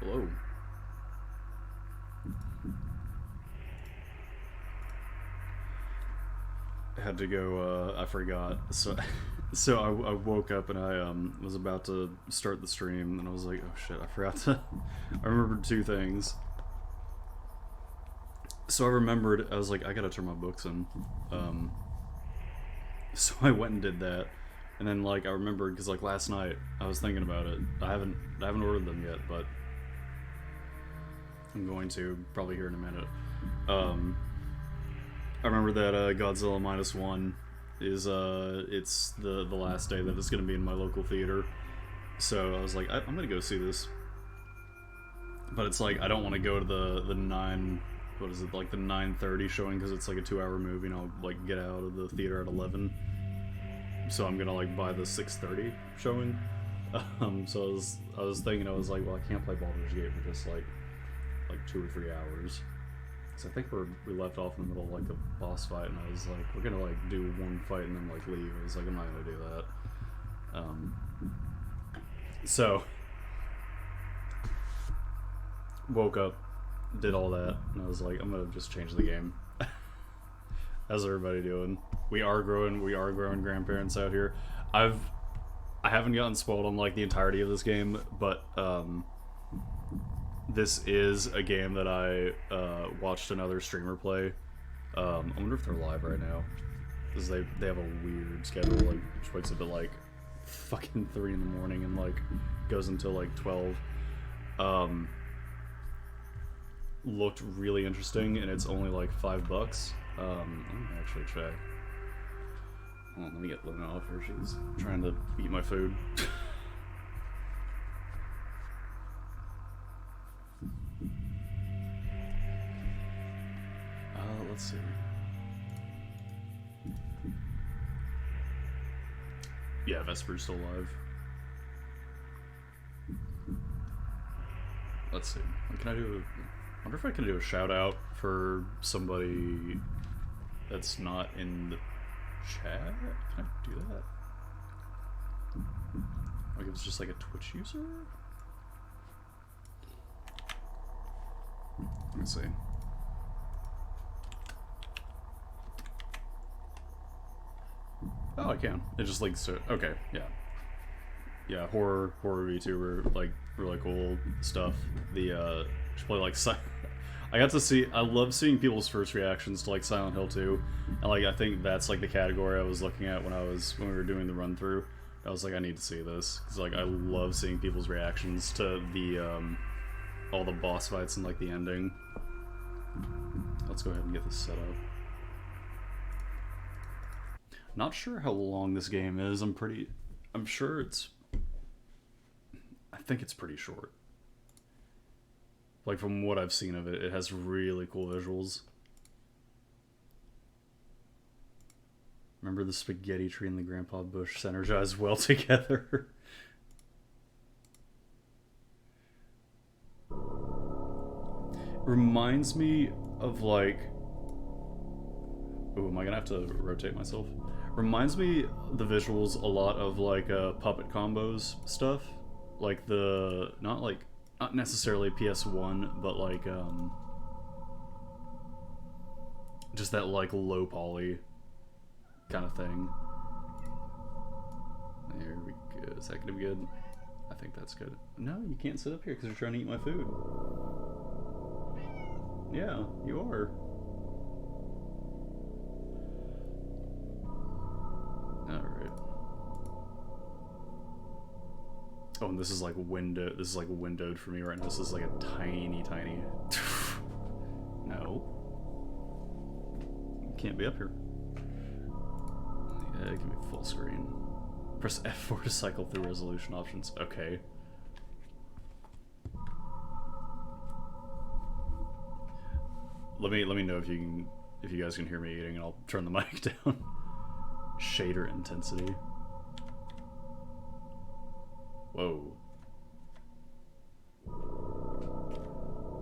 Hello. I had to go, I forgot. So I woke up and I was about to start the stream and I was like, oh shit, I forgot to. I remembered two things. So I remembered, I was like, I gotta turn my books in. Um, so I went and did that. And then like I remembered because like last night I was thinking about it. I haven't ordered them yet, but I'm going to probably here in a minute. Um, I remember that Godzilla minus one is it's the last day that it's gonna be in my local theater. So I was like, I'm gonna go see this, but it's like I don't want to go to the nine, what is it, like the 9:30 showing because it's like a 2 hour movie and I'll like get out of the theater at 11. So I'm gonna like buy the 6:30 showing. So I was thinking, I was like, well, I can't play Baldur's Gate for just like 2 or 3 hours. So I think we left off in the middle of like a boss fight, and I was like, we're gonna like do one fight and then like leave. I was like, I'm not gonna do that. So woke up, did all that, and I was like, I'm gonna just change the game. How's everybody doing? We are growing grandparents out here. I haven't gotten spoiled on like the entirety of this game, but this is a game that I watched another streamer play. I wonder if they're live right now, because they have a weird schedule, like which wakes up at like fucking 3 in the morning and like goes until like 12. Looked really interesting, and it's only like $5. Let me actually check. Hold on, let me get Luna off here. She's trying to eat my food. Let's see. Yeah, Vesper's still alive. Let's see. What can I do? I wonder if I can do a shout out for somebody that's not in the chat. Can I do that? Like if it's just like a Twitch user? Let's see. Oh, I can. It just links to it. Okay, yeah. Horror VTuber, like really cool stuff. The she play like I got to see. I love seeing people's first reactions to like Silent Hill 2, and like I think that's like the category I was looking at when we were doing the run through. I was like, I need to see this because like I love seeing people's reactions to the all the boss fights and like the ending. Let's go ahead and get this set up. Not sure how long this game is. I'm sure I think it's pretty short. Like from what I've seen of it, it has really cool visuals. Remember the spaghetti tree and the grandpa bush synergize well together. Reminds me of like... Ooh, am I gonna have to rotate myself? Reminds me the visuals a lot of like puppet combos stuff. Like not necessarily PS1, but like just that like low poly kind of thing. There we go. Is that gonna be good? I think that's good. No, you can't sit up here because you're trying to eat my food. Yeah, you are. Alright. Oh, and this is like windowed for me right now. This is like a tiny No. Can't be up here. Yeah, give me full screen. Press F4 to cycle through resolution options. Okay. Let me know if you guys can hear me eating, and I'll turn the mic down. Shader intensity. Whoa.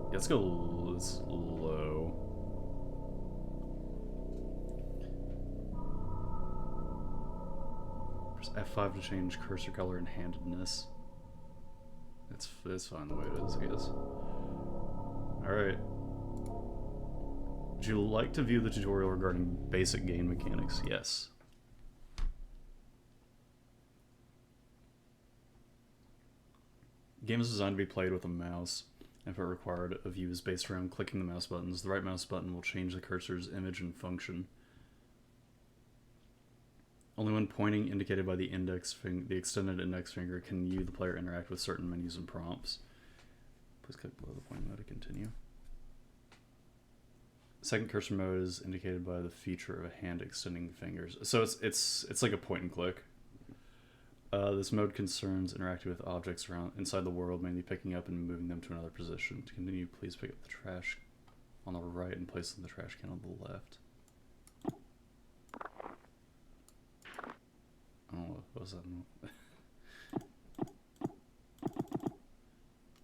Yeah, let's go this low. Press F5 to change cursor color and handedness. it's fine the way it is, I guess. Alright. Would you like to view the tutorial regarding basic game mechanics? Yes. The game is designed to be played with a mouse. If it required, a view is based around clicking the mouse buttons. The right mouse button will change the cursor's image and function. Only when pointing, indicated by the extended index finger, can you, the player, interact with certain menus and prompts. Please click below the pointing mode to continue. Second cursor mode is indicated by the feature of a hand extending fingers. So it's like a point and click. This mode concerns interacting with objects around inside the world, mainly picking up and moving them to another position. To continue, please pick up the trash on the right and place it in the trash can on the left. Oh, what was that?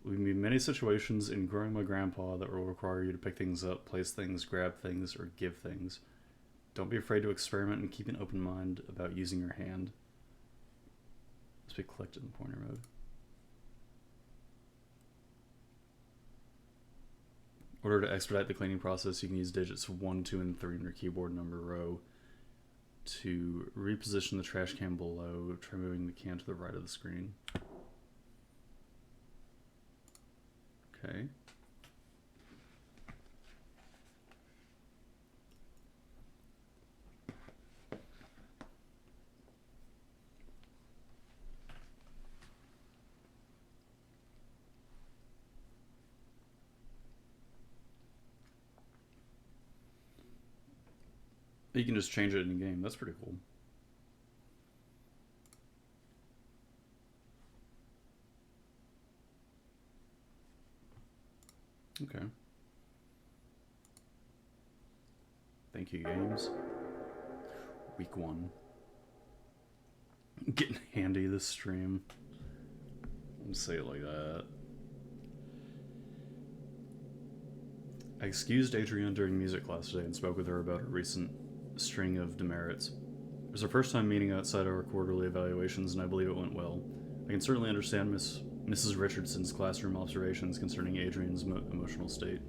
We can be many situations in Growing My Grandpa that will require you to pick things up, place things, grab things, or give things. Don't be afraid to experiment and keep an open mind about using your hand. Must be clicked in the pointer mode. In order to expedite the cleaning process, you can use digits 1, 2, and 3 in your keyboard number row. To reposition the trash can below, try moving the can to the right of the screen. Okay. You can just change it in game. That's pretty cool. Okay. Thank you, games. Week 1. Getting handy this stream. Let's say it like that. I excused Adrienne during music class today and spoke with her about her recent string of demerits. It was our first time meeting outside our quarterly evaluations, and I believe it went well. I can certainly understand Mrs. Richardson's classroom observations concerning Adrian's emotional state.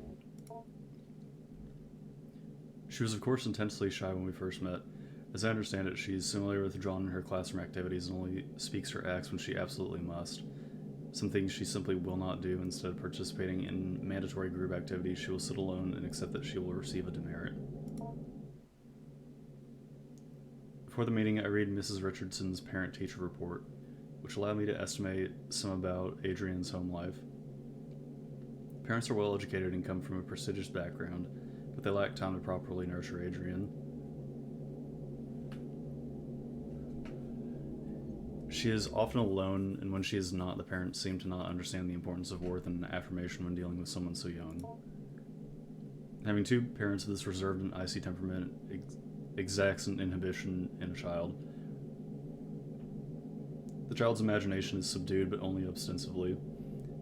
She was, of course, intensely shy when we first met. As I understand it, she is similarly withdrawn in her classroom activities and only speaks or acts when she absolutely must. Some things she simply will not do. Instead of participating in mandatory group activities, she will sit alone and accept that she will receive a demerit. Before the meeting, I read Mrs. Richardson's parent-teacher report, which allowed me to estimate some about Adrian's home life. Parents are well educated and come from a prestigious background, but they lack time to properly nurture Adrian. She is often alone, and when she is not, the parents seem to not understand the importance of worth and affirmation when dealing with someone so young. Having two parents of this reserved and icy temperament exacts an inhibition in a child. The child's imagination is subdued, but only ostensibly,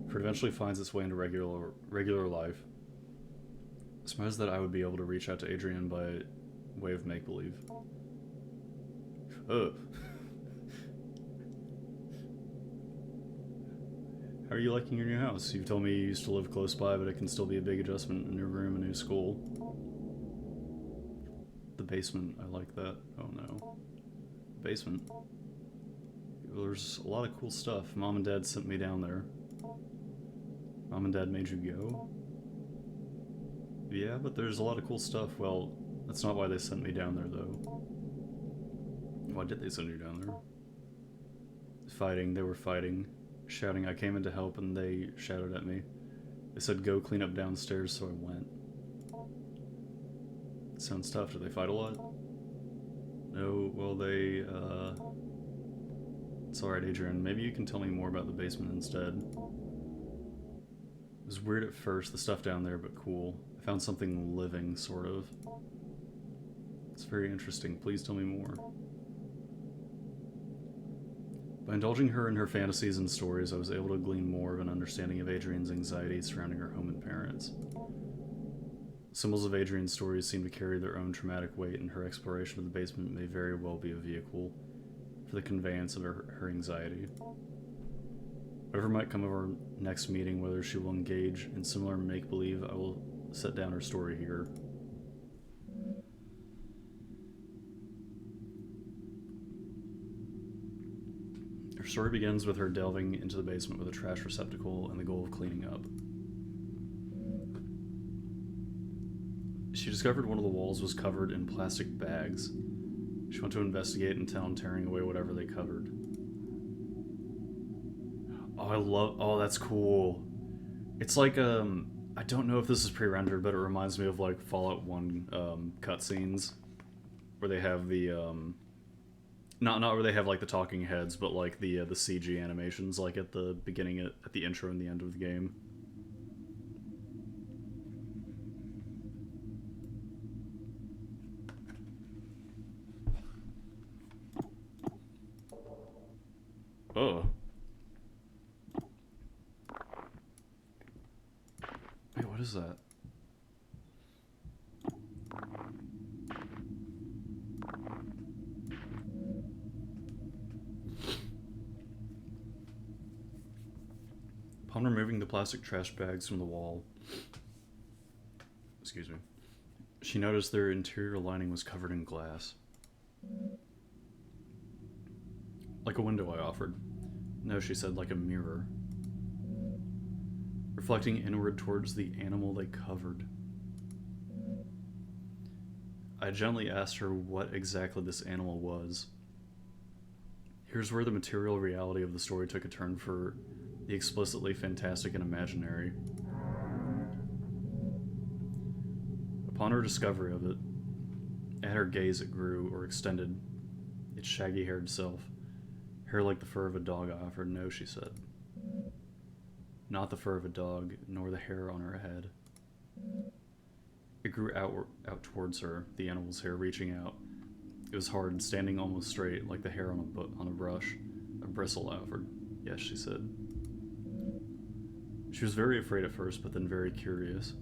for it eventually finds its way into regular life. I suppose that I would be able to reach out to Adrian by way of make-believe. Ugh. How are you liking your new house? You've told me you used to live close by, but it can still be a big adjustment. A new room, a new school. The basement, I like that. Oh no. Basement. There's a lot of cool stuff. Mom and Dad sent me down there. Mom and Dad made you go? Yeah, but there's a lot of cool stuff. Well, that's not why they sent me down there, though. Why did they send you down there? Fighting. They were fighting. Shouting. I came in to help, and they shouted at me. They said, go clean up downstairs, so I went. Sounds tough. Did they fight a lot? No, well, they, It's alright, Adrian. Maybe you can tell me more about the basement instead. It was weird at first, the stuff down there, but cool. I found something living, sort of. It's very interesting. Please tell me more. By indulging her in her fantasies and stories, I was able to glean more of an understanding of Adrian's anxiety surrounding her home and parents. Symbols of Adrian's stories seem to carry their own traumatic weight, and her exploration of the basement may very well be a vehicle for the conveyance of her anxiety. Whatever might come of our next meeting, whether she will engage in similar make-believe, I will set down her story here. Her story begins with her delving into the basement with a trash receptacle and the goal of cleaning up. She discovered one of the walls was covered in plastic bags. She went to investigate and intend on tearing away whatever they covered. Oh, that's cool. It's like, I don't know if this is pre-rendered, but it reminds me of like Fallout 1 cutscenes where they have the, not where they have like the talking heads, but like the CG animations, like at the beginning, at the intro and the end of the game. Oh. Wait, what is that? Upon removing the plastic trash bags from the wall, excuse me, she noticed their interior lining was covered in glass. Like a window, I offered. No, she said, like a mirror. Reflecting inward towards the animal they covered. I gently asked her what exactly this animal was. Here's where the material reality of the story took a turn for the explicitly fantastic and imaginary. Upon her discovery of it, at her gaze it grew, or extended, its shaggy-haired self. Hair like the fur of a dog, I offered. No, she said. Not the fur of a dog, nor the hair on her head. It grew out towards her, the animal's hair reaching out. It was hard, standing almost straight, like the hair on a brush. A bristle, I offered. Yes, she said. She was very afraid at first, but then very curious.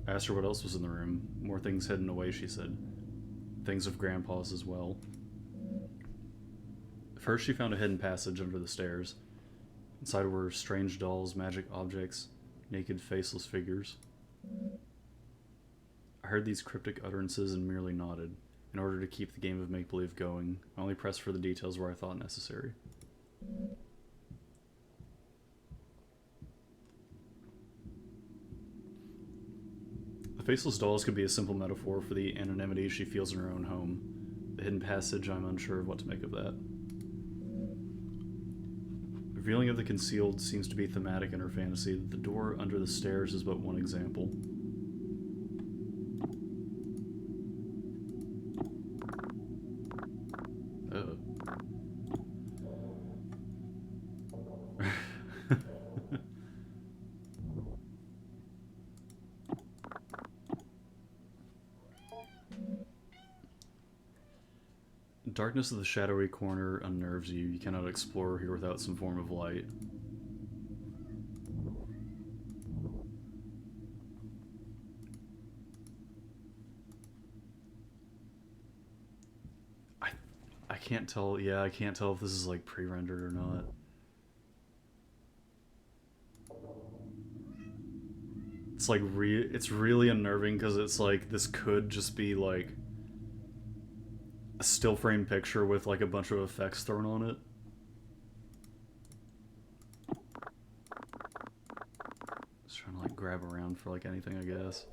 I asked her what else was in the room. More things hidden away, she said. Things of Grandpa's as well. First, she found a hidden passage under the stairs. Inside were strange dolls, magic objects, naked, faceless figures. I heard these cryptic utterances and merely nodded. In order to keep the game of make-believe going, I only pressed for the details where I thought necessary. The faceless dolls could be a simple metaphor for the anonymity she feels in her own home. The hidden passage, I'm unsure of what to make of that. The revealing of the concealed seems to be thematic in her fantasy. The door under the stairs is but one example. Darkness of the shadowy corner unnerves you. You cannot explore here without some form of light. I can't tell. Yeah, I can't tell if this is like pre-rendered or not. It's like it's really unnerving because it's like this could just be like a still frame picture with like a bunch of effects thrown on it. Just trying to like grab around for like anything, I guess.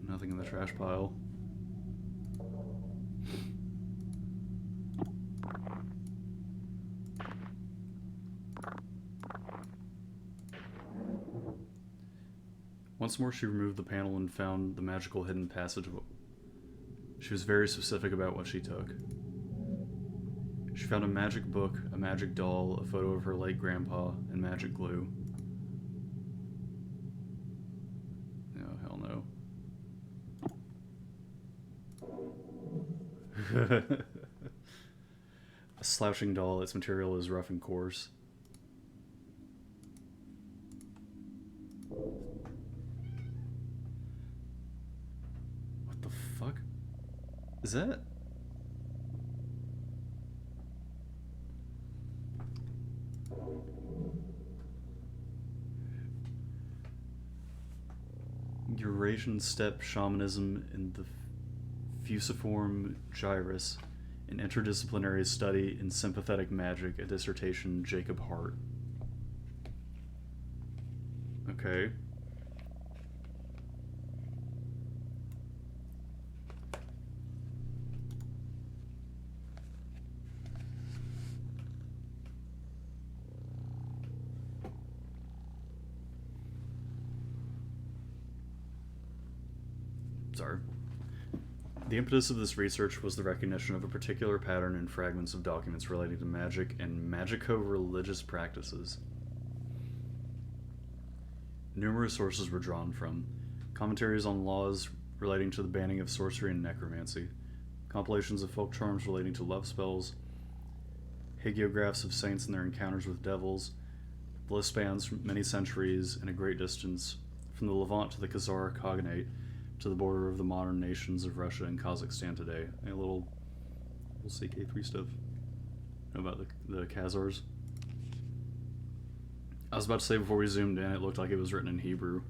Nothing in the trash pile. Once more she removed the panel and found the magical hidden passage. She was very specific about what she took. She found a magic book, a magic doll, a photo of her late grandpa, and magic glue. Oh, hell no. A slouching doll, its material is rough and coarse. What the fuck? Is that? Eurasian steppe shamanism in the fusiform gyrus, an interdisciplinary study in sympathetic magic, a dissertation, Jacob Hart. Okay. Sorry. The impetus of this research was the recognition of a particular pattern in fragments of documents relating to magic and magico-religious practices. Numerous sources were drawn from: commentaries on laws relating to the banning of sorcery and necromancy, compilations of folk charms relating to love spells, hagiographs of saints and their encounters with devils. The list spans from many centuries and a great distance, from the Levant to the Khazar Khaganate, to the border of the modern nations of Russia and Kazakhstan today. A little CK3 stuff. Know about the Khazars? I was about to say before we zoomed in, it looked like it was written in Hebrew.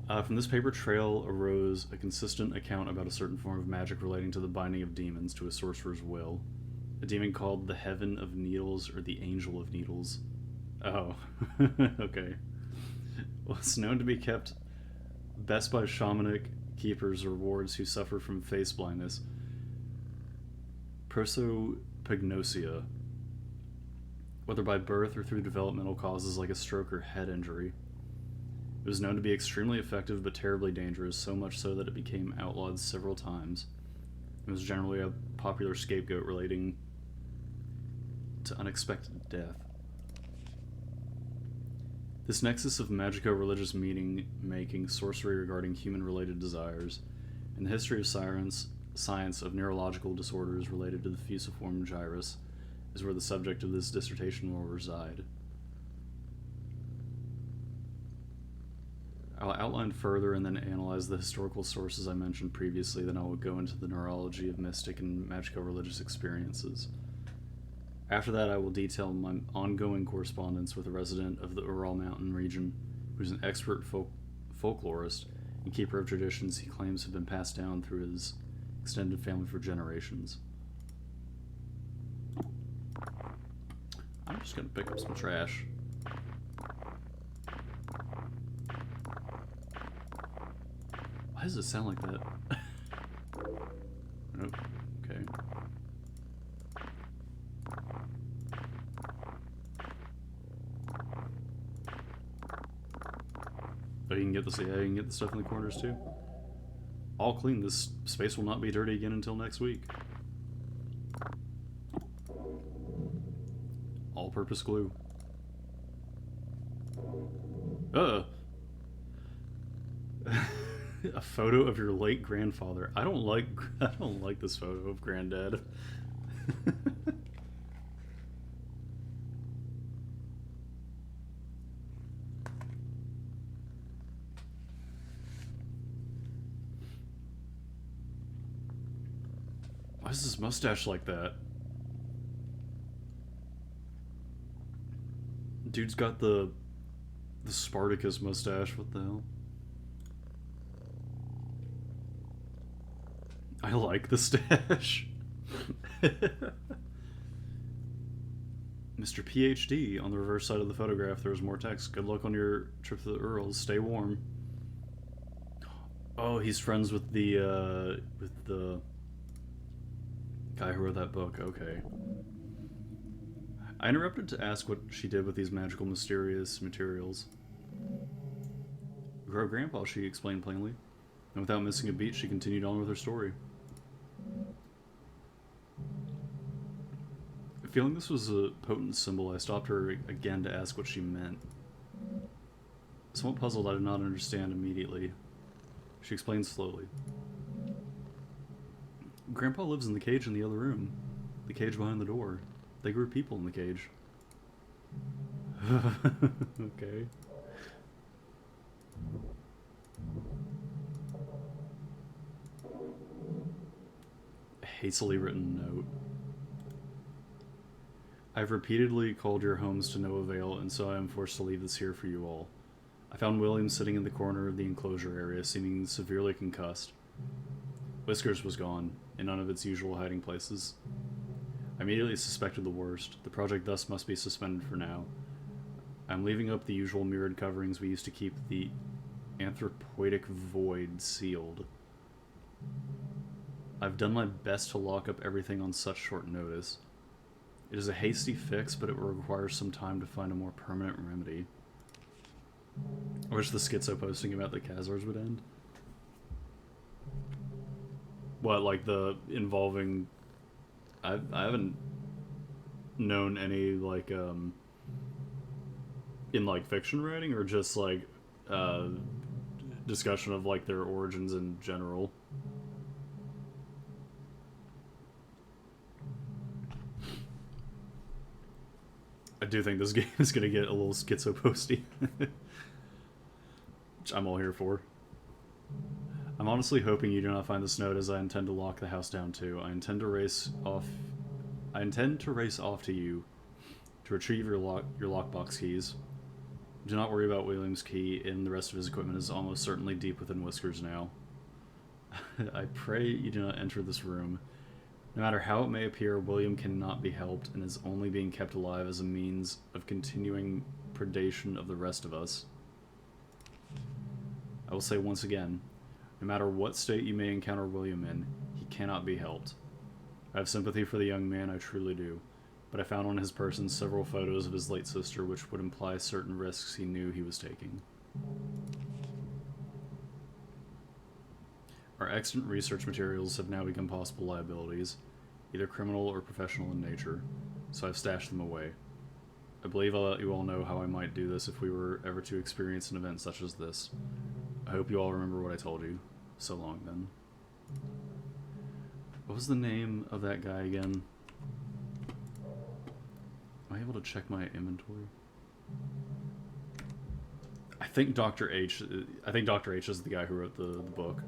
From this paper trail arose a consistent account about a certain form of magic relating to the binding of demons to a sorcerer's will. A demon called the Heaven of Needles, or the Angel of Needles. Oh, okay. Well, it's known to be kept best by shamanic keepers or wards who suffer from face blindness, prosopagnosia, whether by birth or through developmental causes like a stroke or head injury. It was known to be extremely effective but terribly dangerous, so much so that it became outlawed several times. It was generally a popular scapegoat relating to unexpected death. This nexus of magico-religious meaning-making, sorcery regarding human-related desires, and the history of science of neurological disorders related to the fusiform gyrus is where the subject of this dissertation will reside. I'll outline further and then analyze the historical sources I mentioned previously, then I will go into the neurology of mystic and magico-religious experiences. After that, I will detail my ongoing correspondence with a resident of the Ural Mountain region who's an expert folklorist and keeper of traditions he claims have been passed down through his extended family for generations. I'm just gonna pick up some trash. Why does it sound like that? Nope. Okay. Oh, you can get this. Yeah, you can get the stuff in the corners too. All clean. This space will not be dirty again until next week. All-purpose glue. A photo of your late grandfather. I don't like this photo of Granddad. Why is his mustache like that? Dude's got the Spartacus mustache. What the hell? I like the stash. Mr. PhD on the reverse side of the photograph. There's more text. Good luck on your trip to the Urals. Stay warm. Oh, he's friends with the guy who wrote that book. Okay. I interrupted to ask what she did with these magical, mysterious materials. Grow Grandpa, she explained plainly. And without missing a beat, she continued on with her story. Feeling this was a potent symbol, I stopped her again to ask what she meant. Somewhat puzzled, I did not understand immediately. She explained slowly. Grandpa lives in the cage in the other room. The cage behind the door. They grew people in the cage. Okay. A hastily written note. I've repeatedly called your homes to no avail, and so I am forced to leave this here for you all. I found William sitting in the corner of the enclosure area, seeming severely concussed. Whiskers was gone, in none of its usual hiding places. I immediately suspected the worst. The project thus must be suspended for now. I'm leaving up the usual mirrored coverings we used to keep the anthropoidic void sealed. I've done my best to lock up everything on such short notice. It is a hasty fix, but it will require some time to find a more permanent remedy. I wish the schizo posting about the Khazars would end. What, like the involving... I haven't known any, like, in, like, fiction writing, or just, like, discussion of, like, their origins in general. I do think this game is going to get a little schizo posty. Which I'm all here for. I'm honestly hoping you do not find this note, as I intend to lock the house down too. I intend to race off to you to retrieve your lockbox keys. Do not worry about William's key, and the rest of his equipment is almost certainly deep within Whiskers now. I pray you do not enter this room. No matter how it may appear, William cannot be helped and is only being kept alive as a means of continuing predation of the rest of us. I will say once again, no matter what state you may encounter William in, he cannot be helped. I have sympathy for the young man, I truly do, but I found on his person several photos of his late sister which would imply certain risks he knew he was taking. Our extant research materials have now become possible liabilities, either criminal or professional in nature, so I've stashed them away. I believe I'll let you all know how I might do this if we were ever to experience an event such as this. I hope you all remember what I told you. So long, then. What was the name of that guy again? Am I able to check my inventory? I think Dr. H is the guy who wrote the book.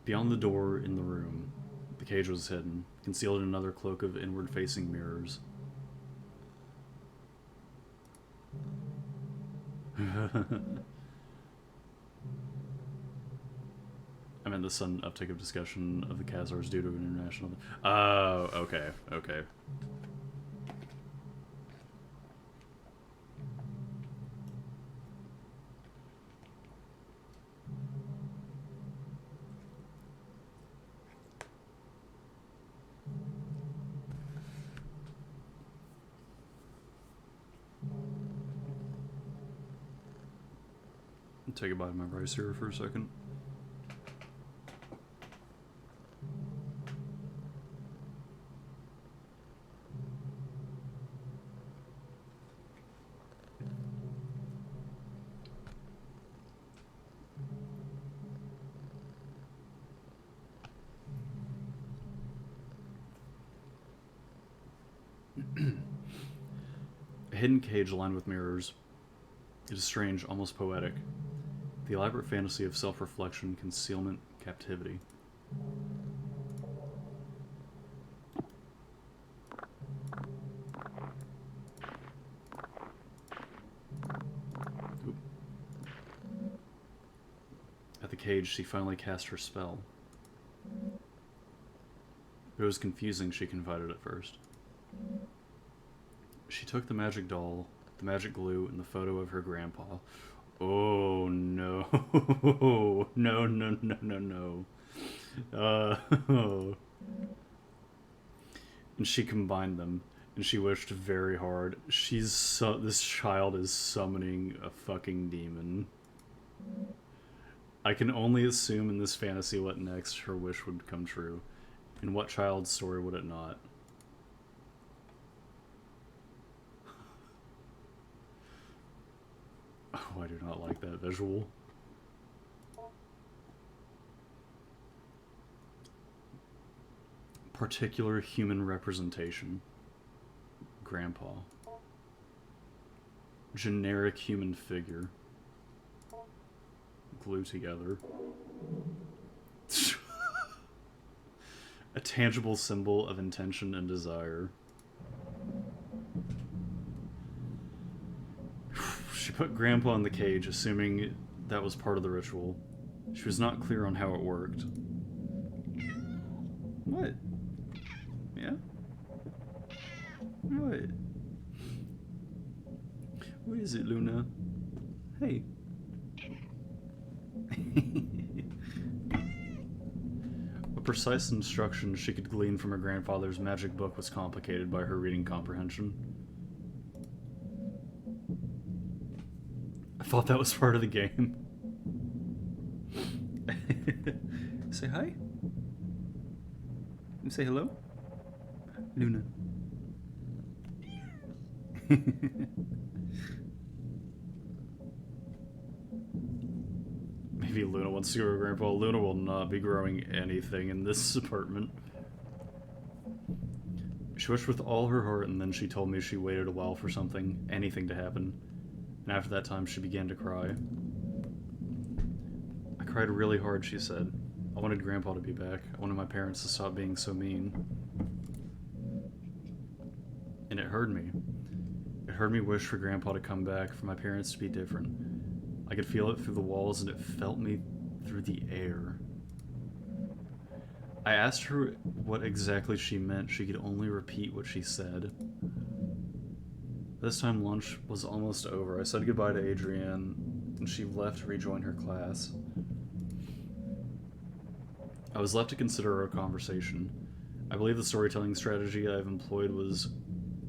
Beyond the door in the room, the cage was hidden, concealed in another cloak of inward-facing mirrors. I meant the sudden uptick of discussion of the Khazars due to an international... Oh, okay, okay. Take a bite of my rice here for a second. A hidden cage lined with mirrors. It is strange, almost poetic. The elaborate fantasy of self-reflection, concealment, captivity. Oop. At the cage, she finally cast her spell. It was confusing, she confided at first. She took the magic doll, the magic glue, and the photo of her grandpa. Oh no. No, no, no, no, no. And she combined them, and she wished very hard. This child is summoning a fucking demon. I can only assume in this fantasy what next her wish would come true. In what child's story would it not? Oh, I do not like that visual. Particular human representation. Grandpa. Generic human figure. Glue together. A tangible symbol of intention and desire. put Grandpa in the cage, assuming that was part of the ritual. She was not clear on how it worked. What? Yeah? What? What is it, Luna? Hey. What precise instructions she could glean from her grandfather's magic book was complicated by her reading comprehension. I thought that was part of the game. Say hi? Say hello? Luna. Maybe Luna wants to go to Grandpa. Luna will not be growing anything in this apartment. She wished with all her heart, and then she told me she waited a while for anything to happen. And after that time, she began to cry. I cried really hard, she said. I wanted Grandpa to be back. I wanted my parents to stop being so mean. And it hurt me. It hurt me wish for Grandpa to come back, for my parents to be different. I could feel it through the walls, and it felt me through the air. I asked her what exactly she meant. She could only repeat what she said. This time lunch was almost over. I said goodbye to Adrienne, and she left to rejoin her class. I was left to consider our conversation. I believe the storytelling strategy I've employed was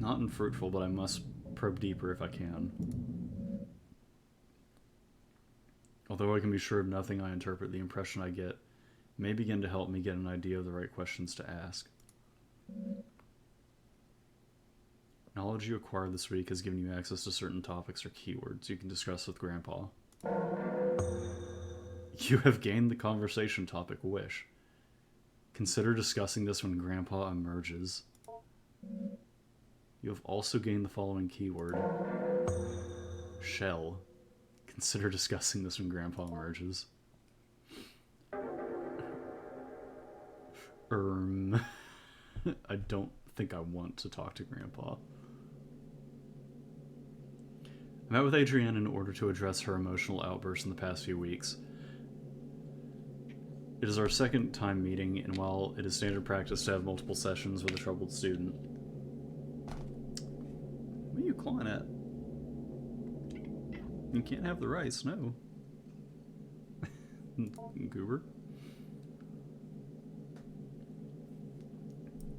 not unfruitful, but I must probe deeper if I can. Although I can be sure of nothing I interpret, the impression I get may begin to help me get an idea of the right questions to ask. Knowledge you acquired this week has given you access to certain topics or keywords you can discuss with Grandpa. You have gained the conversation topic wish. Consider discussing this when Grandpa emerges. You have also gained the following keyword. Shell. Consider discussing this when Grandpa emerges. I don't think I want to talk to Grandpa. I met with Adrienne in order to address her emotional outbursts in the past few weeks. It is our second time meeting, and while it is standard practice to have multiple sessions with a troubled student... What are you clawing at? You can't have the rice, no. Goober.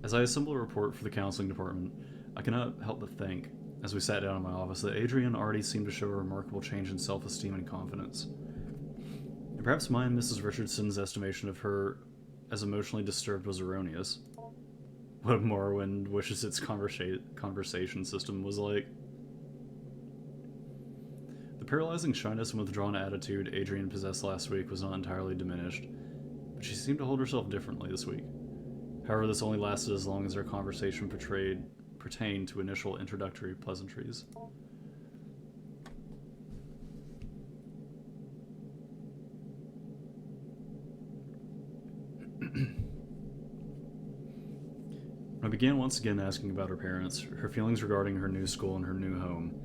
As I assemble a report for the counseling department, I cannot help but think, as we sat down in my office, that Adrienne already seemed to show a remarkable change in self-esteem and confidence. And perhaps mine and Mrs. Richardson's estimation of her as emotionally disturbed was erroneous. What Morrowind wishes its conversation system was like. The paralyzing shyness and withdrawn attitude Adrienne possessed last week was not entirely diminished, but she seemed to hold herself differently this week. However, this only lasted as long as our conversation pertained to initial introductory pleasantries. I began once again asking about her parents, her feelings regarding her new school and her new home.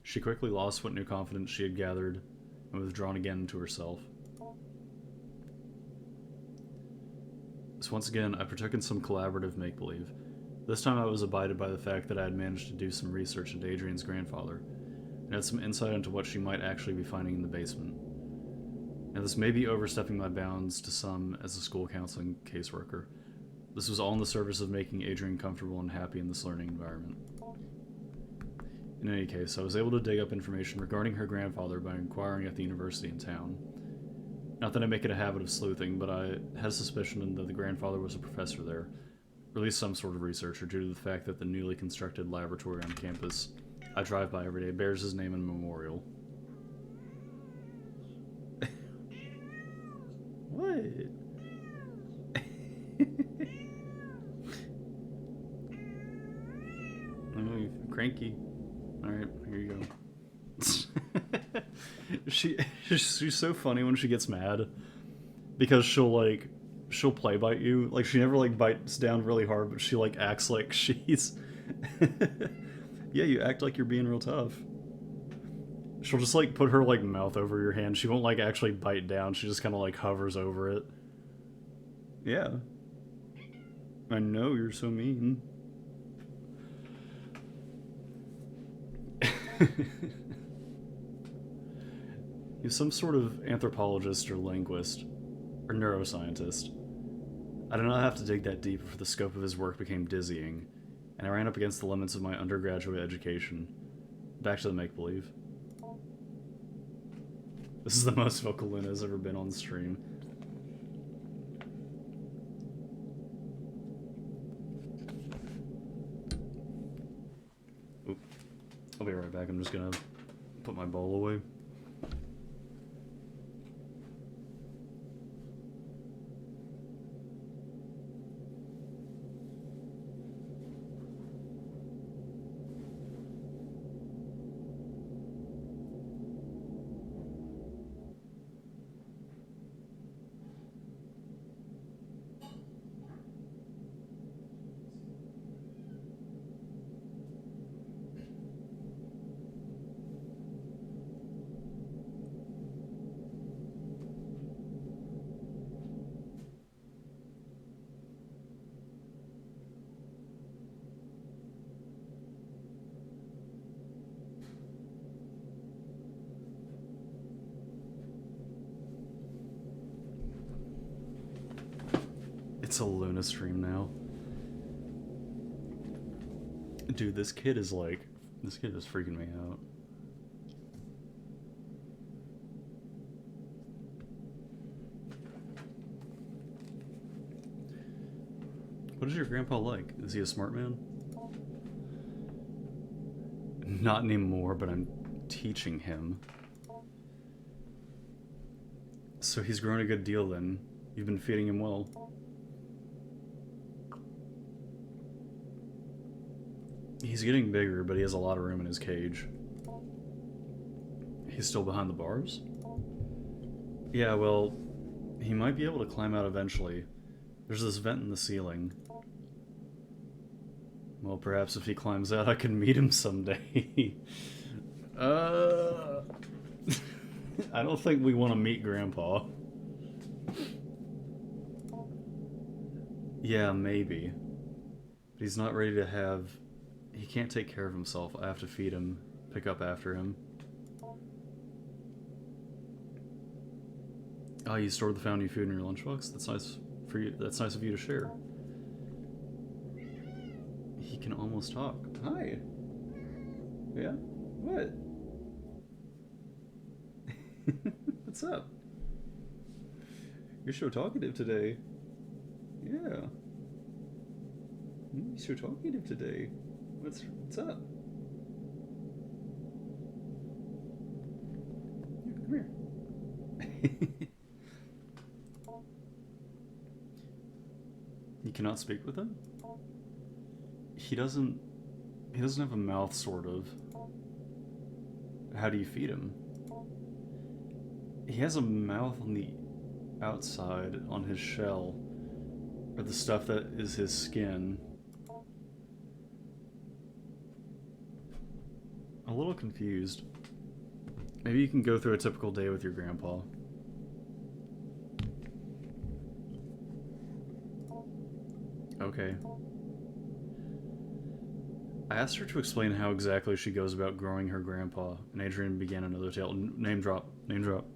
She quickly lost what new confidence she had gathered and withdrawn again into herself. So once again, I partook in some collaborative make-believe. This time I was abided by the fact that I had managed to do some research into Adrienne's grandfather, and had some insight into what she might actually be finding in the basement. Now this may be overstepping my bounds to some as a school counseling caseworker. This was all in the service of making Adrienne comfortable and happy in this learning environment. In any case, I was able to dig up information regarding her grandfather by inquiring at the university in town. Not that I make it a habit of sleuthing, but I had a suspicion that the grandfather was a professor there, or at least some sort of researcher, due to the fact that the newly constructed laboratory on campus I drive by every day bears his name and memorial. What? Oh, you're cranky. Alright, here you go. She's so funny when she gets mad. Because she'll play bite you. Like, she never, bites down really hard, but she, acts like she's... Yeah, you act like you're being real tough. She'll just like put her like mouth over your hand. She won't like actually bite down. She just kind of like hovers over it. Yeah. I know, you're so mean. He's some sort of anthropologist or linguist or neuroscientist. I did not have to dig that deep before the scope of his work became dizzying, and I ran up against the limits of my undergraduate education. Back to the make-believe. This is the most vocal Luna's ever been on stream. Oop. I'll be right back. I'm just gonna put my bowl away. It's a Luna stream now. Dude, this kid is freaking me out. What is your grandpa like? Is he a smart man? Not anymore, but I'm teaching him. So he's grown a good deal then. You've been feeding him well. He's getting bigger, but he has a lot of room in his cage. He's still behind the bars? Yeah, well, he might be able to climb out eventually. There's this vent in the ceiling. Well, perhaps if he climbs out, I can meet him someday. I don't think we want to meet Grandpa. Yeah, maybe. But he's not ready to have... He can't take care of himself. I have to feed him, pick up after him. Oh, you stored the found you food in your lunchbox? That's nice for you. That's nice of you to share. He can almost talk. Hi. Yeah? What? What's up? You're so talkative today. Yeah. You're so talkative today. What's up? Come here. You cannot speak with him? He doesn't have a mouth, sort of. How do you feed him? He has a mouth on the outside, on his shell, or the stuff that is his skin. A little confused. Maybe you can go through a typical day with your grandpa. Okay. I asked her to explain how exactly she goes about growing her grandpa, and Adrian began another tale. Name drop. Name drop.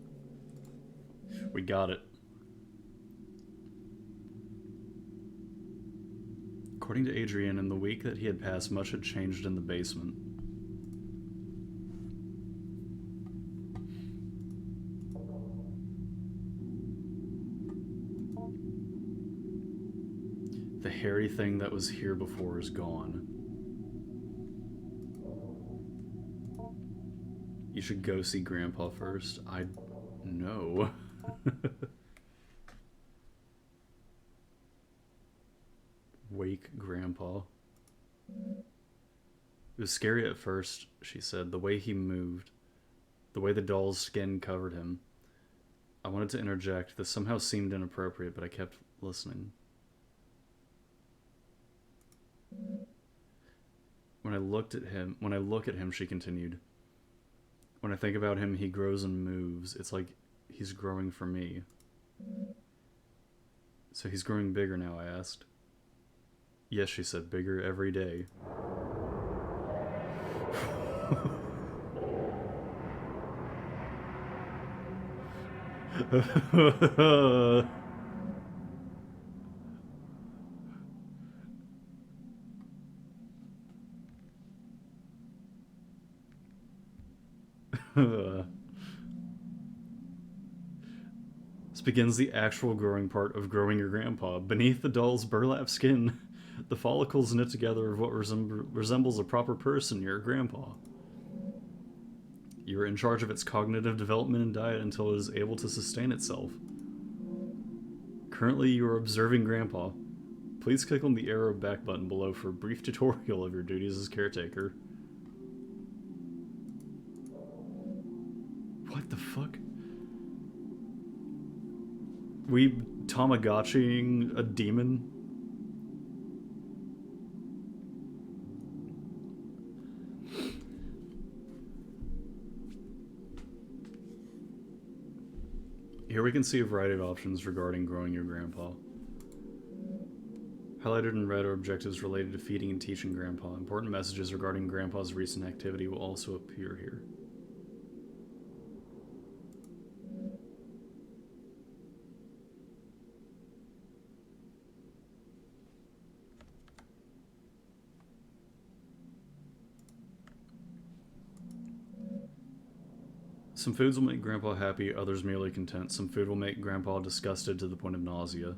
We got it. According to Adrian, in the week that he had passed, much had changed in the basement. The hairy thing that was here before is gone. You should go see Grandpa first. I know. Wake Grandpa. It was scary at first, she said, the way he moved, the way the doll's skin covered him. I wanted to interject. This somehow seemed inappropriate, but I kept listening. When I look at him, she continued, When I think about him, he grows and moves. It's like he's growing for me. So he's growing bigger now, I asked. Yes, she said, bigger every day. This begins the actual growing part of growing your grandpa. Beneath the doll's burlap skin, the follicles knit together of what resembles a proper person, your grandpa. You are in charge of its cognitive development and diet until it is able to sustain itself. Currently, you are observing grandpa. Please click on the arrow back button below for a brief tutorial of your duties as caretaker. What the fuck? We Tamagotchiing a demon? Here we can see a variety of options regarding growing your grandpa. Highlighted in red are objectives related to feeding and teaching grandpa. Important messages regarding grandpa's recent activity will also appear here. Some foods will make grandpa happy, others merely content. Some food will make grandpa disgusted to the point of nausea.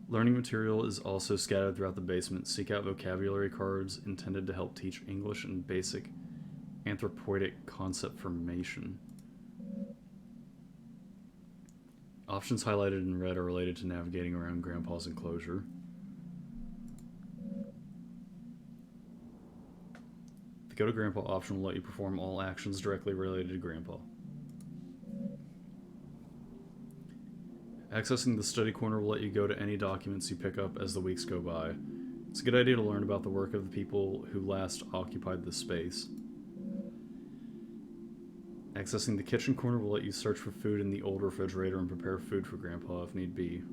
Learning material is also scattered throughout the basement. Seek out vocabulary cards intended to help teach English and basic anthropoidic concept formation. Options highlighted in red are related to navigating around grandpa's enclosure. The Go to Grandpa option will let you perform all actions directly related to grandpa. Accessing the study corner will let you go to any documents you pick up as the weeks go by. It's a good idea to learn about the work of the people who last occupied this space. Accessing the kitchen corner will let you search for food in the old refrigerator and prepare food for grandpa if need be.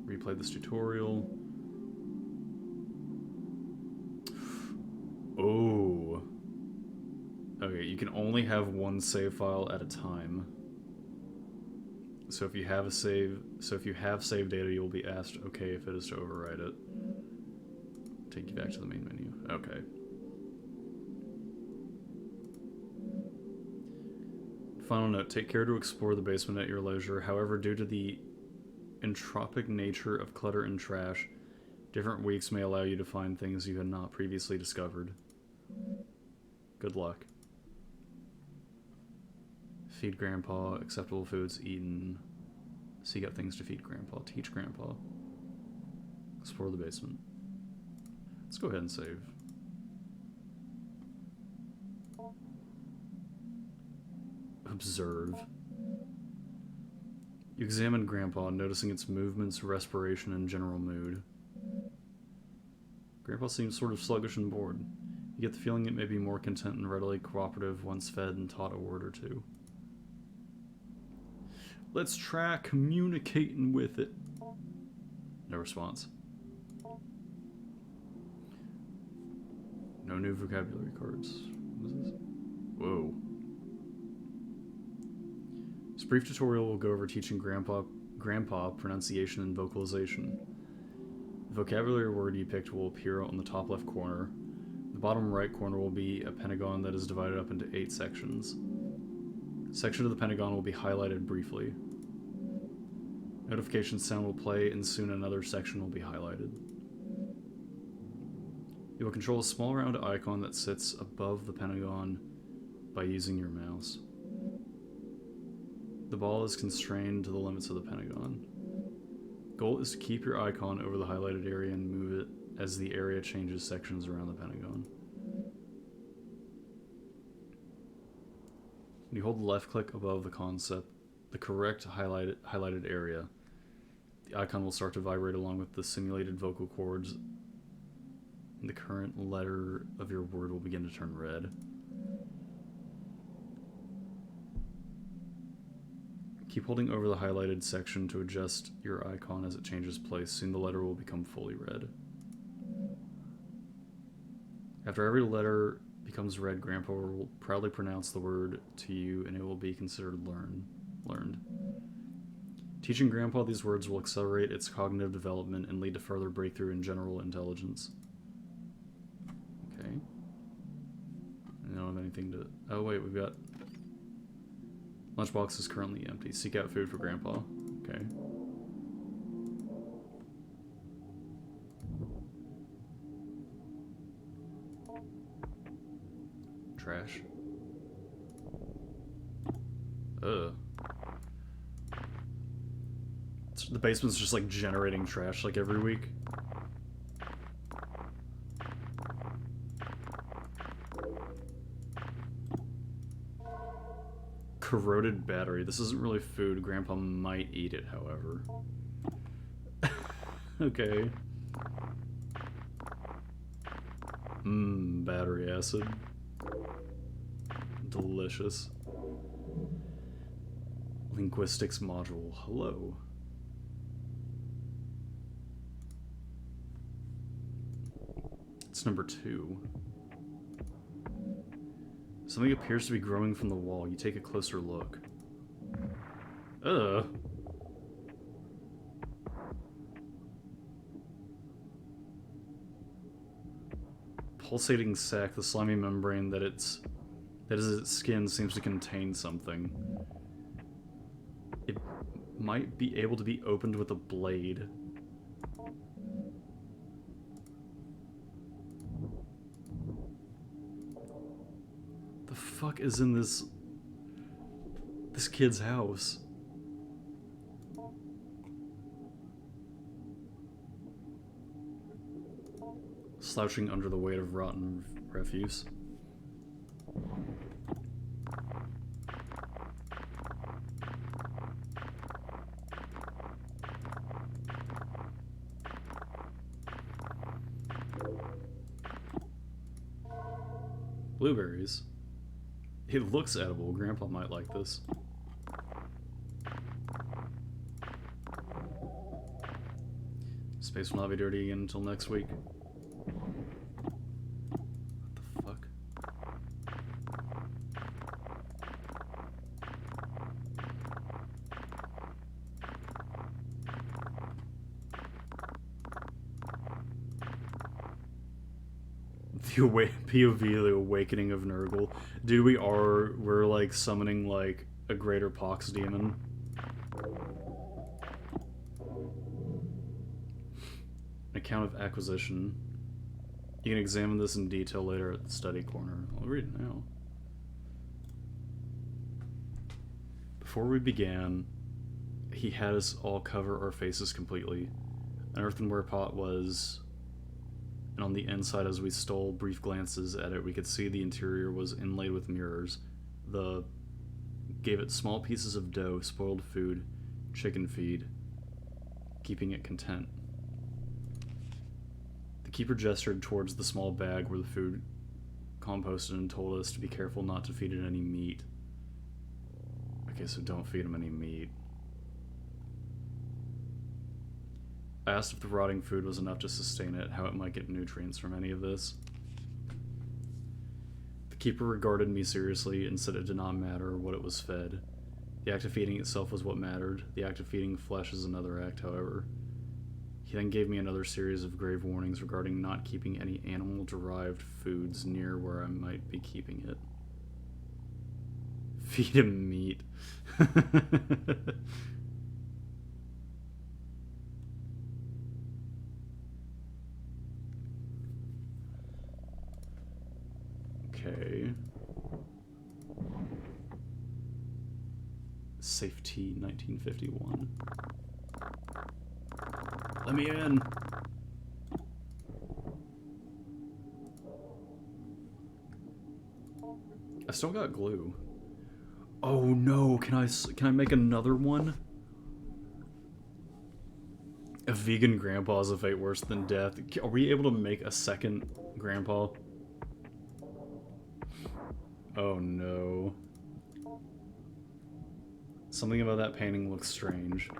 Replay this tutorial. Oh. Okay, you can only have one save file at a time. So if you have save data, you'll be asked okay if it is to overwrite it. Take you back to the main menu. Okay. Final note, take care to explore the basement at your leisure. However, due to the entropic nature of clutter and trash, different weeks may allow you to find things you had not previously discovered. Good luck. Feed grandpa, acceptable foods eaten. Seek out things to feed grandpa, teach grandpa. Explore the basement. Let's go ahead and save. Observe. You examine grandpa, noticing its movements, respiration, and general mood. Grandpa seems sort of sluggish and bored. You get the feeling it may be more content and readily cooperative once fed and taught a word or two. Let's try communicating with it. No response. No new vocabulary cards. What is this? Whoa. This brief tutorial will go over teaching grandpa pronunciation and vocalization. The vocabulary word you picked will appear on the top left corner. The bottom right corner will be a pentagon that is divided up into 8 sections. A section of the pentagon will be highlighted briefly. Notification sound will play, and soon another section will be highlighted. You will control a small round icon that sits above the pentagon by using your mouse. The ball is constrained to the limits of the pentagon. Goal is to keep your icon over the highlighted area and move it as the area changes sections around the pentagon. When you hold the left click above the correct highlighted area, the icon will start to vibrate along with the simulated vocal cords The current letter of your word will begin to turn red. Keep holding over the highlighted section to adjust your icon as it changes place. Soon the letter will become fully red. After every letter becomes red, Grandpa will proudly pronounce the word to you and it will be considered learned. Teaching Grandpa these words will accelerate its cognitive development and lead to further breakthrough in general intelligence. Okay. I don't have anything to... Oh wait, we've got... Lunchbox is currently empty. Seek out food for Grandpa. Okay. Trash. Ugh. The basement's just like generating trash like every week. Corroded battery. This isn't really food. Grandpa might eat it, however. Okay. Battery acid. Delicious. Linguistics module. Hello. It's number 2. Something appears to be growing from the wall. You take a closer look. Ugh. Pulsating sac, the slimy membrane that is its skin seems to contain something. It might be able to be opened with a blade. The fuck is in this kid's house? Slouching under the weight of rotten refuse. Blueberries. It looks edible. Grandpa might like this. Space will not be dirty again until next week. What the fuck? The POV, the awakening of Nurgle. Dude, we're like summoning like a greater pox demon. Account of acquisition. You can examine this in detail later at the study corner. I'll read it now. Before we began, he had us all cover our faces completely. An earthenware pot was... and on the inside, as we stole brief glances at it, we could see the interior was inlaid with mirrors. Gave it small pieces of dough, spoiled food, chicken feed, keeping it content. The keeper gestured towards the small bag where the food composted and told us to be careful not to feed it any meat. Okay, so don't feed him any meat. I asked if the rotting food was enough to sustain it, how it might get nutrients from any of this. The keeper regarded me seriously and said it did not matter what it was fed. The act of feeding itself was what mattered. The act of feeding flesh is another act, however. He then gave me another series of grave warnings regarding not keeping any animal-derived foods near where I might be keeping it. Feed him meat. Okay. Safety 1951. Let me in. I still got glue. Oh no, can I make another one? A vegan grandpa is a fate worse than death. Are we able to make a second grandpa? Oh no. Something about that painting looks strange.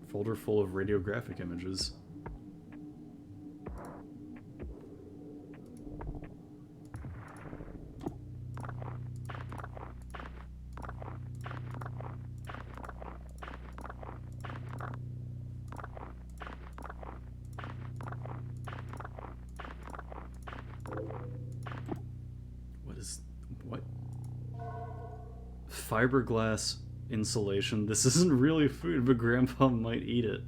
Folder full of radiographic images. What? Fiberglass insulation. This isn't really food, but Grandpa might eat it.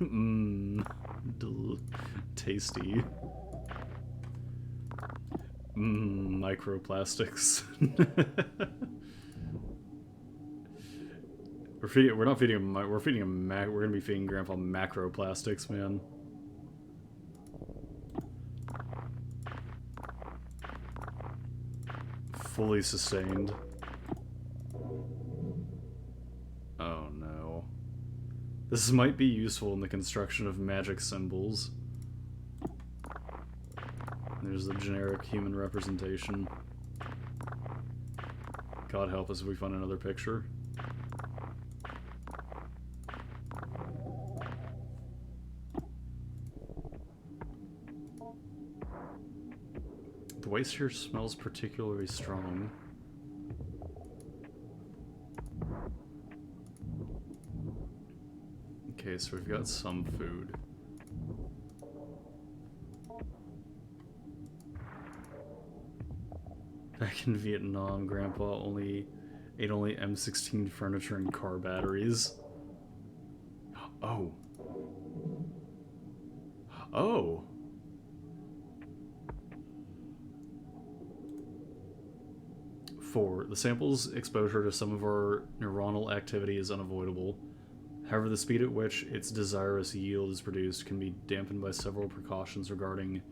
Mmm. Tasty. Mmm. Microplastics. We're not feeding him. We're feeding him. We're gonna be feeding Grandpa macroplastics, man. Fully sustained. Oh no. This might be useful in the construction of magic symbols. There's the generic human representation. God help us if we find another picture. The waste here smells particularly strong. Okay, so we've got some food. Back in Vietnam, Grandpa ate only M16 furniture and car batteries. Oh. Oh! The sample's exposure to some of our neuronal activity is unavoidable. However, the speed at which its desirous yield is produced can be dampened by several precautions regarding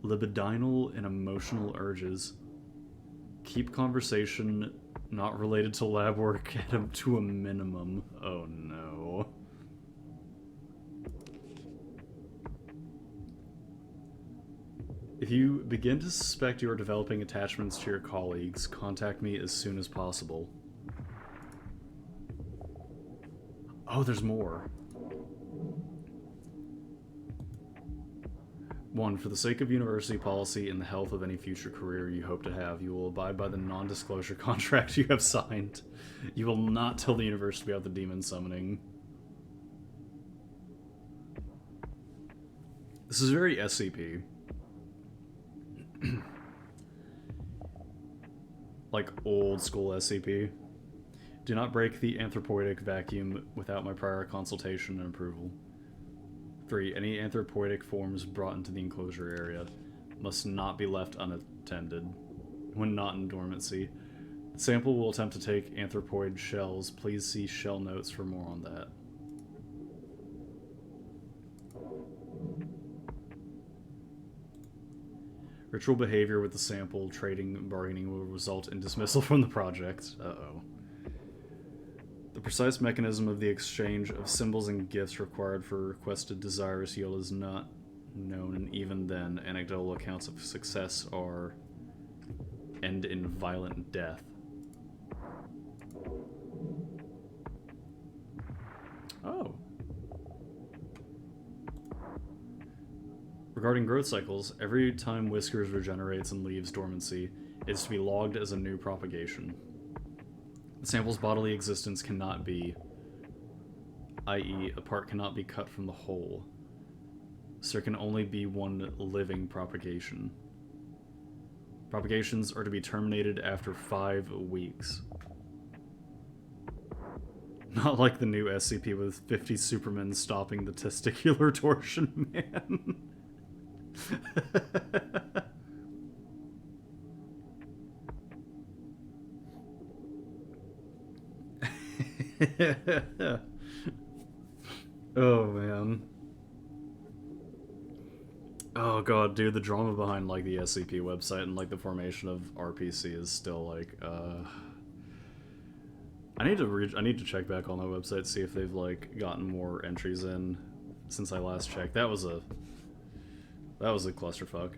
libidinal and emotional urges. Keep conversation not related to lab work to a minimum. Oh no. If you begin to suspect you are developing attachments to your colleagues, contact me as soon as possible. Oh, there's more. 1. For the sake of university policy and the health of any future career you hope to have, you will abide by the non-disclosure contract you have signed. You will not tell the university about the demon summoning. This is very SCP. Like old school SCP. Do not break the anthropoidic vacuum without my prior consultation and approval. 3. Any anthropoidic forms brought into the enclosure area must not be left unattended when not in dormancy. The sample will attempt to take anthropoid shells. Please see shell notes for more on that. Ritual behavior with the sample, trading, and bargaining will result in dismissal from the project. Uh-oh. The precise mechanism of the exchange of symbols and gifts required for requested desirous yield is not known, and even then, anecdotal accounts of success end in violent death. Oh. Regarding growth cycles, every time Whiskers regenerates and leaves dormancy, it is to be logged as a new propagation. The sample's bodily existence cannot be, i.e., a part cannot be cut from the whole, so there can only be one living propagation. Propagations are to be terminated after 5 weeks. Not like the new SCP with 50 Supermen stopping the testicular torsion, man. Oh man. Oh god, dude, the drama behind like the SCP website and like the formation of RPC is still like I need to check back on the website, see if they've like gotten more entries in since I last checked. That was a clusterfuck.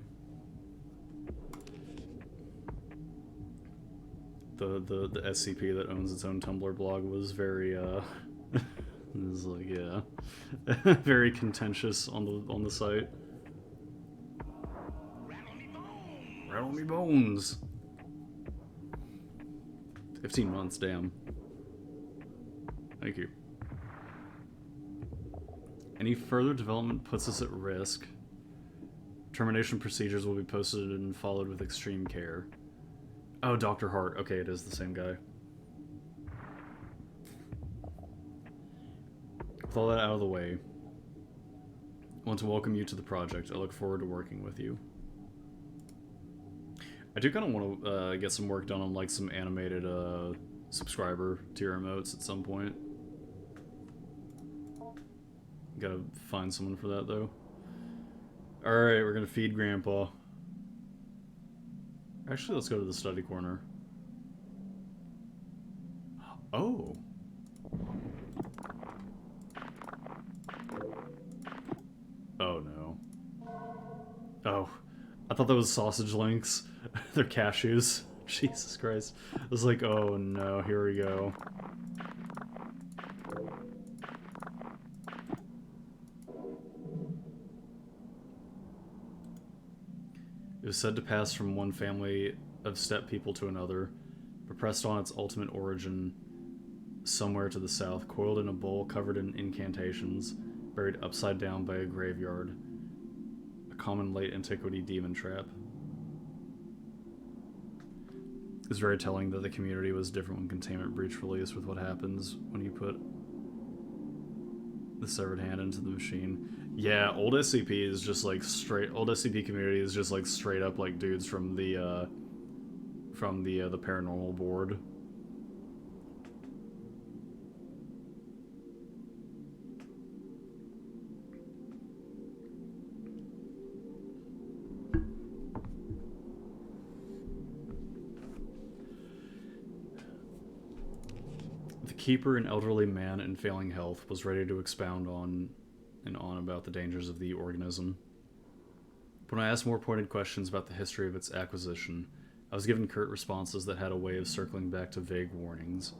The SCP that owns its own Tumblr blog was very it was like, yeah. Very contentious on the site. Rattle me bones. 15 months, damn. Thank you. Any further development puts us at risk. Termination procedures will be posted and followed with extreme care. Oh, Dr. Hart. Okay, it is the same guy. With all that out of the way, I want to welcome you to the project. I look forward to working with you. I do kind of want to get some work done on like some animated subscriber tier emotes at some point. Gotta find someone for that though. Alright, we're gonna feed Grandpa. Actually, let's go to the study corner. Oh. Oh no. Oh. I thought that was sausage links. They're cashews. Jesus Christ. I was like, oh no, here we go. It was said to pass from one family of steppe people to another, but pressed on its ultimate origin somewhere to the south, coiled in a bowl covered in incantations, buried upside down by a graveyard. A common late antiquity demon trap. It's very telling that the community was different when Containment Breach released with what happens when you put the severed hand into the machine. Yeah, old SCP is just like straight. Old SCP community is just like straight up like dudes from the paranormal board. The keeper, an elderly man in failing health, was ready to expound on about the dangers of the organism. When I asked more pointed questions about the history of its acquisition, I was given curt responses that had a way of circling back to vague warnings.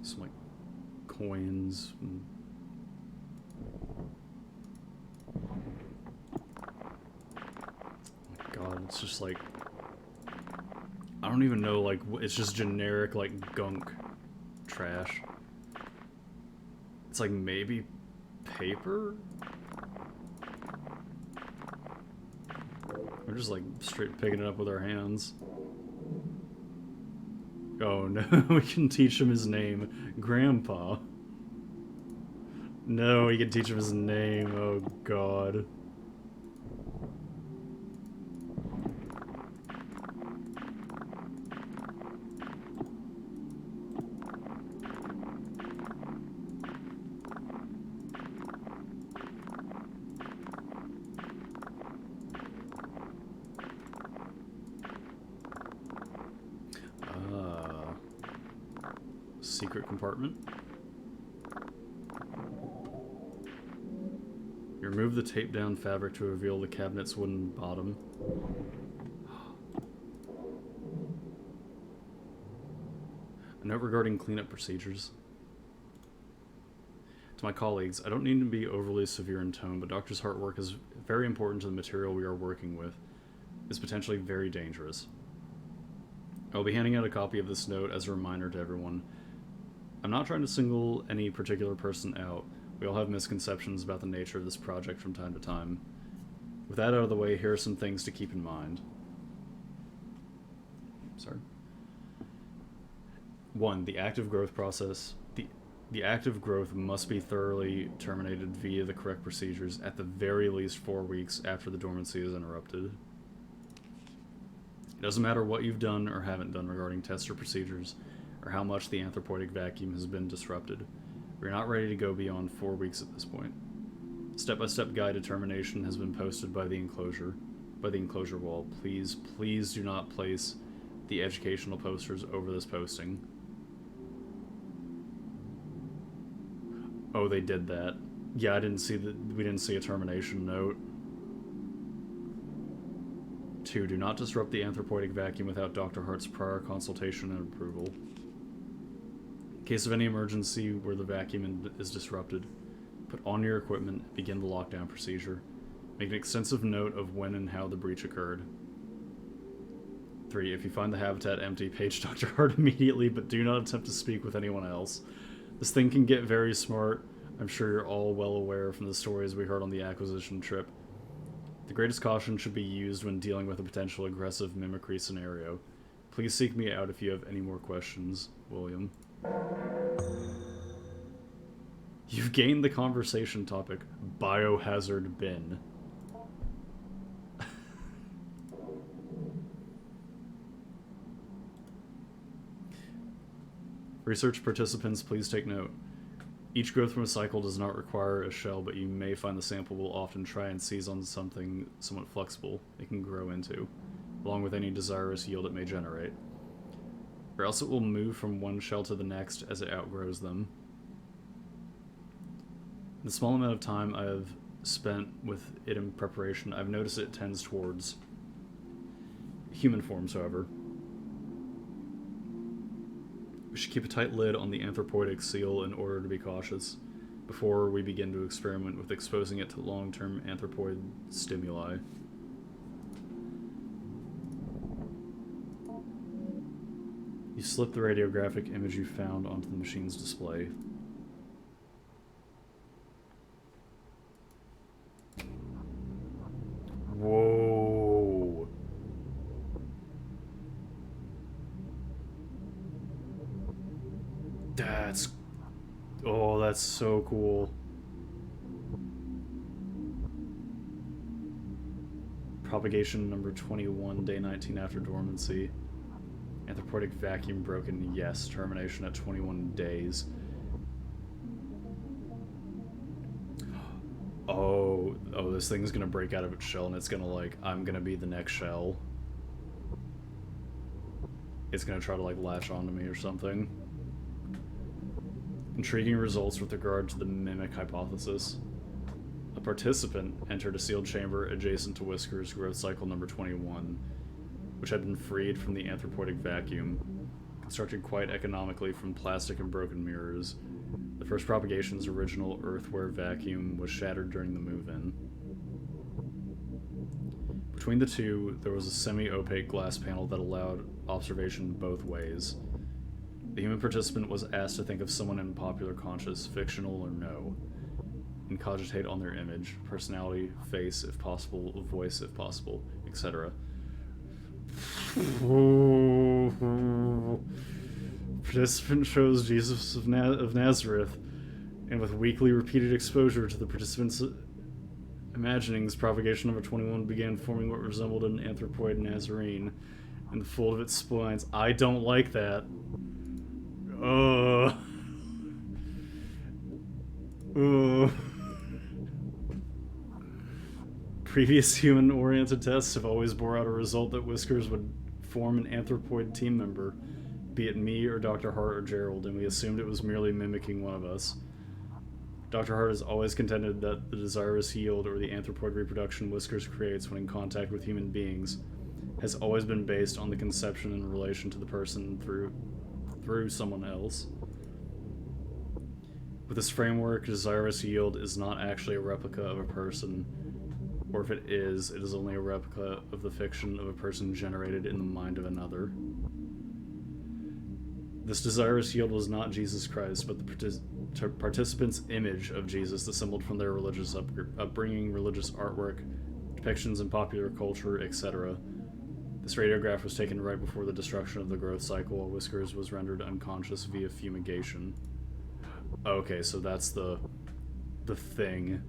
Some like coins and it's just like, I don't even know, like, it's just generic, like, gunk trash. It's like, maybe paper? We're just, like, straight picking it up with our hands. Oh, no, we can teach him his name. Grandpa. No, we can teach him his name. Oh, God. Secret compartment. You remove the taped down fabric to reveal the cabinet's wooden bottom. A note regarding cleanup procedures. To my colleagues, I don't need to be overly severe in tone, but Dr. Hart's work is very important to the material we are working with. It's potentially very dangerous. I will be handing out a copy of this note as a reminder to everyone. I'm not trying to single any particular person out. We all have misconceptions about the nature of this project from time to time. With that out of the way, here are some things to keep in mind. Sorry. 1. The active growth process. The active growth must be thoroughly terminated via the correct procedures at the very least 4 weeks after the dormancy is interrupted. Doesn't matter what you've done or haven't done regarding tests or procedures, or how much the anthropoidic vacuum has been disrupted. We're not ready to go beyond 4 weeks at this point. Step-by-step guide determination has been posted by the enclosure wall. Please do not place the educational posters over this posting. Oh, they did that. Yeah, we didn't see a termination note. 2. Do not disrupt the anthropoidic vacuum without Dr. Hart's prior consultation and approval. In case of any emergency where the vacuum is disrupted, put on your equipment and begin the lockdown procedure. Make an extensive note of when and how the breach occurred. 3. If you find the habitat empty, page Dr. Hart immediately, but do not attempt to speak with anyone else. This thing can get very smart. I'm sure you're all well aware from the stories we heard on the acquisition trip. The greatest caution should be used when dealing with a potential aggressive mimicry scenario. Please seek me out if you have any more questions, William. You've gained the conversation topic, biohazard bin. Research participants, please take note. Each growth from a cycle does not require a shell, but you may find the sample will often try and seize on something somewhat flexible it can grow into, along with any desirous yield it may generate. Or else it will move from one shell to the next as it outgrows them. In the small amount of time I have spent with it in preparation, I've noticed it tends towards human forms, however. We should keep a tight lid on the anthropoidic seal in order to be cautious before we begin to experiment with exposing it to long-term anthropoid stimuli. You slip the radiographic image you found onto the machine's display. Whoa. That's so cool. Propagation number 21, day 19 after dormancy. Anthropoidic vacuum broken, yes. Termination at 21 days. Oh, this thing's gonna break out of its shell and it's gonna I'm gonna be the next shell. It's gonna try to latch onto me or something. Intriguing results with regard to the mimic hypothesis. A participant entered a sealed chamber adjacent to Whisker's growth cycle number 21, which had been freed from the anthropoidic vacuum, constructed quite economically from plastic and broken mirrors. The first propagation's original earthware vacuum was shattered during the move-in. Between the two, there was a semi-opaque glass panel that allowed observation both ways. The human participant was asked to think of someone in popular conscious, fictional or no, and cogitate on their image, personality, face if possible, voice if possible, etc. Participant chose Jesus of Nazareth, and with weekly repeated exposure to the participant's imaginings, propagation number 21 began forming what resembled an anthropoid Nazarene in the fold of its spines. I don't like that. Previous human-oriented tests have always bore out a result that Whiskers would form an anthropoid team member, be it me or Dr. Hart or Gerald, and we assumed it was merely mimicking one of us. Dr. Hart has always contended that the desirous yield or the anthropoid reproduction Whiskers creates when in contact with human beings has always been based on the conception in relation to the person through someone else. With this framework, desirous yield is not actually a replica of a person, or if it is only a replica of the fiction of a person generated in the mind of another. This desirous yield was not Jesus Christ, but the participant's image of Jesus assembled from their religious upbringing, religious artwork, depictions in popular culture, etc. This radiograph was taken right before the destruction of the growth cycle, while Whiskers was rendered unconscious via fumigation. Okay, so that's the thing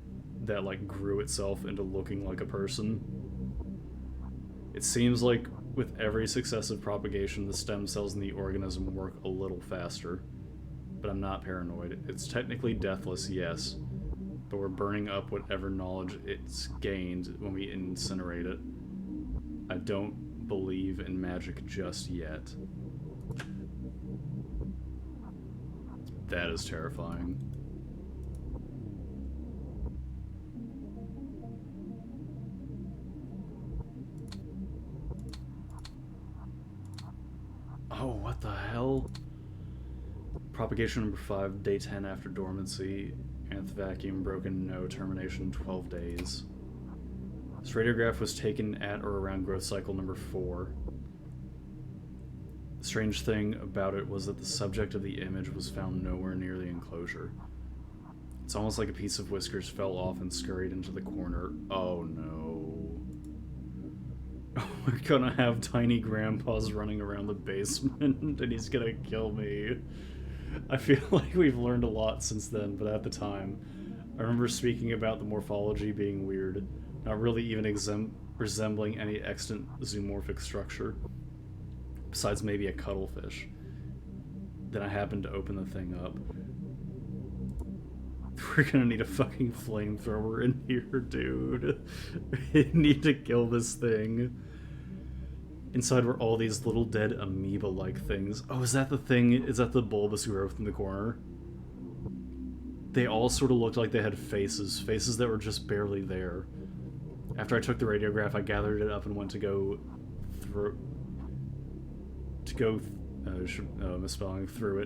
that grew itself into looking like a person. It seems like With every successive propagation, the stem cells in the organism work a little faster. But I'm not paranoid. It's technically deathless, yes, but we're burning up whatever knowledge it's gained when we incinerate it. I don't believe in magic just yet. That is terrifying. Oh, what the hell? Propagation number 5, day 10 after dormancy. Nth vacuum broken, no termination, 12 days. This radiograph was taken at or around growth cycle number 4. The strange thing about it was that the subject of the image was found nowhere near the enclosure. It's almost like a piece of whiskers fell off and scurried into the corner. Oh no. We're gonna have tiny grandpas running around the basement and he's gonna kill me. I feel like we've learned a lot since then, but at the time, I remember speaking about the morphology being weird, not really even resembling any extant zoomorphic structure, besides maybe a cuttlefish. Then I happened to open the thing up. We're gonna need a fucking flamethrower in here, dude. We need to kill this thing. Inside were all these little dead amoeba-like things. Oh, is that the thing? Is that the bulbous growth in the corner? They all sort of looked like they had faces. Faces that were just barely there. After I took the radiograph, I gathered it up and went to go throw it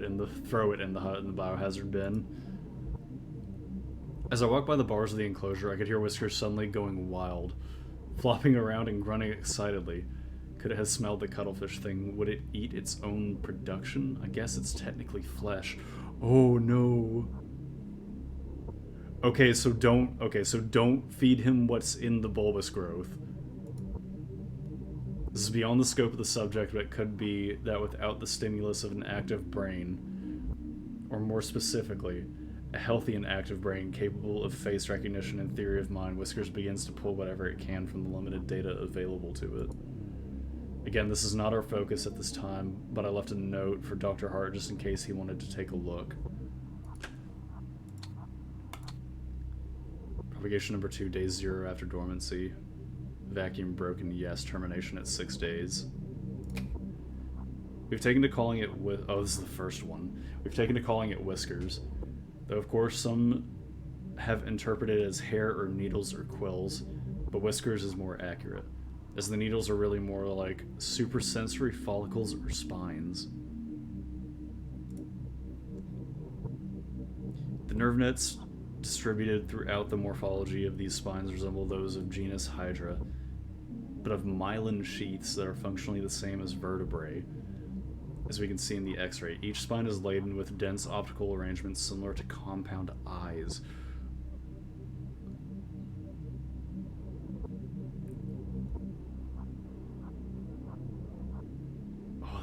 in the biohazard bin. As I walked by the bars of the enclosure, I could hear Whiskers suddenly going wild, flopping around and grunting excitedly. Could it have smelled the cuttlefish thing? Would it eat its own production? I guess it's technically flesh. Oh no. Okay, so don't feed him what's in the bulbous growth. This is beyond the scope of the subject, but it could be that without the stimulus of an active brain, or more specifically, a healthy and active brain capable of face recognition and theory of mind, Whiskers begins to pull whatever it can from the limited data available to it. Again, this is not our focus at this time, but I left a note for Dr. Hart just in case he wanted to take a look. Propagation number 2, day 0 after dormancy. Vacuum broken, yes. Termination at 6 days. We've taken to calling it oh, this is the first one. We've taken to calling it Whiskers. Though, of course, some have interpreted it as hair or needles or quills, but Whiskers is more accurate, as the needles are really more like supersensory follicles or spines. The nerve nets distributed throughout the morphology of these spines resemble those of genus Hydra, but of myelin sheaths that are functionally the same as vertebrae, as we can see in the X-ray. Each spine is laden with dense optical arrangements similar to compound eyes.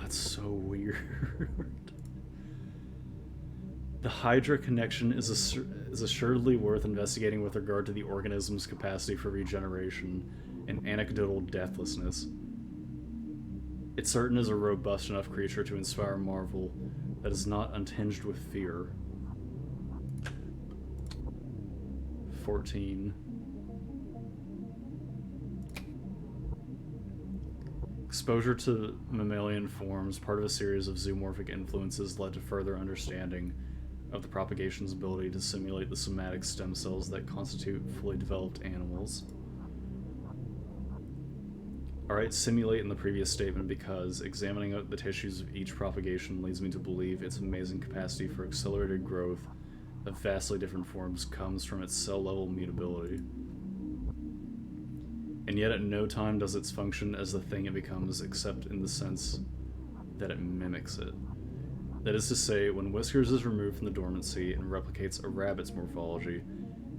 That's so weird. The Hydra connection is assuredly worth investigating with regard to the organism's capacity for regeneration and anecdotal deathlessness. It certain is a robust enough creature to inspire marvel that is not untinged with fear. 14. Exposure to mammalian forms, part of a series of zoomorphic influences, led to further understanding of the propagation's ability to simulate the somatic stem cells that constitute fully developed animals. Alright, simulate in the previous statement because examining out the tissues of each propagation leads me to believe its amazing capacity for accelerated growth of vastly different forms comes from its cell-level mutability. And yet at no time does its function as the thing it becomes except in the sense that it mimics it. That is to say, when Whiskers is removed from the dormancy and replicates a rabbit's morphology,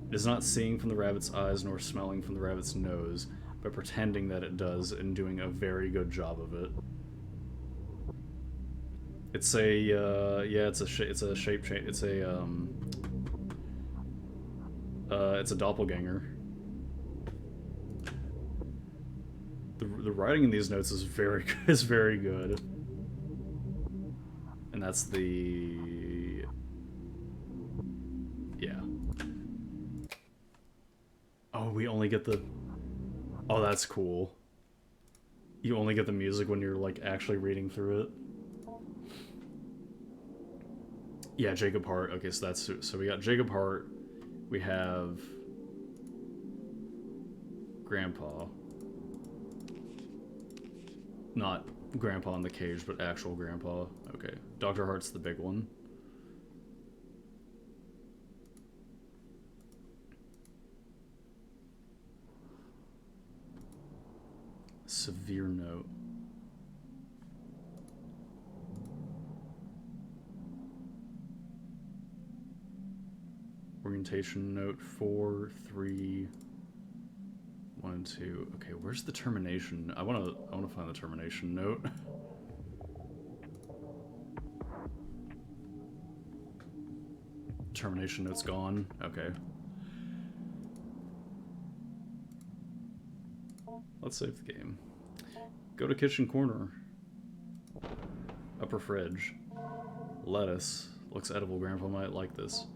it is not seeing from the rabbit's eyes nor smelling from the rabbit's nose, but pretending that it does and doing a very good job of it. It's a, it's a doppelganger. The writing in these notes is very good. And that's the... yeah. Oh, we only get the... oh, that's cool. You only get the music when you're, like, actually reading through it. Yeah, Jacob Hart. Okay, so that's... so we got Jacob Hart. We have... Grandpa. Not Grandpa in the cage, but actual Grandpa. Okay. Dr. Hart's the big one. Severe note. Orientation note 4, 3, 1, and 2. Okay, where's the termination? I wanna find the termination note. Termination note's gone. Okay. Let's save the game. Go to kitchen corner. Upper fridge. Lettuce. Looks edible. Grandpa might like this.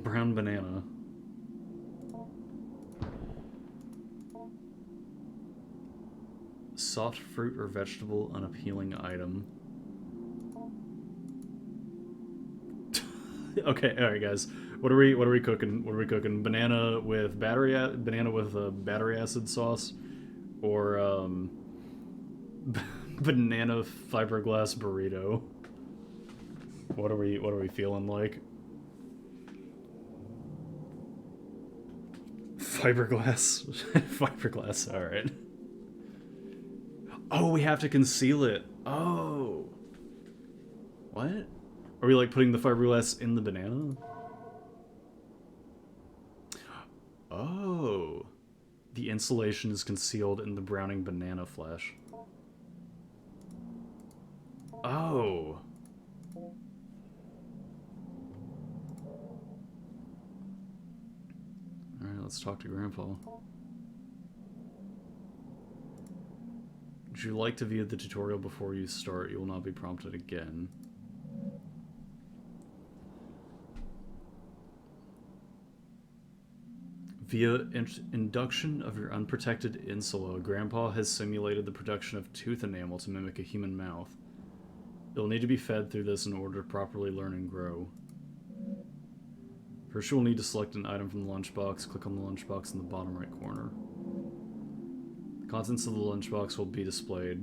Brown banana. Soft fruit or vegetable, unappealing item. Okay, all right, guys. What are we cooking? What are we cooking? Banana with battery acid sauce, or banana fiberglass burrito. What are we feeling like? Fiberglass. Fiberglass. All right. Oh, we have to conceal it. Oh. What? Are we like putting the fiberglass in the banana? Oh. The insulation is concealed in the browning banana flesh. Oh. Alright, let's talk to Grandpa. Would you like to view the tutorial before you start? You will not be prompted again. Via induction of your unprotected insula, Grandpa has simulated the production of tooth enamel to mimic a human mouth. It will need to be fed through this in order to properly learn and grow. First, you will need to select an item from the lunchbox. Click on the lunchbox in the bottom right corner. The contents of the lunchbox will be displayed.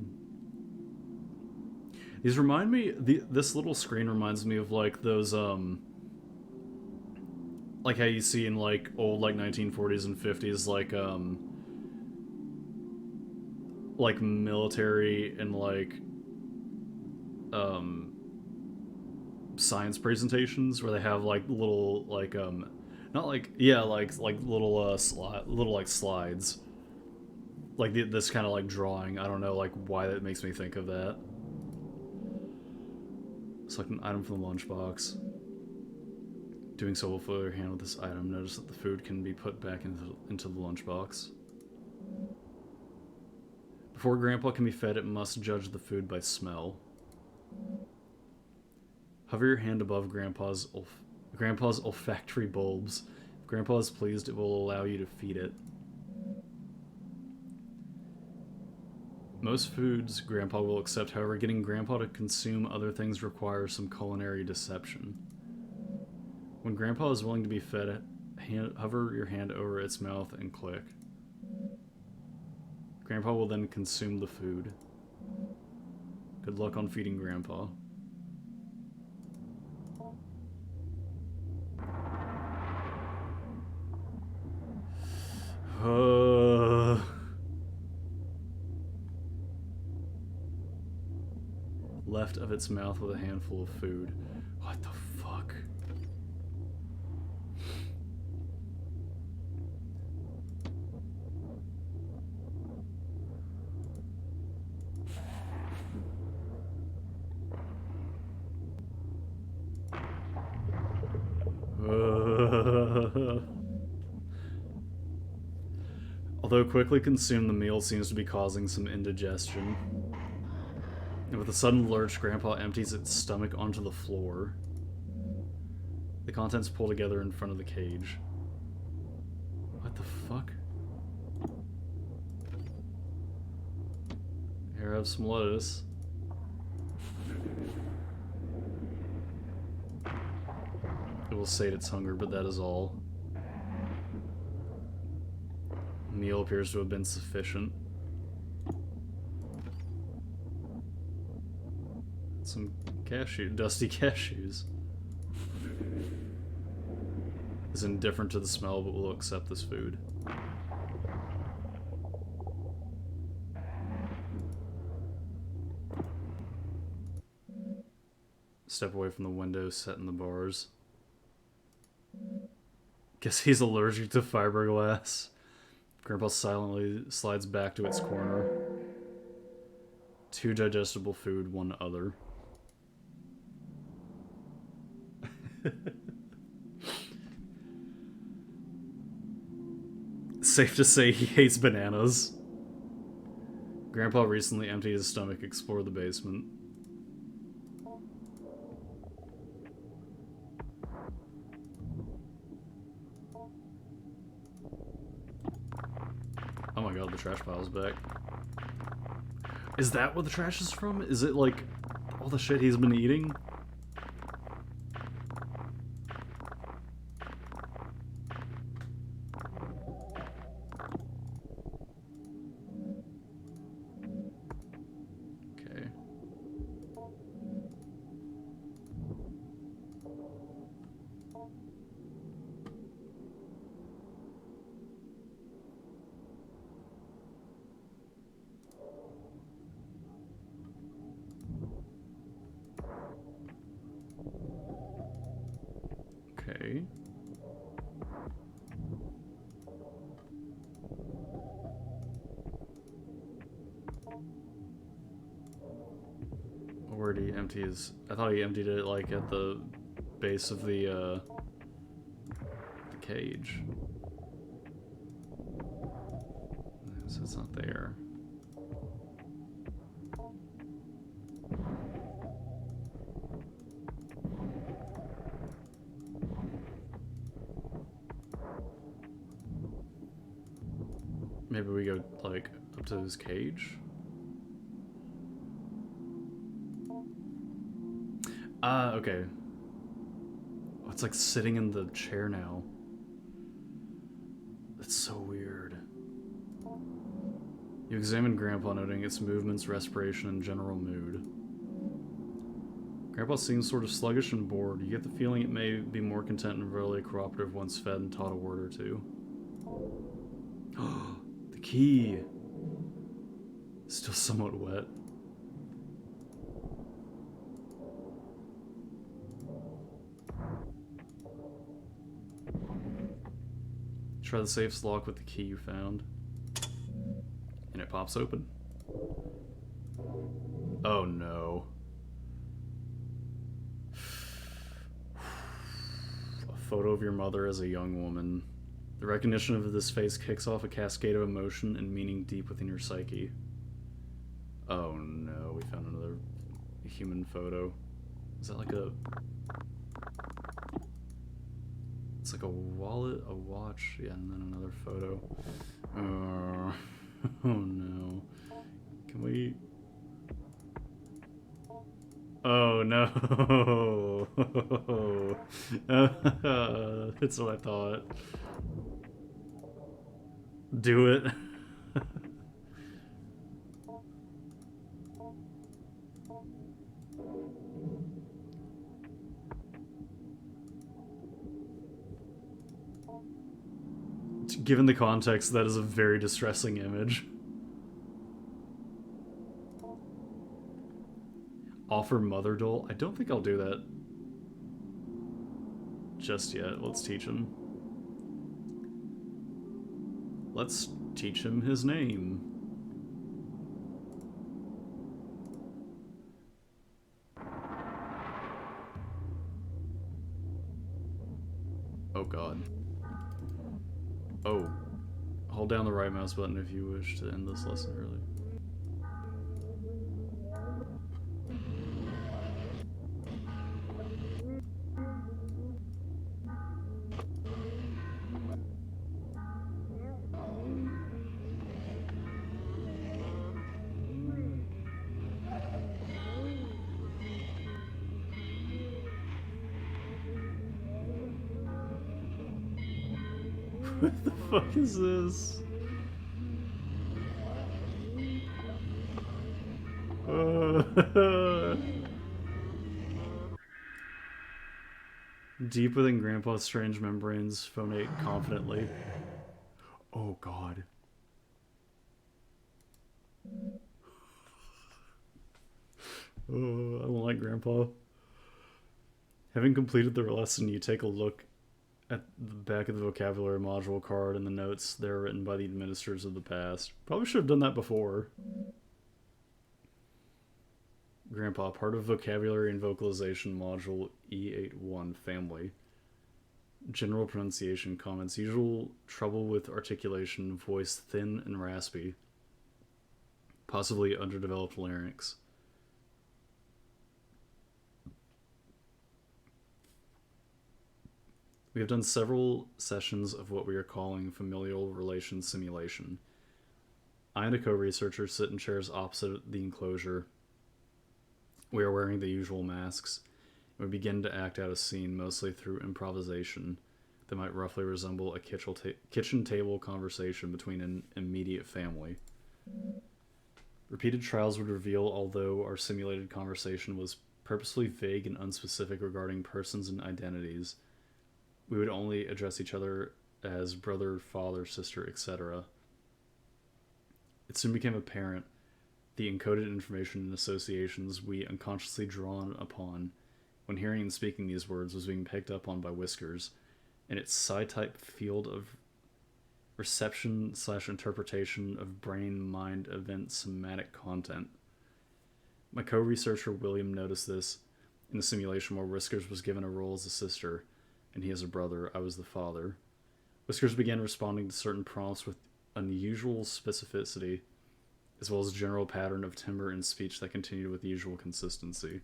These remind me... this little screen reminds me of, like, those, like how you see in, like, old, like, 1940s and 50s, like, military and, like, science presentations where they have like little like not like yeah like little like slides like this kind of like drawing. I don't know like why that makes me think of that. Select an item from the lunchbox. Doing so will fill your hand with this item. Notice that the food can be put back into the lunchbox. Before Grandpa can be fed, it must judge the food by smell. Hover your hand above Grandpa's olfactory bulbs. If Grandpa is pleased, it will allow you to feed it. Most foods Grandpa will accept, however, getting Grandpa to consume other things requires some culinary deception. When Grandpa is willing to be fed, hover your hand over its mouth and click. Grandpa will then consume the food. Good luck on feeding Grandpa. Left of its mouth with a handful of food. What the fuck? Although quickly consumed, the meal seems to be causing some indigestion. And with a sudden lurch, Grandpa empties its stomach onto the floor. The contents pull together in front of the cage. What the fuck? Here, have some lettuce. It will sate its hunger, but that is all. The meal appears to have been sufficient. Some dusty cashews. Is indifferent to the smell, but will accept this food. Step away from the window set in the bars. Guess he's allergic to fiberglass. Grandpa silently slides back to its corner. 2 digestible food, 1 other. Safe to say he hates bananas. Grandpa recently emptied his stomach, explored the basement. Oh my god, the trash pile's back. Is that what the trash is from? Is it like all the shit he's been eating? Okay. Okay. Where did he empty his... I thought he emptied it, like, at the base of the cage. So it's not there. Maybe we go, like, up to his cage? Okay. Oh, it's like sitting in the chair now. That's so weird. You examine Grandpa, noting its movements, respiration, and general mood. Grandpa seems sort of sluggish and bored. You get the feeling it may be more content and really cooperative once fed and taught a word or two. The key! Still somewhat wet. Try the safe's lock with the key you found. And it pops open. Oh no. A photo of your mother as a young woman. The recognition of this face kicks off a cascade of emotion and meaning deep within your psyche. Oh no, we found another human photo. Is that like a... It's like a wallet, a watch, yeah, and then another photo. Oh no. Can we... Oh no. That's what I thought. Do it. Given the context, that is a very distressing image. Offer mother dole? I don't think I'll do that just yet. Let's teach him. Let's teach him his name. Oh god. Oh. Hold down the right mouse button if you wish to end this lesson early. What the fuck is this? Deep within Grandpa's strange membranes, phonate confidently. Oh god. I don't like Grandpa. Having completed the lesson, you take a look at the back of the vocabulary module card and the notes there written by the administrators of the past. Probably should have done that before. Grandpa, part of vocabulary and vocalization module E81 family. General pronunciation comments. Usual trouble with articulation, voice thin and raspy. Possibly underdeveloped larynx. We have done several sessions of what we are calling familial relation simulation. I and a co-researcher sit in chairs opposite the enclosure. We are wearing the usual masks. We begin to act out a scene mostly through improvisation that might roughly resemble a kitchen table conversation between an immediate family. Repeated trials would reveal, although our simulated conversation was purposefully vague and unspecific regarding persons and identities, we would only address each other as brother, father, sister, etc. It soon became apparent the encoded information and associations we unconsciously drawn upon when hearing and speaking these words was being picked up on by Whiskers, and its psi-type field of reception/interpretation of brain-mind event somatic content. My co-researcher William noticed this in the simulation where Whiskers was given a role as a sister, and he as a brother. I was the father. Whiskers began responding to certain prompts with unusual specificity, as well as a general pattern of timbre in speech that continued with usual consistency.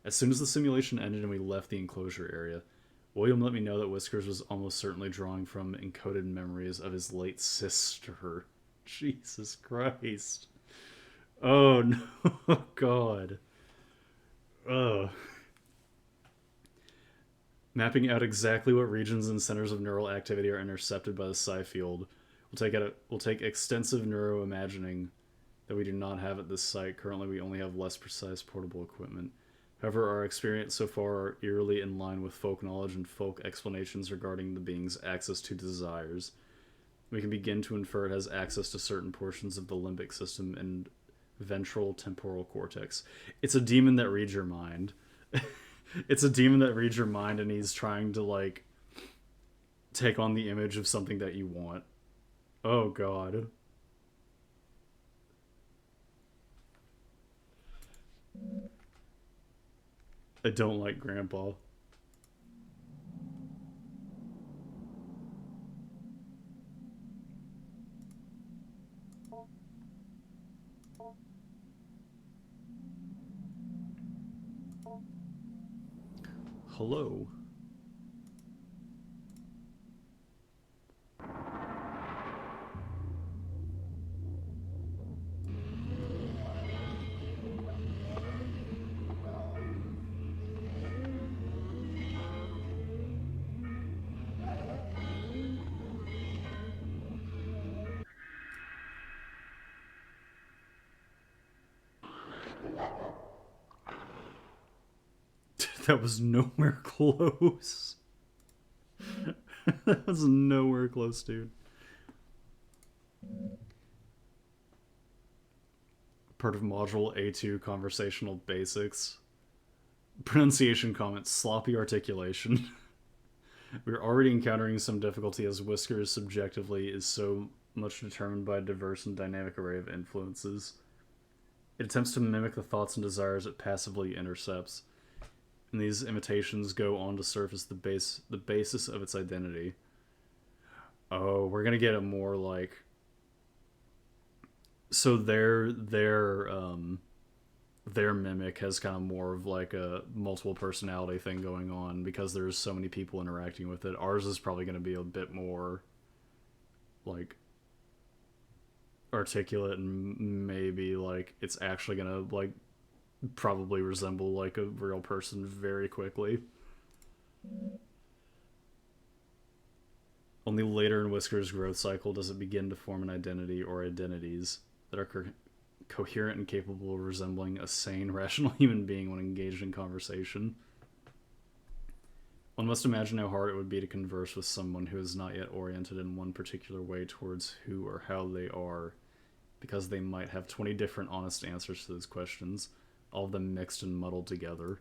As soon as the simulation ended and we left the enclosure area, William let me know that Whiskers was almost certainly drawing from encoded memories of his late sister. Jesus Christ. Oh no. Oh god. Ugh. Mapping out exactly what regions and centers of neural activity are intercepted by the psi field will take extensive neuroimagining that we do not have at this site. Currently, we only have less precise portable equipment. However, our experience so far are eerily in line with folk knowledge and folk explanations regarding the being's access to desires. We can begin to infer it has access to certain portions of the limbic system and ventral temporal cortex. It's a demon that reads your mind. It's a demon that reads your mind, and he's trying to, like, take on the image of something that you want. Oh, God. I don't like Grandpa. Hello. That was nowhere close. That was nowhere close, dude. Part of Module A2 Conversational Basics. Pronunciation comments, sloppy articulation. We're already encountering some difficulty as Whiskers subjectively is so much determined by a diverse and dynamic array of influences. It attempts to mimic the thoughts and desires it passively intercepts, and these imitations go on to surface the basis of its identity. Oh, we're gonna get a more like. So their mimic has kind of more of like a multiple personality thing going on because there's so many people interacting with it. Ours is probably going to be a bit more like articulate and maybe like it's actually going to like probably resemble like a real person very quickly. Only later in Whisker's growth cycle does it begin to form an identity or identities that are coherent and capable of resembling a sane, rational human being when engaged in conversation. One must imagine how hard it would be to converse with someone who is not yet oriented in one particular way towards who or how they are, because they might have 20 different honest answers to those questions, all of them mixed and muddled together.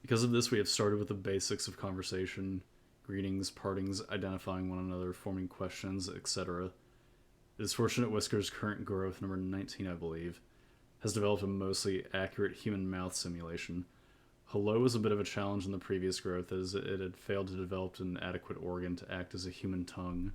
Because of this, we have started with the basics of conversation, greetings, partings, identifying one another, forming questions, etc. It is fortunate Whisker's current growth, number 19 I believe, has developed a mostly accurate human mouth simulation. Hello was a bit of a challenge in the previous growth as it had failed to develop an adequate organ to act as a human tongue.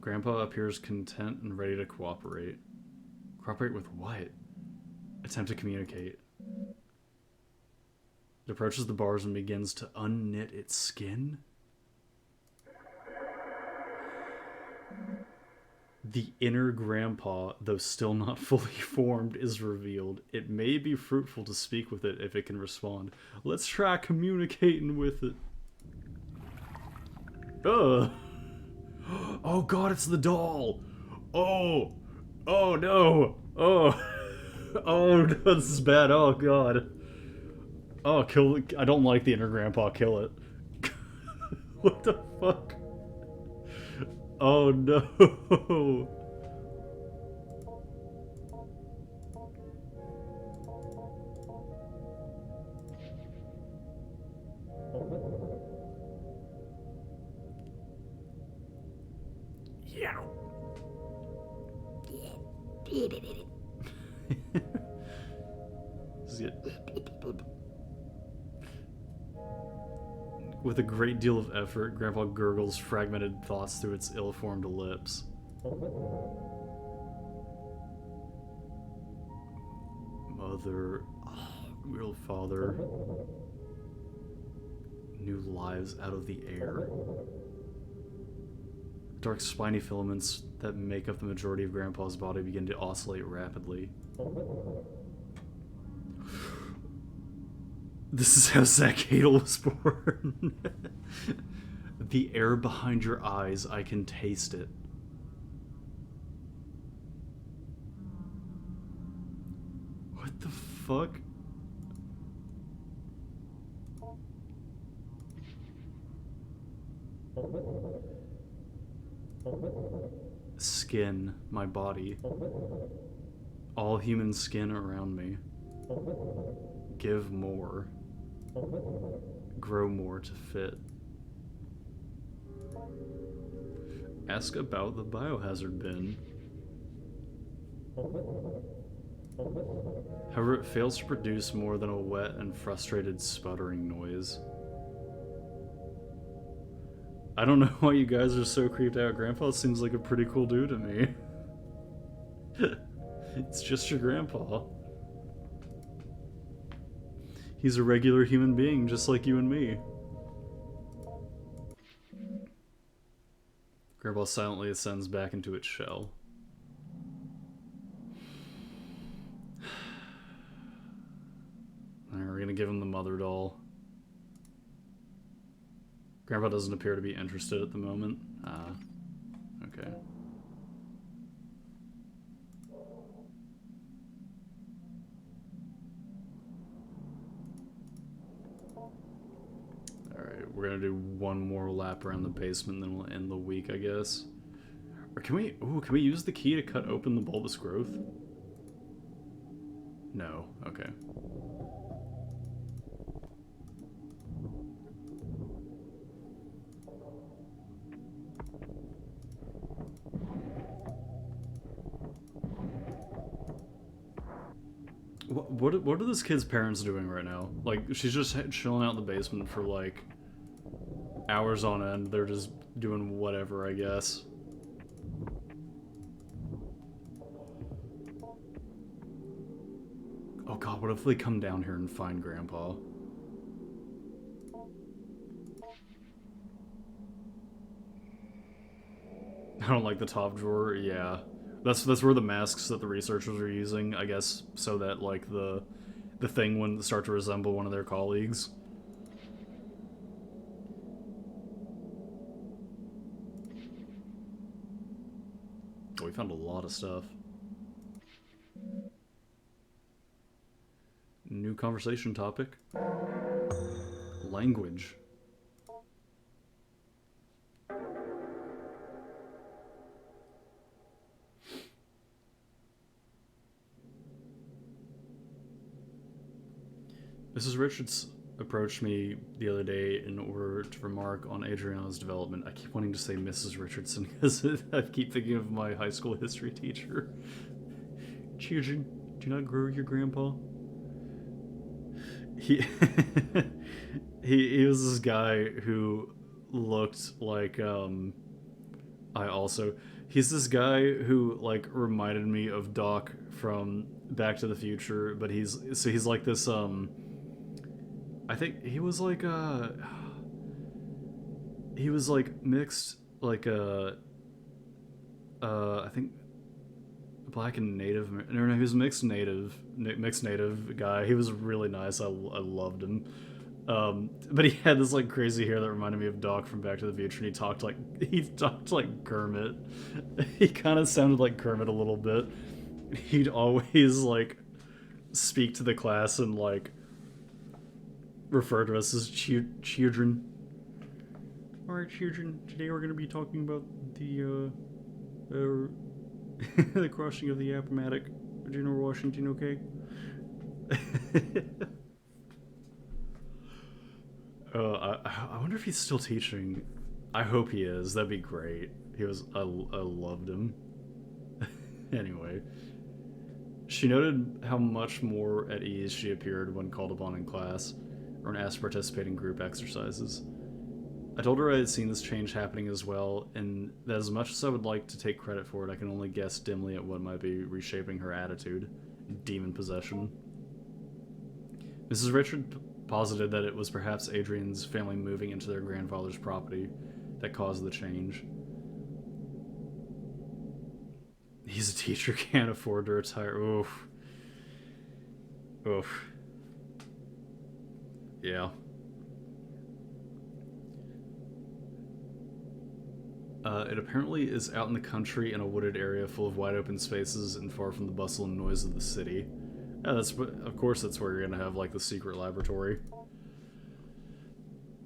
Grandpa appears content and ready to cooperate. Cooperate with what? Attempt to communicate. It approaches the bars and begins to unknit its skin? The inner grandpa, though still not fully formed, is revealed. It may be fruitful to speak with it if it can respond. Let's try communicating with it. Ugh. Oh god, it's the doll! Oh! Oh no! Oh! Oh no, this is bad, oh god. Oh, kill it. I don't like the inner grandpa, kill it. What the fuck? Oh no! Yeah. With a great deal of effort, Grandpa gurgles fragmented thoughts through its ill-formed lips. Mother, real father, new lives out of the air. Dark spiny filaments that make up the majority of Grandpa's body begin to oscillate rapidly. This is how Zach Hadel was born. The air behind your eyes, I can taste it. What the fuck? Skin, my body. All human skin around me. Give more. Grow more to fit. Ask about the biohazard bin. However, it fails to produce more than a wet and frustrated sputtering noise. I don't know why you guys are so creeped out. Grandpa seems like a pretty cool dude to me. It's just your grandpa. He's a regular human being, just like you and me. Grandpa silently ascends back into its shell. Alright, we're gonna give him the mother doll. Grandpa doesn't appear to be interested at the moment. Okay. Alright, we're gonna do one more lap around the basement, then we'll end the week, I guess. Or can we use the key to cut open the bulbous growth? No, okay. What are this kid's parents doing right now? Like, she's just chilling out in the basement for like hours on end. They're just doing whatever, I guess. Oh god, what if they come down here and find Grandpa? I don't like the top drawer. Yeah, that's where the masks that the researchers are using, I guess, so that like the thing wouldn't start to resemble one of their colleagues. Oh, we found a lot of stuff. New conversation topic. Language. Mrs. Richards approached me the other day in order to remark on Adriana's development. I keep wanting to say Mrs. Richardson because I keep thinking of my high school history teacher. Children, do not grow your grandpa. He he was this guy who looked like he's this guy who like reminded me of Doc from Back to the Future, but he's like this I think he was like mixed like I think black and native. No, he was mixed native guy. He was really nice. I loved him. But he had this like crazy hair that reminded me of Doc from Back to the Future, and he talked like Kermit. He kind of sounded like Kermit a little bit. He'd always like speak to the class and like refer to us as children. All right, children. Today we're going to be talking about the the crossing of the Appomattox, Virginia, Washington. Okay. I wonder if he's still teaching. I hope he is. That'd be great. He was. I loved him. Anyway, she noted how much more at ease she appeared when called upon in class, or when asked to participate in group exercises. I told her I had seen this change happening as well, and that as much as I would like to take credit for it, I can only guess dimly at what might be reshaping her attitude. Demon possession. Mrs. Richard posited that it was perhaps Adrian's family moving into their grandfather's property that caused the change. He's a teacher, can't afford to retire. Oof. Oof. Yeah. It apparently is out in the country in a wooded area full of wide open spaces and far from the bustle and noise of the city. Yeah, of course that's where you're gonna have like the secret laboratory.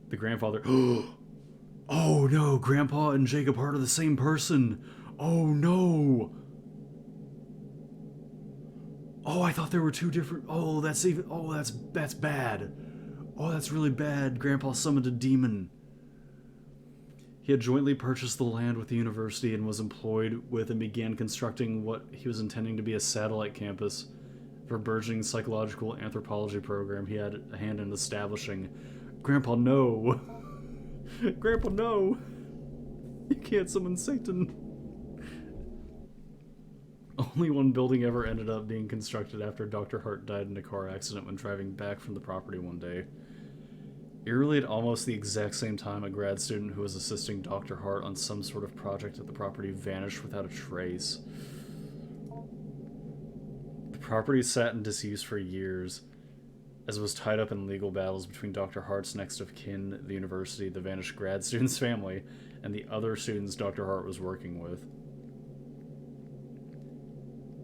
The grandfather. Oh no, Grandpa and Jacob Hart are the same person. Oh no. Oh, I thought there were two different. Oh, that's even. Oh, that's bad. Oh, that's really bad. Grandpa summoned a demon. He had jointly purchased the land with the university and was employed with and began constructing what he was intending to be a satellite campus for a burgeoning psychological anthropology program he had a hand in establishing. Grandpa, no. Grandpa, no. You can't summon Satan. Only one building ever ended up being constructed after Dr. Hart died in a car accident when driving back from the property one day. Eerily at almost the exact same time, a grad student who was assisting Dr. Hart on some sort of project at the property vanished without a trace. The property sat in disuse for years, as it was tied up in legal battles between Dr. Hart's next of kin, the university, the vanished grad student's family, and the other students Dr. Hart was working with.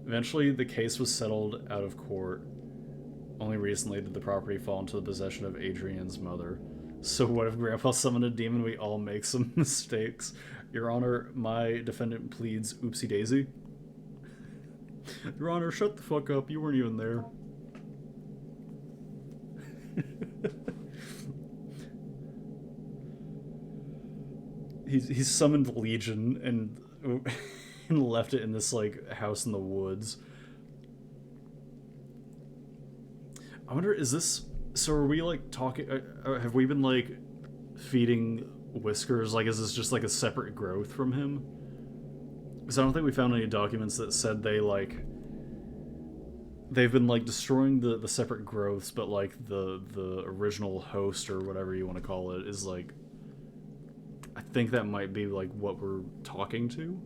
Eventually, the case was settled out of court. Only recently did the property fall into the possession of Adrian's mother. So what if Grandpa summoned a demon? We all make some mistakes. Your Honor, my defendant pleads oopsie daisy. Your Honor, shut the fuck up. You weren't even there. He's summoned Legion and and left it in this like house in the woods. I wonder, is this... So are we, like, talking... have we been, like, feeding Whiskers? Like, is this just, like, a separate growth from him? Because I don't think we found any documents that said they, like... They've been, like, destroying the separate growths, but, like, the original host, or whatever you want to call it, is, like... I think that might be, like, what we're talking to.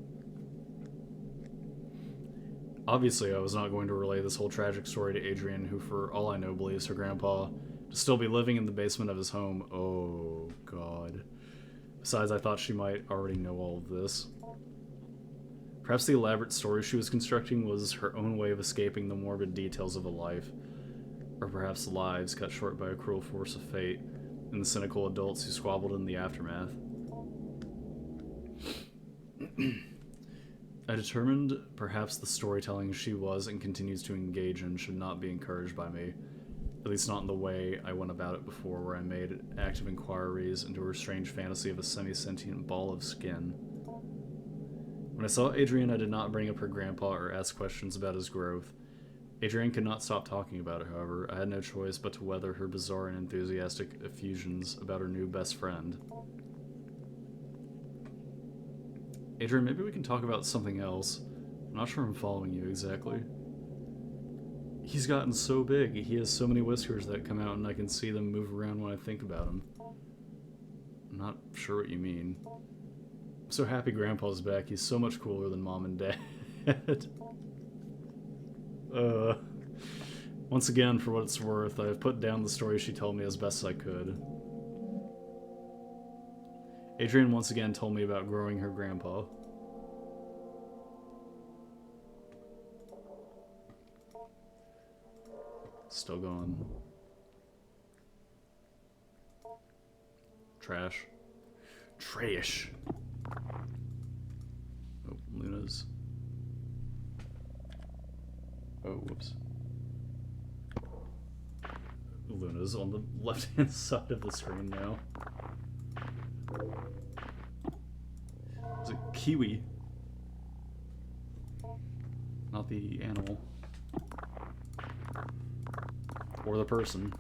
Obviously, I was not going to relay this whole tragic story to Adrian, who, for all I know, believes her grandpa to still be living in the basement of his home. Oh, God. Besides, I thought she might already know all of this. Perhaps the elaborate story she was constructing was her own way of escaping the morbid details of a life. Or perhaps lives cut short by a cruel force of fate, and the cynical adults who squabbled in the aftermath. I determined perhaps the storytelling she was and continues to engage in should not be encouraged by me, at least not in the way I went about it before, where I made active inquiries into her strange fantasy of a semi-sentient ball of skin. When I saw Adrian, I did not bring up her grandpa or ask questions about his growth. Adrian could not stop talking about it, however. I had no choice but to weather her bizarre and enthusiastic effusions about her new best friend. Adrian, maybe we can talk about something else. I'm not sure I'm following you exactly. He's gotten so big. He has so many whiskers that come out and I can see them move around when I think about him. I'm not sure what you mean. I'm so happy Grandpa's back. He's so much cooler than Mom and Dad. Once again, for what it's worth, I've put down the story she told me as best I could. Adrian once again told me about growing her grandpa. Still going. Trash. Trash! Oh, Luna's. Oh, whoops. Luna's on the left-hand side of the screen now. It's a kiwi. Not the animal. Or the person.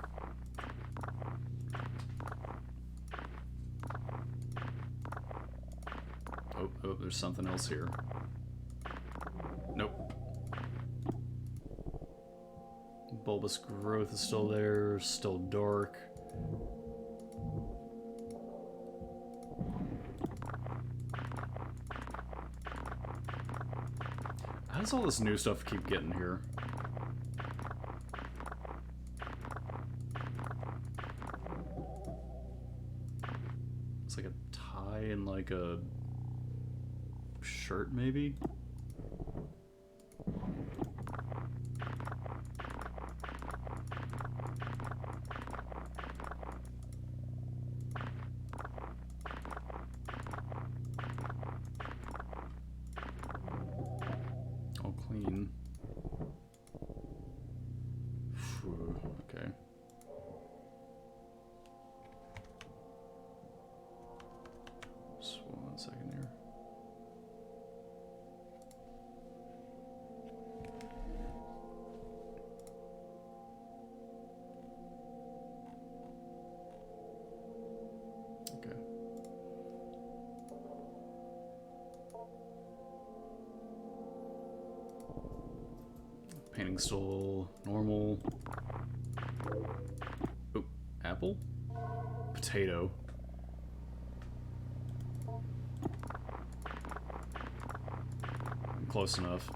Oh, there's something else here. Nope. Bulbous growth is still there, still dark. How does all this new stuff keep getting here? It's like a tie and like a shirt, maybe? All clean. Phew, okay. Just 1 second here. Okay. Painting still normal. Oh, apple? Potato. Close enough.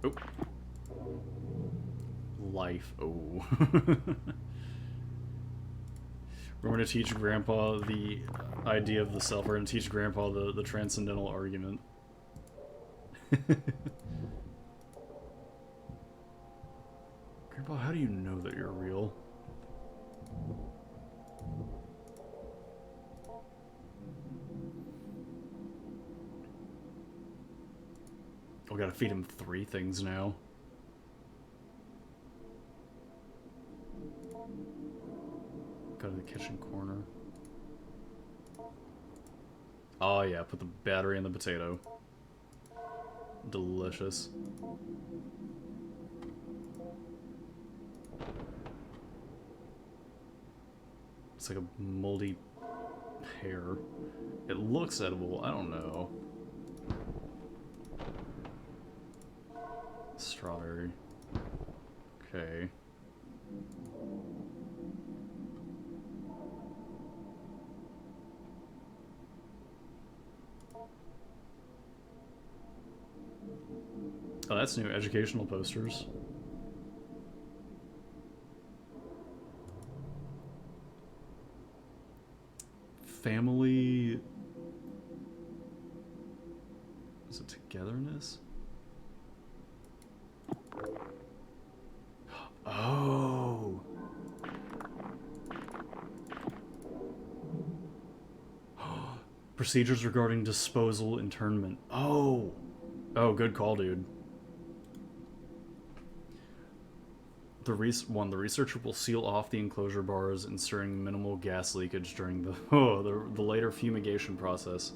Oh. Life. Oh. We're going to teach Grandpa the idea of the self. We're going to teach Grandpa the transcendental argument. Grandpa, how do you know that you're real? We gotta feed him 3 things now. Go to the kitchen corner. Oh yeah, put the battery in the potato. Delicious. It's like a moldy pear. It looks edible. I don't know. Strawberry. Okay. Oh, that's new. Educational posters. Family... Is it togetherness? Oh! Procedures regarding disposal, internment. Oh! Oh, good call, dude. The researcher will seal off the enclosure bars, ensuring minimal gas leakage during the later fumigation process,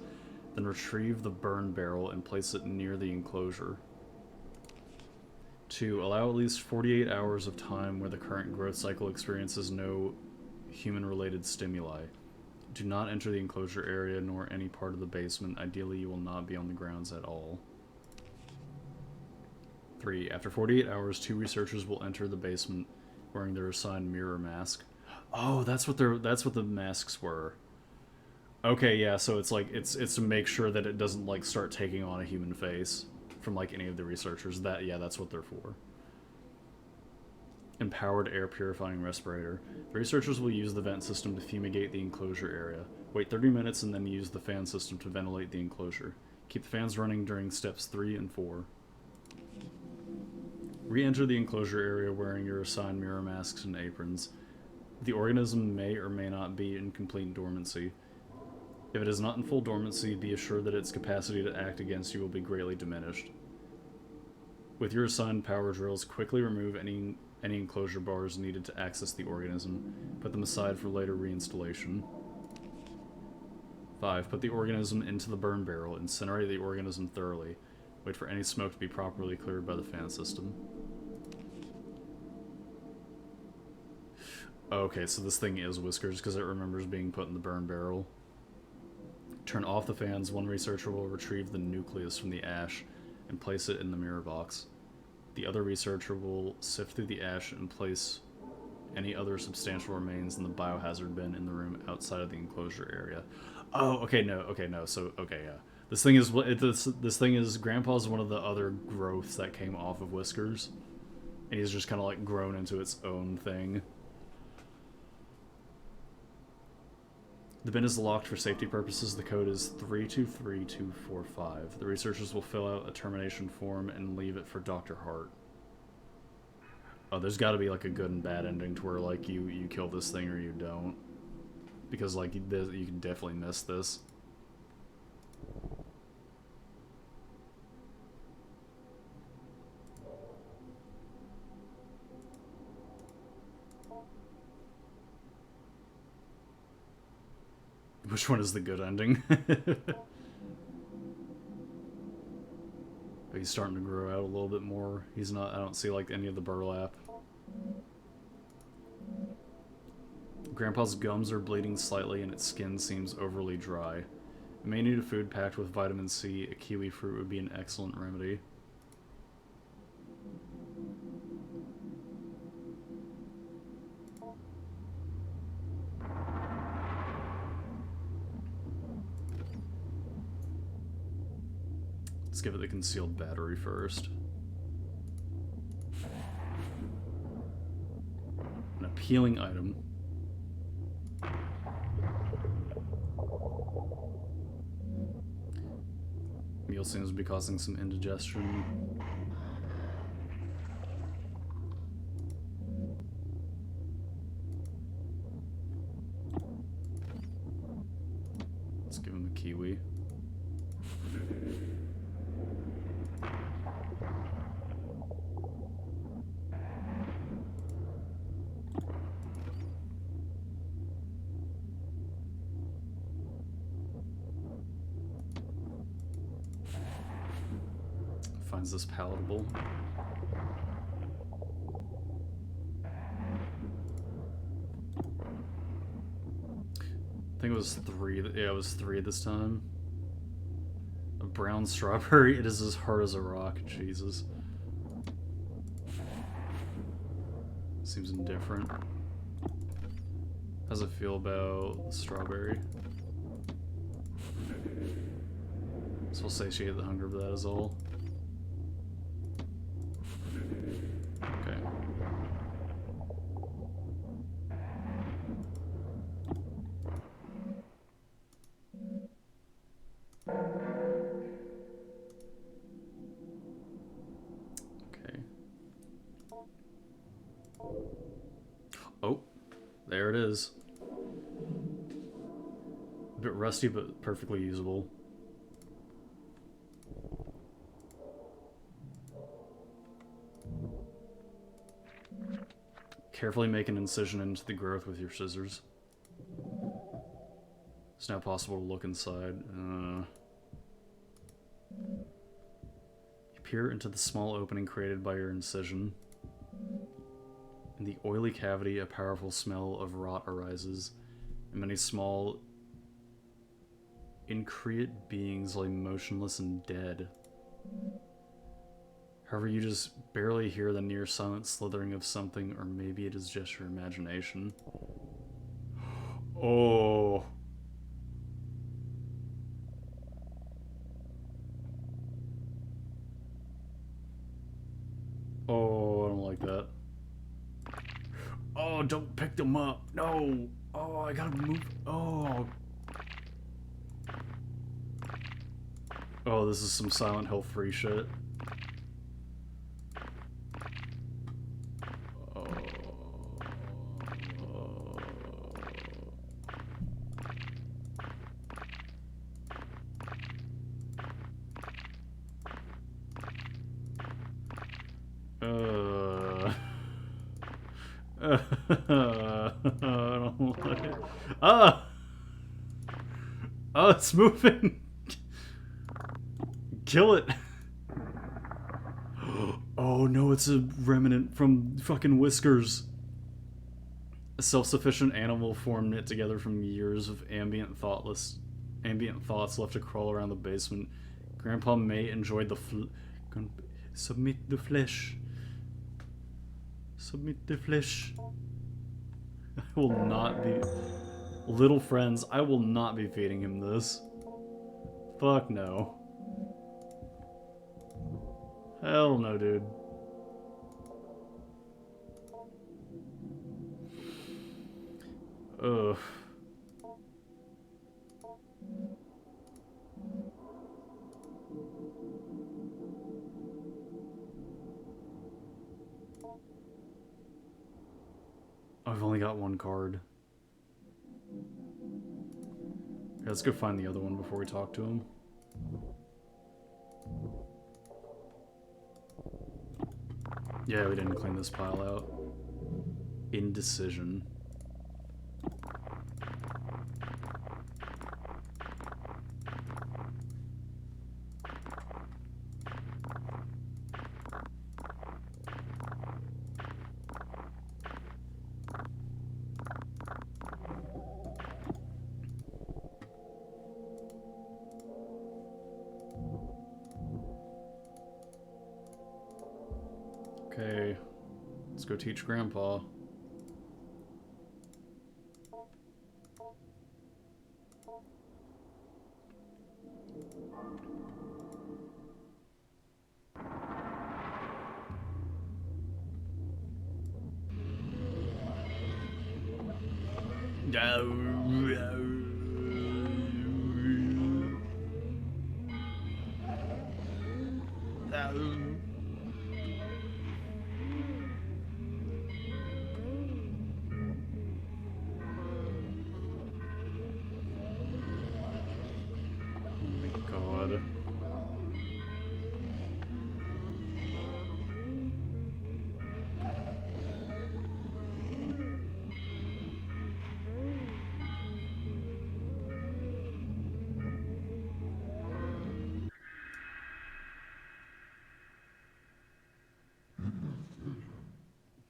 then retrieve the burn barrel and place it near the enclosure. 2. Allow at least 48 hours of time where the current growth cycle experiences no human-related stimuli. Do not enter the enclosure area nor any part of the basement. Ideally, you will not be on the grounds at all. 3. After 48 hours, 2 researchers will enter the basement wearing their assigned mirror mask. Oh, that's what the masks were. Okay, yeah, so it's like it's to make sure that it doesn't like start taking on a human face from like any of the researchers. That's what they're for. Empowered air purifying respirator. The researchers will use the vent system to fumigate the enclosure area. Wait 30 minutes and then use the fan system to ventilate the enclosure. Keep the fans running during steps 3 and 4. Re-enter the enclosure area wearing your assigned mirror masks and aprons. The organism may or may not be in complete dormancy. If it is not in full dormancy, be assured that its capacity to act against you will be greatly diminished. With your assigned power drills, quickly remove any enclosure bars needed to access the organism. Put them aside for later reinstallation. 5. Put the organism into the burn barrel. Incinerate the organism thoroughly. Wait for any smoke to be properly cleared by the fan system. Okay, so this thing is Whiskers because it remembers being put in the burn barrel. Turn off the fans. One researcher will retrieve the nucleus from the ash and place it in the mirror box. The other researcher will sift through the ash and place any other substantial remains in the biohazard bin in the room outside of the enclosure area. Oh, okay, no. So, okay, yeah. This thing is Grandpa's one of the other growths that came off of Whiskers. And he's just kind of like grown into its own thing. The bin is locked for safety purposes. The code is 323245. The researchers will fill out a termination form and leave it for Dr. Hart. Oh, there's got to be like a good and bad ending to where like you kill this thing or you don't. Because like you can definitely miss this. Which one is the good ending? He's starting to grow out a little bit more. He's not, I don't see like any of the burlap. Grandpa's gums are bleeding slightly and its skin seems overly dry. It may need a food packed with vitamin C. A kiwi fruit would be an excellent remedy. Let's give it the concealed battery first. An appealing item. Meal seems to be causing some indigestion. Let's give him a kiwi. finds this palatable. I think it was 3. Yeah, it was 3 this time. A brown strawberry. It is as hard as a rock. Jesus. Seems indifferent. How's it feel about strawberry? So we'll satiate the hunger, but that is all. Okay. Okay. Oh, there it is. A bit rusty, but perfectly usable. Carefully make an incision into the growth with your scissors. It's now possible to look inside. You peer into the small opening created by your incision. In the oily cavity, a powerful smell of rot arises, and many small, increate beings lie motionless and dead. However, you just barely hear the near silent slithering of something, or maybe it is just your imagination. Oh. Oh, I don't like that. Oh, don't pick them up. No. Oh, I gotta move. Oh. Oh, this is some Silent Hill free shit. I don't like it. Ah! Oh, it's moving! Kill it! Oh no, it's a remnant from fucking Whiskers. A self-sufficient animal form knit together from years of ambient thoughts left to crawl around the basement. Grandpa May enjoyed the submit the flesh. Submit the flesh. I will not be... Little friends, I will not be feeding him this. Fuck no. Hell no, dude. Ugh. I've only got one card. Yeah, let's go find the other one before we talk to him. Yeah, we didn't clean this pile out. Indecision. Okay, let's go teach Grandpa.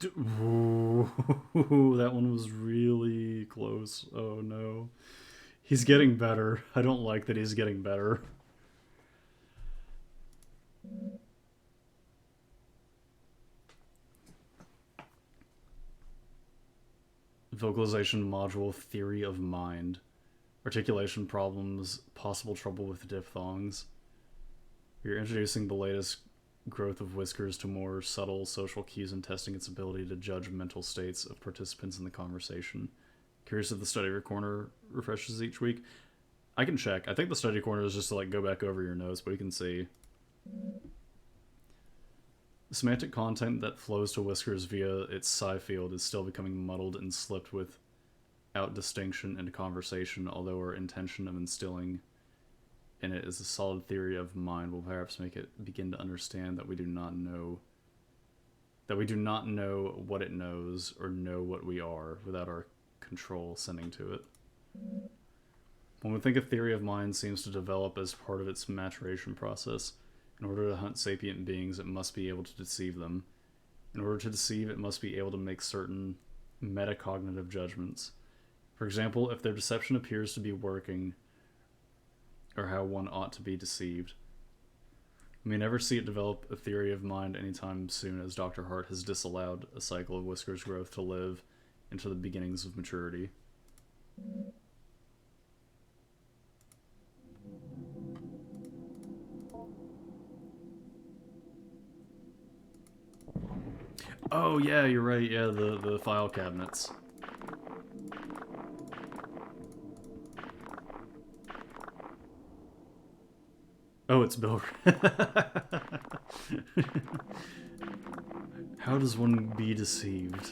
Ooh, that one was really close. Oh no. He's getting better. I don't like that he's getting better. Vocalization module theory of mind. Articulation problems, possible trouble with diphthongs. You're introducing the latest growth of Whiskers to more subtle social cues and testing its ability to judge mental states of participants in the conversation. Curious if the study corner refreshes each week. I can check. I think the study corner is just to like go back over your notes, but you can see. The semantic content that flows to Whiskers via its psi field is still becoming muddled and slipped without distinction into conversation, although our intention of instilling in it is a solid theory of mind will perhaps make it begin to understand that we do not know what it knows or know what we are without our control sending to it. When we think a theory of mind seems to develop as part of its maturation process, in order to hunt sapient beings, it must be able to deceive them. In order to deceive, it must be able to make certain metacognitive judgments. For example, if their deception appears to be working, or how one ought to be deceived. We may never see it develop a theory of mind anytime soon, as Dr. Hart has disallowed a cycle of Whiskers growth to live into the beginnings of maturity. Oh yeah, you're right. Yeah, the file cabinets. Oh, it's Bill. How does one be deceived?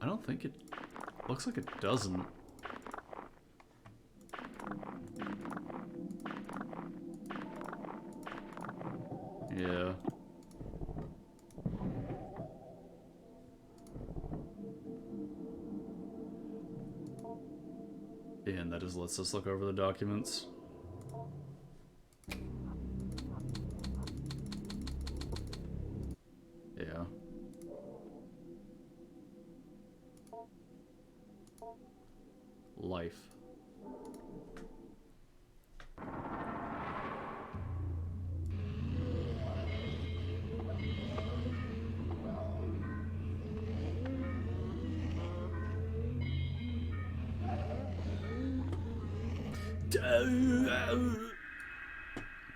I don't think it looks like it doesn't. Yeah. And that just lets us look over the documents. Yeah. Life.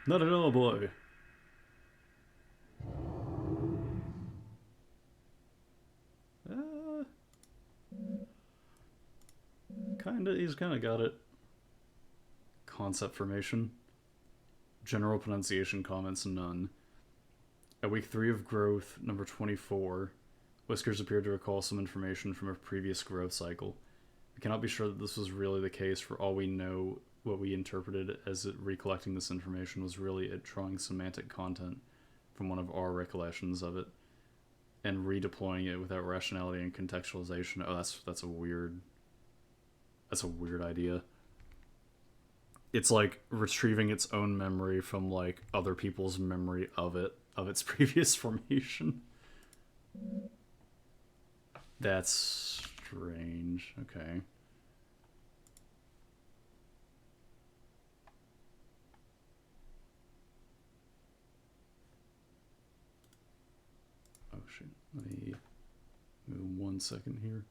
Not at all, boy. He's kinda got it. Concept formation. General pronunciation comments, none. At week 3 of growth, number 24, Whiskers appeared to recall some information from a previous growth cycle. We cannot be sure that this was really the case. For all we know, what we interpreted as it recollecting this information was really it drawing semantic content from one of our recollections of it and redeploying it without rationality and contextualization. Oh, that's a weird idea. It's like retrieving its own memory from like other people's memory of its previous formation. That's strange. Okay. Oh shit. Let me move 1 second here.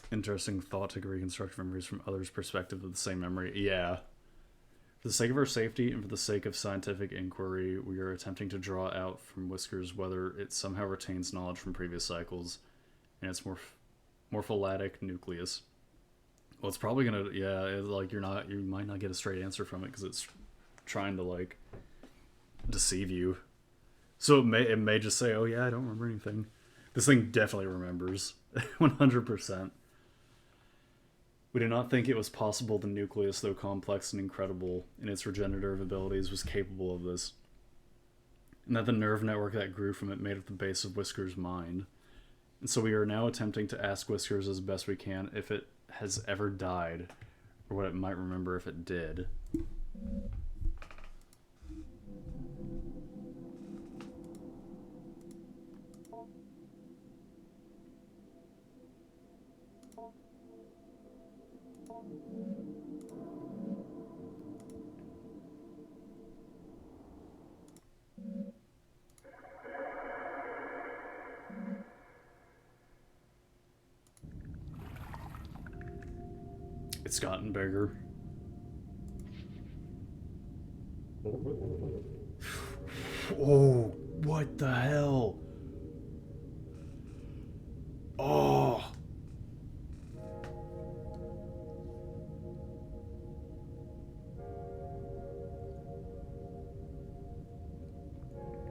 Interesting thought to reconstruct memories from others' perspective of the same memory. Yeah. For the sake of our safety and for the sake of scientific inquiry, we are attempting to draw out from Whiskers whether it somehow retains knowledge from previous cycles in its morpholytic nucleus. Well, it's probably gonna, yeah, like you might not get a straight answer from it because it's trying to like deceive you. So it may just say, oh yeah, I don't remember anything. This thing definitely remembers, 100%. We did not think it was possible the nucleus, though complex and incredible in its regenerative abilities, was capable of this, and that the nerve network that grew from it made up the base of Whisker's mind. And so we are now attempting to ask Whiskers as best we can if it has ever died, or what it might remember if it did. It's gotten bigger. Oh, what the hell? Oh.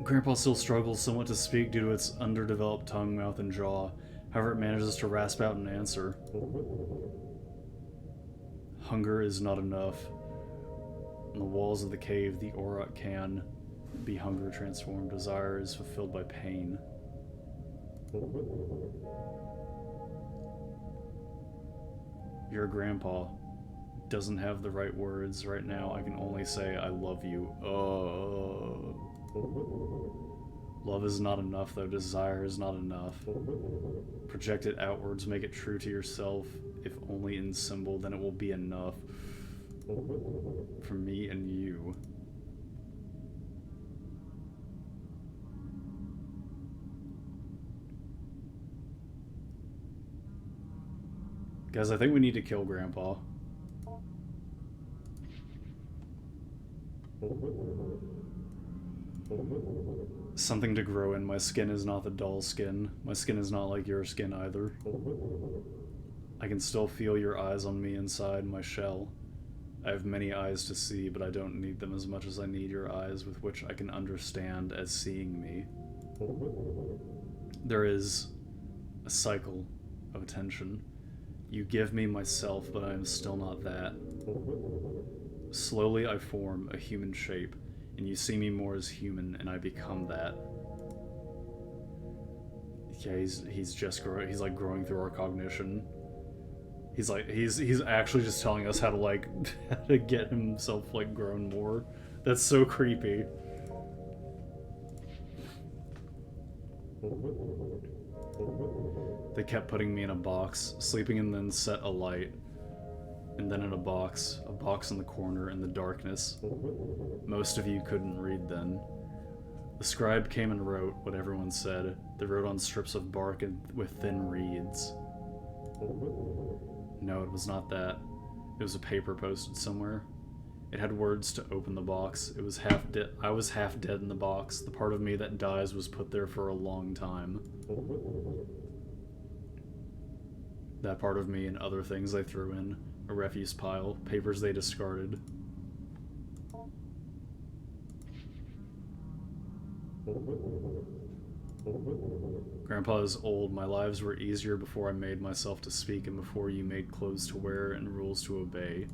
Grandpa still struggles somewhat to speak due to its underdeveloped tongue, mouth, and jaw. However, it manages to rasp out an answer. Hunger is not enough. On the walls of the cave, the Auroch can be hunger transformed. Desire is fulfilled by pain. Your grandpa doesn't have the right words right now. I can only say I love you. Love is not enough, though. Desire is not enough. Project it outwards. Make it true to yourself. If only in symbol, then it will be enough. For me and you. Guys, I think we need to kill Grandpa. Something to grow in. My skin is not the dull skin. My skin is not like your skin either. I can still feel your eyes on me inside my shell. I have many eyes to see, but I don't need them as much as I need your eyes with which I can understand as seeing me. There is a cycle of attention. You give me myself, but I am still not that. Slowly I form a human shape, and you see me more as human, and I become that. Yeah, he's just growing. He's like growing through our cognition. He's actually just telling us how to like how to get himself like grown more. That's so creepy. They kept putting me in a box, sleeping and then set a light. And then in a box in the corner in the darkness. Most of you couldn't read then. The scribe came and wrote what everyone said. They wrote on strips of bark and with thin reeds. No, it was not that. It was a paper posted somewhere. It had words to open the box. It was half dead. I was half dead in the box. The part of me that dies was put there for a long time. That part of me and other things they threw in. A refuse pile. Papers they discarded. Grandpa is old. My lives were easier before I made myself to speak and before you made clothes to wear and rules to obey.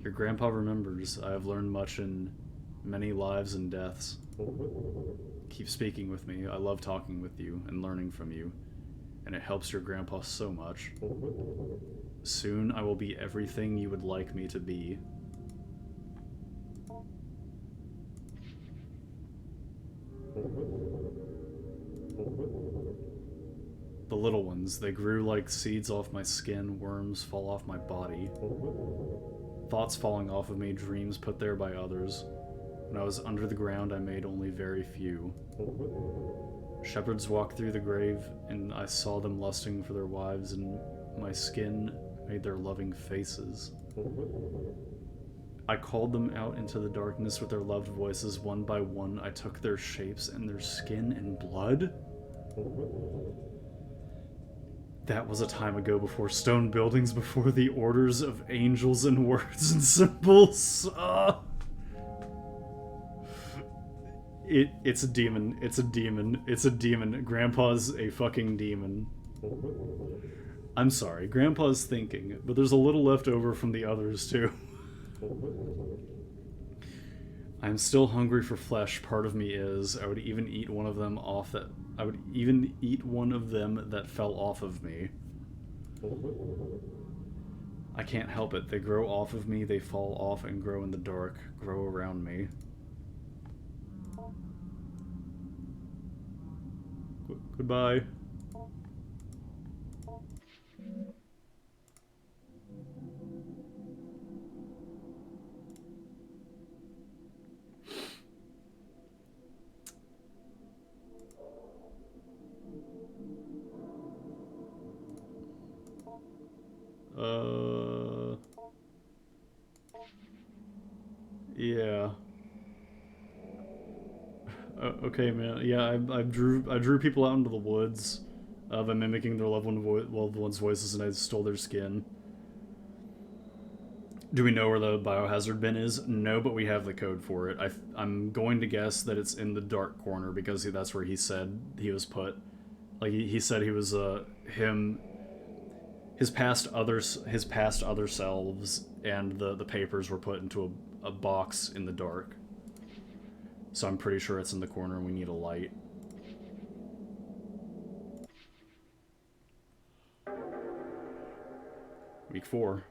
Your grandpa remembers. I have learned much in many lives and deaths. Keep speaking with me. I love talking with you and learning from you. And it helps your grandpa so much. Soon I will be everything you would like me to be. The little ones, they grew like seeds off my skin, worms fall off my body. Thoughts falling off of me, dreams put there by others. When I was under the ground, I made only very few. Shepherds walked through the grave, and I saw them lusting for their wives, and my skin made their loving faces. I called them out into the darkness with their loved voices. One by one, I took their shapes and their skin and blood. That was a time ago before stone buildings, before the orders of angels and words and symbols. It's a demon. It's a demon. It's a demon. Grandpa's a fucking demon. I'm sorry, Grandpa's thinking, but there's a little left over from the others too. I'm still hungry for flesh, part of me is. I would even eat one of them that fell off of me. I can't help it. They grow off of me, they fall off and grow in the dark, grow around me. Goodbye. Yeah. Okay, man. Yeah, I drew people out into the woods by mimicking their loved ones' voices, and I stole their skin. Do we know where the biohazard bin is? No, but we have the code for it. I'm going to guess that it's in the dark corner because that's where he said he was put. Like he said he was his past other selves and the papers were put into a box in the dark. So I'm pretty sure it's in the corner and we need a light. Week 4.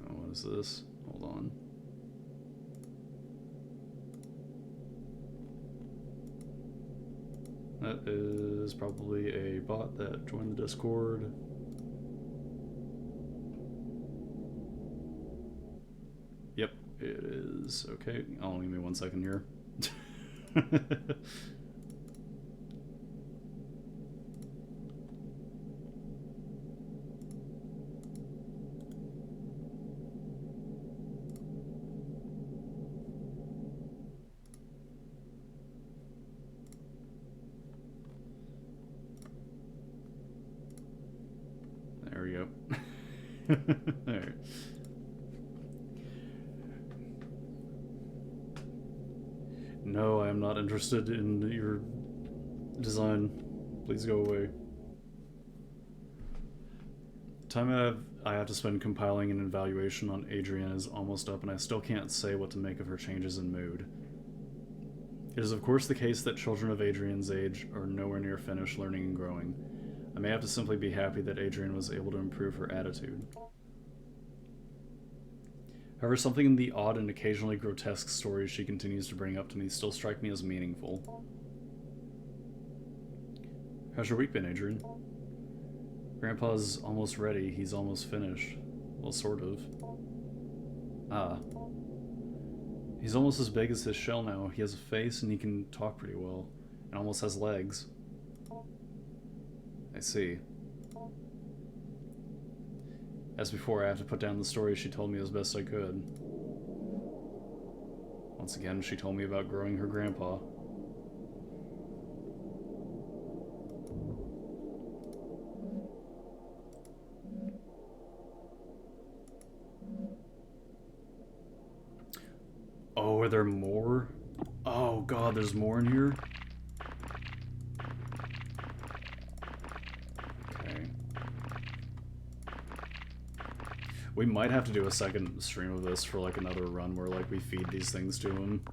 Oh, what is this? Hold on. That is probably a bot that joined the Discord. Yep, it is. Okay, I'll give me 1 second here. There we go. Alright. No, I am not interested in your design. Please go away. The time I have to spend compiling an evaluation on Adrian is almost up, and I still can't say what to make of her changes in mood. It is of course the case that children of Adrian's age are nowhere near finished learning and growing. I may have to simply be happy that Adrian was able to improve her attitude. However, something in the odd and occasionally grotesque stories she continues to bring up to me still strike me as meaningful. How's your week been, Adrian? Grandpa's almost ready. He's almost finished. Well, sort of. Ah. He's almost as big as his shell now. He has a face and he can talk pretty well. And almost has legs. I see. As before, I have to put down the story she told me as best I could. Once again, she told me about growing her grandpa. Oh, are there more? Oh god, there's more in here? We might have to do a second stream of this for like another run where like we feed these things to him.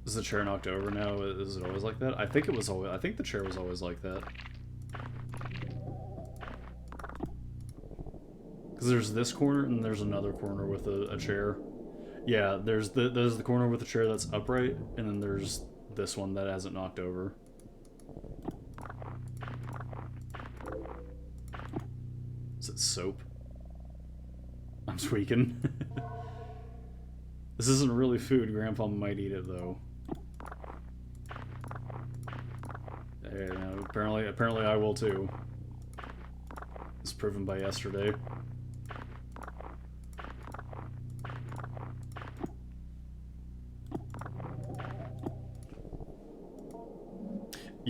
Is the chair knocked over now? Is it always like that? I think it was always. I think the chair was always like that. Because there's this corner and there's another corner with a chair. Yeah, there's the corner with the chair that's upright, and then there's this one that hasn't knocked over. Is it soap? I'm tweaking. This isn't really food. Grandpa might eat it though. Hey, apparently I will too. It's proven by yesterday.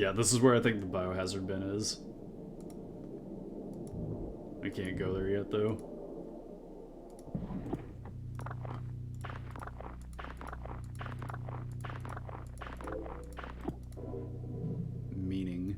Yeah, this is where I think the biohazard bin is. I can't go there yet, though. Meaning.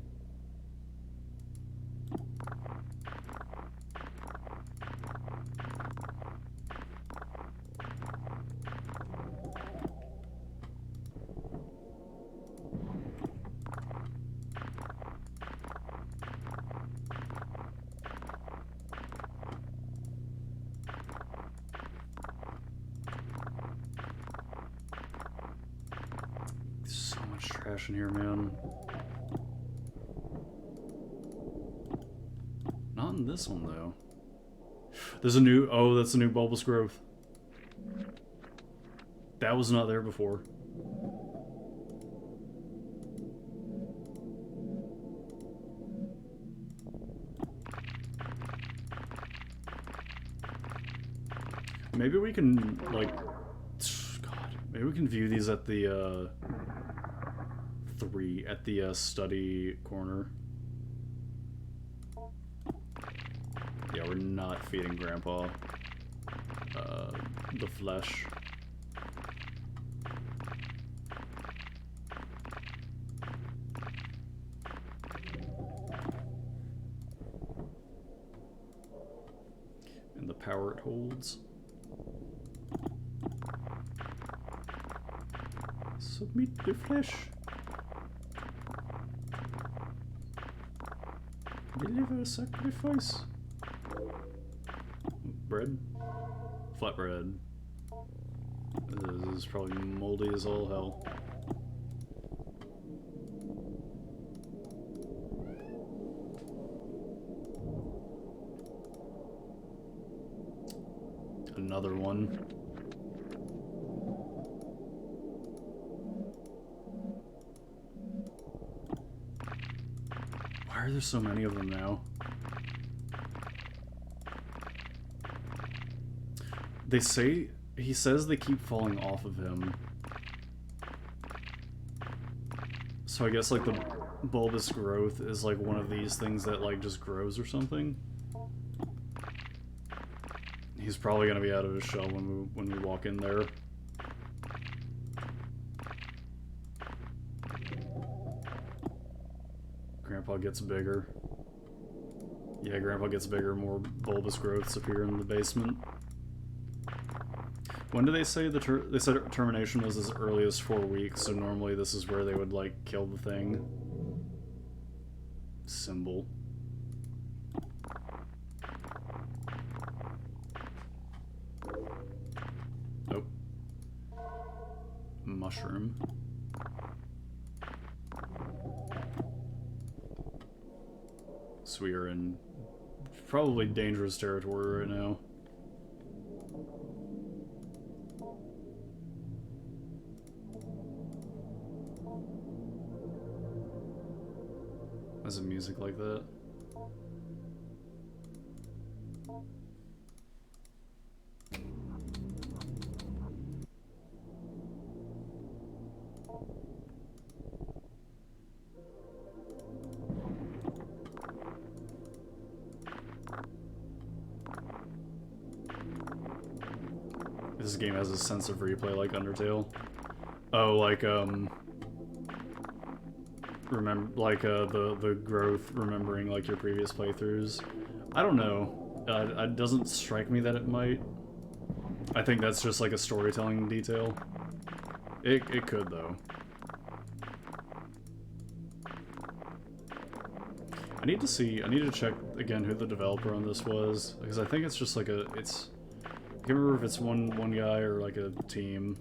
So much trash in here, man. Not in this one, though. There's a new... Oh, that's a new bulbous growth. That was not there before. Maybe we can, like... God, maybe we can view these at the, at the, study corner. Yeah, we're not feeding Grandpa, the flesh. And the power it holds. Submit the flesh. Deliver a sacrifice. Bread? Flatbread. This is probably moldy as all hell. Another one. Why are there so many of them now? They say... He says they keep falling off of him. So I guess, like, the bulbous growth is, like, one of these things that, like, just grows or something. He's probably gonna be out of his shell when we walk in there. Grandpa gets bigger. Yeah, Grandpa gets bigger, more bulbous growths appear in the basement. When do they say they said termination was as early as 4 weeks, so normally this is where they would, like, kill the thing. Symbol. Nope. Mushroom. So we are in probably dangerous territory right now. Why is it music like that? This game has a sense of replay like Undertale. Oh, like, remember, like, the growth, remembering, like, your previous playthroughs. I don't know. It doesn't strike me that it might. I think that's just, like, a storytelling detail. It could, though. I need to check, again, who the developer on this was, because I think it's just, like, I can't remember if it's one guy or, like, a team.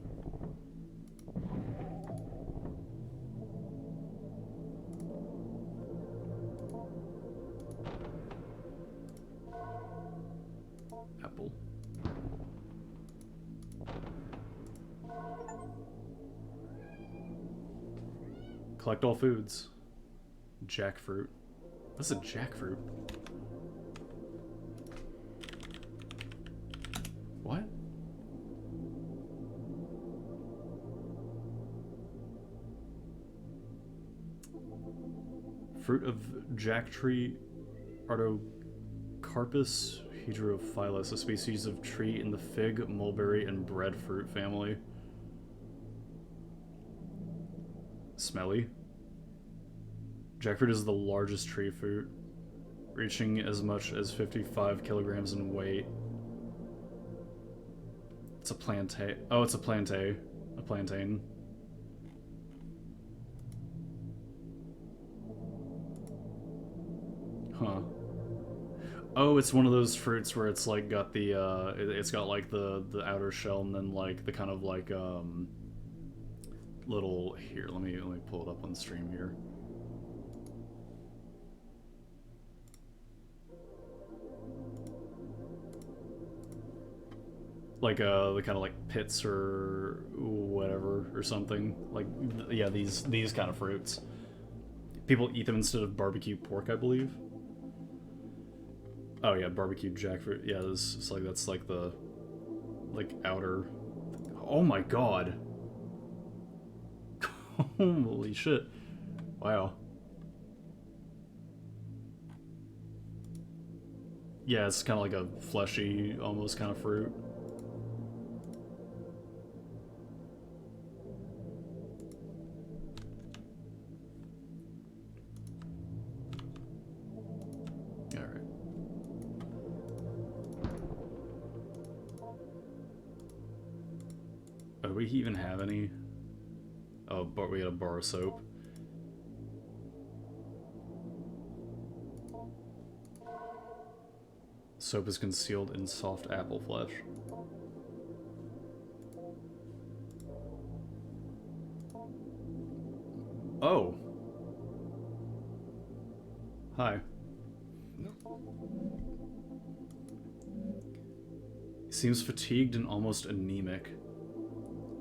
Apple. Collect all foods. Jackfruit. What's a jackfruit? What? Fruit of jack tree, Artocarpus hydrophyllus, a species of tree in the fig, mulberry, and breadfruit family. Smelly. Jackfruit is the largest tree fruit, reaching as much as 55 kilograms in weight. It's a plantain. Oh, it's a plantain. A plantain. Huh. Oh, it's one of those fruits where it's like got the it's got like the outer shell and then like the kind of like little, here, let me pull it up on the stream here. Like the kind of like pits or whatever or something. Like, yeah, these kind of fruits. People eat them instead of barbecue pork, I believe. Oh yeah, barbecue jackfruit. Yeah, this is like, that's like the like outer. Oh my god. Holy shit. Wow. Yeah, it's kind of like a fleshy, almost kind of fruit. Do we even have any? Oh, but we gotta borrow soap. Soap is concealed in soft apple flesh. Oh. Hi. Seems fatigued and almost anemic.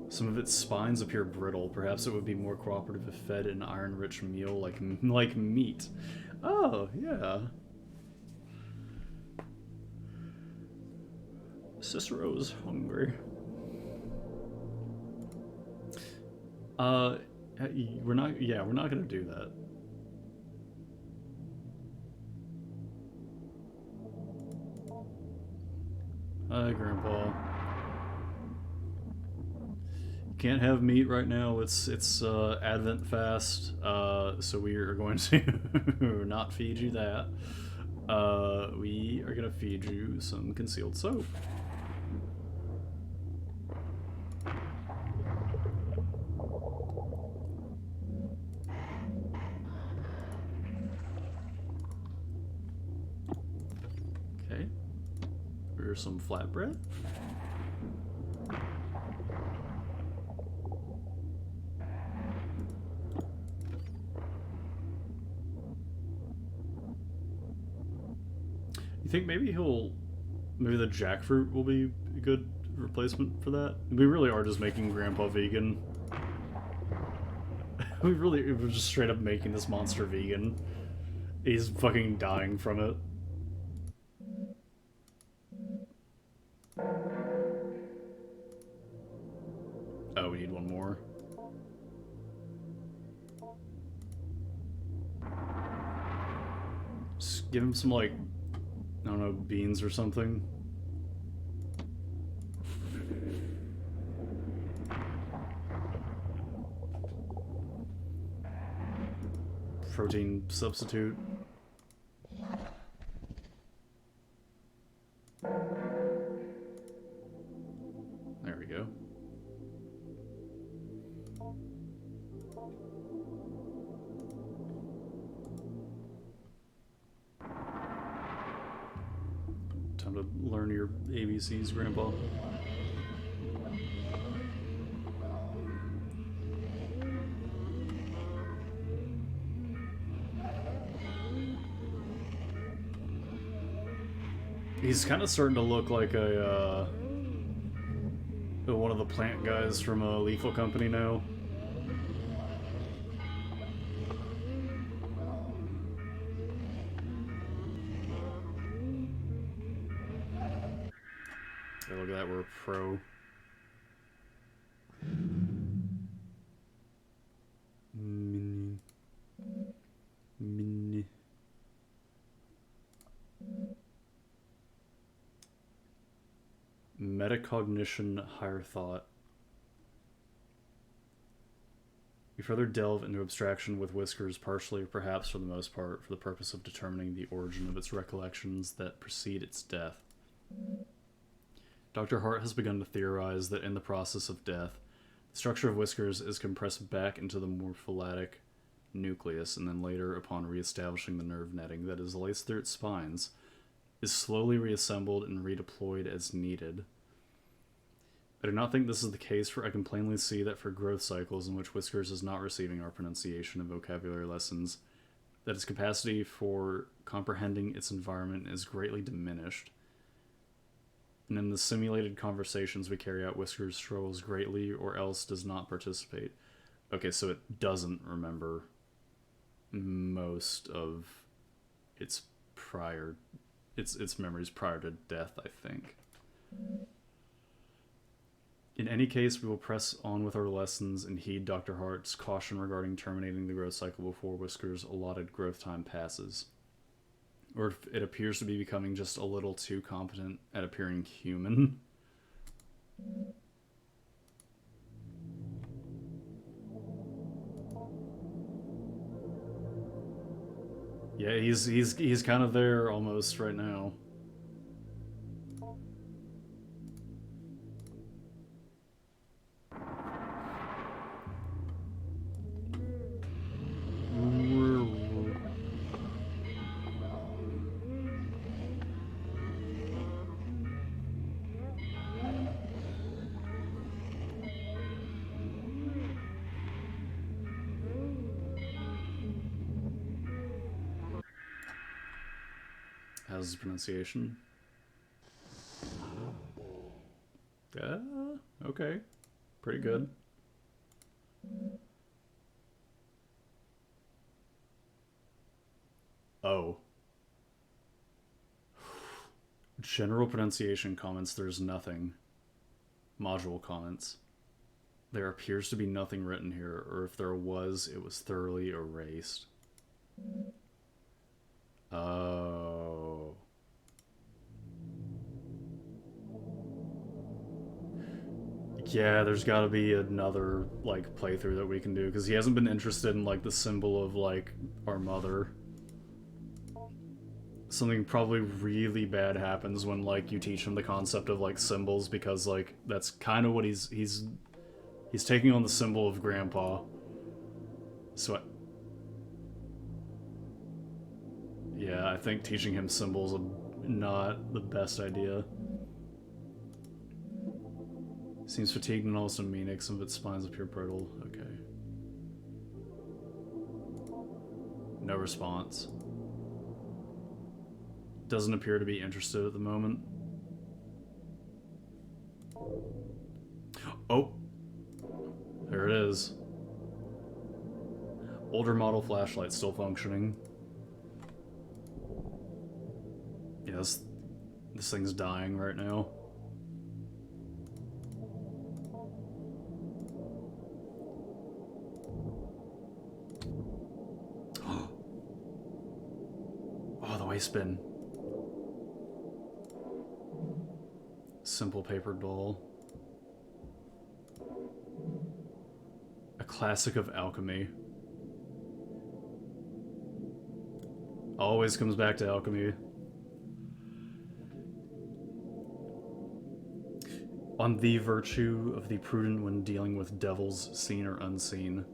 Some of its spines appear brittle. Perhaps it would be more cooperative if fed an iron-rich meal like meat. Oh, yeah. Cicero's hungry. We're not gonna do that. Hi, Grandpa. Can't have meat right now. It's Advent fast, so we are going to not feed you that. We are gonna feed you some concealed soap. Okay. Here's some flatbread. You think maybe the jackfruit will be a good replacement for that? We really are just making Grandpa vegan. We're just straight up making this monster vegan. He's fucking dying from it. Oh, we need one more. Just give him some, like, I don't know, beans or something. Protein substitute. There we go. Time to learn your ABCs, Grandpa. He's kind of starting to look like a one of the plant guys from a Lethal Company now. Okay, look at that, we're a pro. Mini. Metacognition, higher thought. We further delve into abstraction with Whiskers, partially or perhaps for the most part, for the purpose of determining the origin of its recollections that precede its death. Dr. Hart has begun to theorize that in the process of death, the structure of Whiskers is compressed back into the morpholytic nucleus, and then later, upon re-establishing the nerve netting that is laced through its spines, is slowly reassembled and redeployed as needed. I do not think this is the case, for I can plainly see that for growth cycles in which Whiskers is not receiving our pronunciation and vocabulary lessons, that its capacity for comprehending its environment is greatly diminished. And in the simulated conversations we carry out, Whiskers struggles greatly or else does not participate. Okay, so it doesn't remember most of its memories prior to death, I think. In any case, we will press on with our lessons and heed Dr. Hart's caution regarding terminating the growth cycle before Whiskers' allotted growth time passes. Or if it appears to be becoming just a little too competent at appearing human. Yeah, he's kind of there almost right now. How's his pronunciation? Okay. Pretty good. Oh. General pronunciation comments, there's nothing. Module comments. There appears to be nothing written here, or if there was, it was thoroughly erased. Oh. Yeah, there's gotta be another, like, playthrough that we can do, because he hasn't been interested in, like, the symbol of, like, our mother. Something probably really bad happens when, like, you teach him the concept of, like, symbols, because, like, that's kind of what he's taking on the symbol of Grandpa. So yeah, I think teaching him symbols is not the best idea. Seems fatigued and almost anemic, some of its spines appear brittle. Okay. No response. Doesn't appear to be interested at the moment. Oh! There it is. Older model flashlight still functioning. Yes, this thing's dying right now. Oh, the waste bin. Simple paper doll. A classic of alchemy. Always comes back to alchemy. On the virtue of the prudent when dealing with devils, seen or unseen.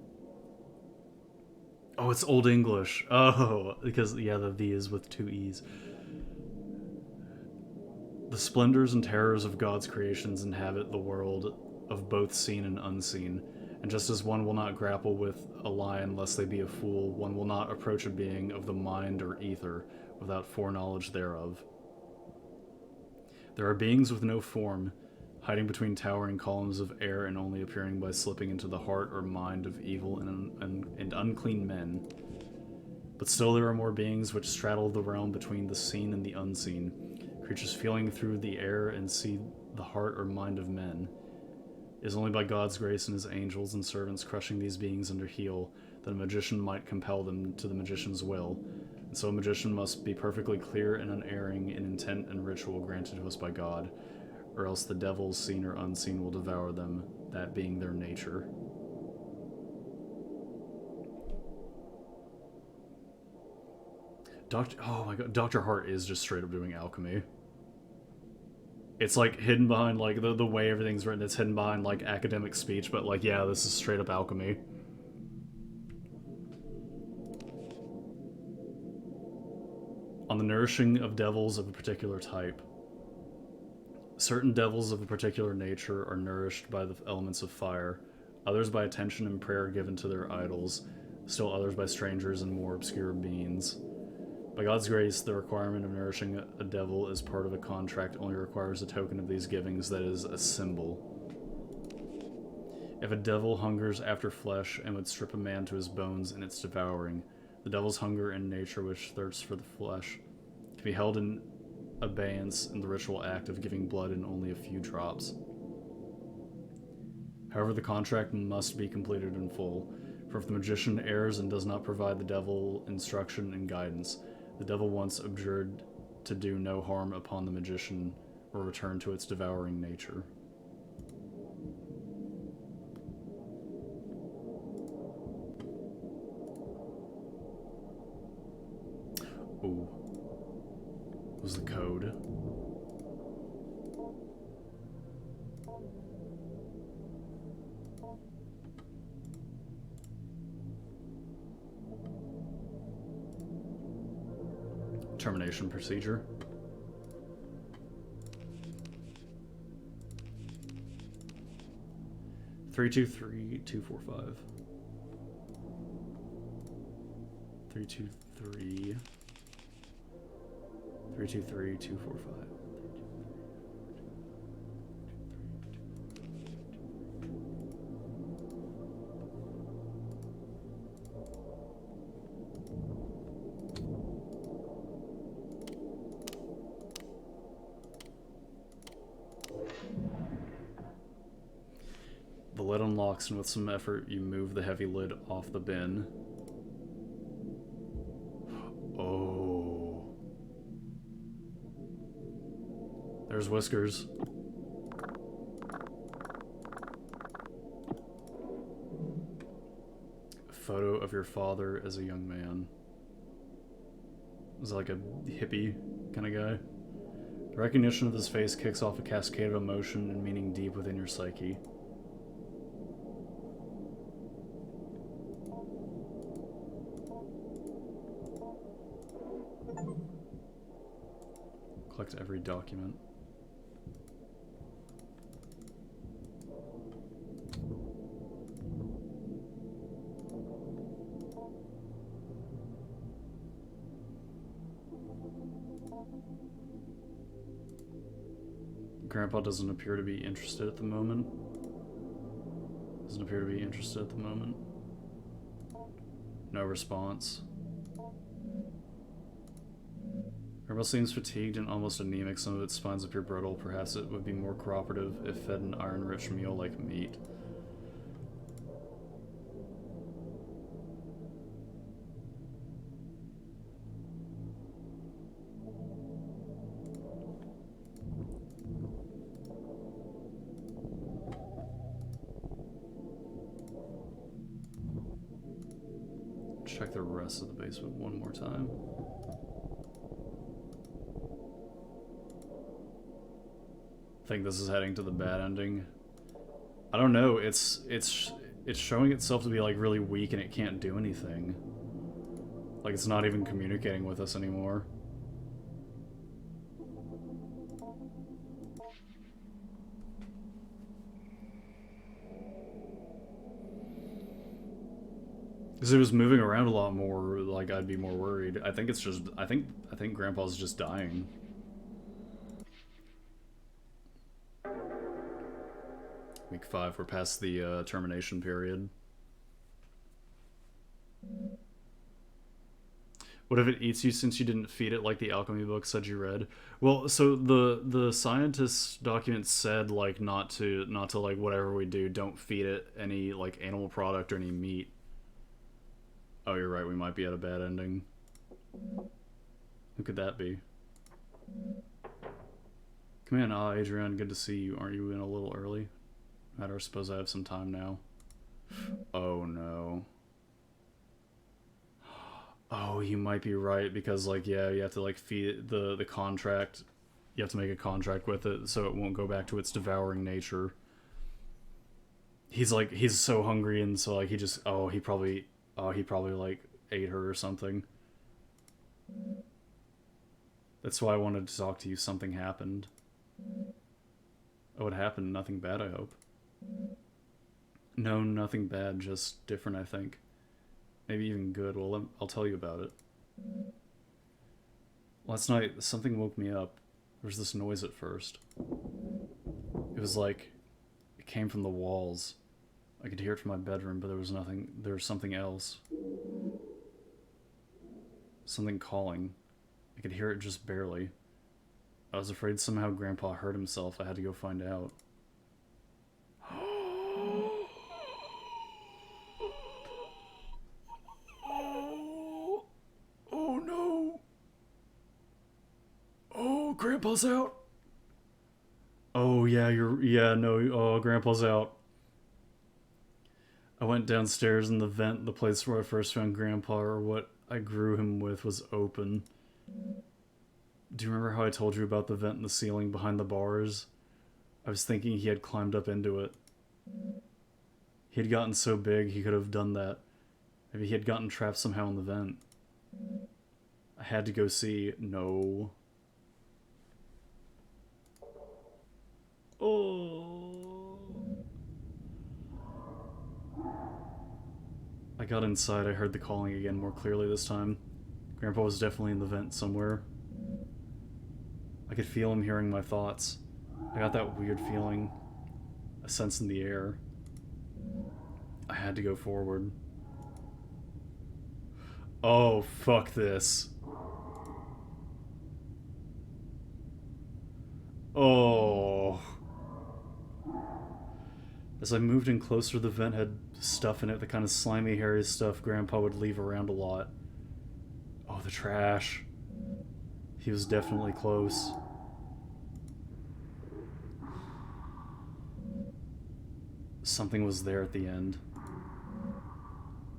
Oh, it's Old English. Oh, because, yeah, the "the" is with two E's. The splendors and terrors of God's creations inhabit the world of both seen and unseen, and just as one will not grapple with a lion lest they be a fool, one will not approach a being of the mind or ether without foreknowledge thereof. There are beings with no form, hiding between towering columns of air and only appearing by slipping into the heart or mind of evil and unclean men. But still there are more beings which straddle the realm between the seen and the unseen, creatures feeling through the air and see the heart or mind of men. It is only by God's grace and his angels and servants crushing these beings under heel that a magician might compel them to the magician's will, and so a magician must be perfectly clear and unerring in intent and ritual granted to us by God, or else the devils, seen or unseen, will devour them, that being their nature. Oh my god, Dr. Hart is just straight up doing alchemy. It's like hidden behind like the way everything's written, it's hidden behind like academic speech, but like yeah, this is straight up alchemy. On the nourishing of devils of a particular type. Certain devils of a particular nature are nourished by the elements of fire, others by attention and prayer given to their idols, still others by strangers and more obscure means. By God's grace, the requirement of nourishing a devil as part of a contract only requires a token of these givings, that is, a symbol. If a devil hungers after flesh and would strip a man to his bones in its devouring, the devil's hunger and nature which thirsts for the flesh can be held in abeyance in the ritual act of giving blood in only a few drops. However, the contract must be completed in full, for if the magician errs and does not provide the devil instruction and guidance, the devil, once abjured to do no harm upon the magician, will return to its devouring nature. Ooh. What was the code? Termination procedure. Three, 243-245. 323. 323-245. The lid unlocks, and with some effort, you move the heavy lid off the bin. Oh. There's Whiskers. A photo of your father as a young man. Is like a hippie kind of guy. The recognition of this face kicks off a cascade of emotion and meaning deep within your psyche. Collect every document. Grandpa doesn't appear to be interested at the moment. No response. Grandpa seems fatigued and almost anemic. Some of its spines appear brittle. Perhaps it would be more cooperative if fed an iron-rich meal like meat. Check the rest of the basement one more time. I think this is heading to the bad ending. I don't know, it's showing itself to be like really weak and it can't do anything. Like it's not even communicating with us anymore. Because if it was moving around a lot more, like I'd be more worried. I think it's just I think Grandpa's just dying. Week 5, we're past the termination period. What if it eats you since you didn't feed it like the alchemy book said you read? Well, so the scientist's document said like not to like whatever we do, don't feed it any like animal product or any meat. Oh, you're right, we might be at a bad ending. Who could that be? Come in, Adrian, good to see you. Aren't you in a little early? Matter, I suppose I have some time now. Oh no. Oh, you might be right, because, like, yeah, you have to, like, feed the contract. You have to make a contract with it so it won't go back to its devouring nature. He's, like, he's so hungry, and so, like, he just, he probably, like, ate her or something. That's why I wanted to talk to you. Something happened. Oh, it happened. Nothing bad, I hope. No, nothing bad, just different, I think. Maybe even good. Well, I'll tell you about it. Last night, something woke me up. There was this noise at first. It was like, it came from the walls. I could hear it from my bedroom, but there was nothing. There was something else. Something calling. I could hear it just barely. I was afraid somehow Grandpa hurt himself. I had to go find out. Oh no! Oh, Grandpa's out! Oh yeah, Grandpa's out. I went downstairs in the vent. The place where I first found Grandpa, or what I grew him with, was open. Do you remember how I told you about the vent in the ceiling behind the bars? I was thinking he had climbed up into it. He had gotten so big he could have done that. Maybe he had gotten trapped somehow in the vent. I had to go see. No. Oh. I got inside. I heard the calling again more clearly this time. Grandpa was definitely in the vent somewhere. I could feel him hearing my thoughts. I got that weird feeling. A sense in the air. I had to go forward. Oh, fuck this. Oh. As I moved in closer, the vent had stuff in it, the kind of slimy, hairy stuff Grandpa would leave around a lot. Oh, the trash. He was definitely close. Something was there at the end.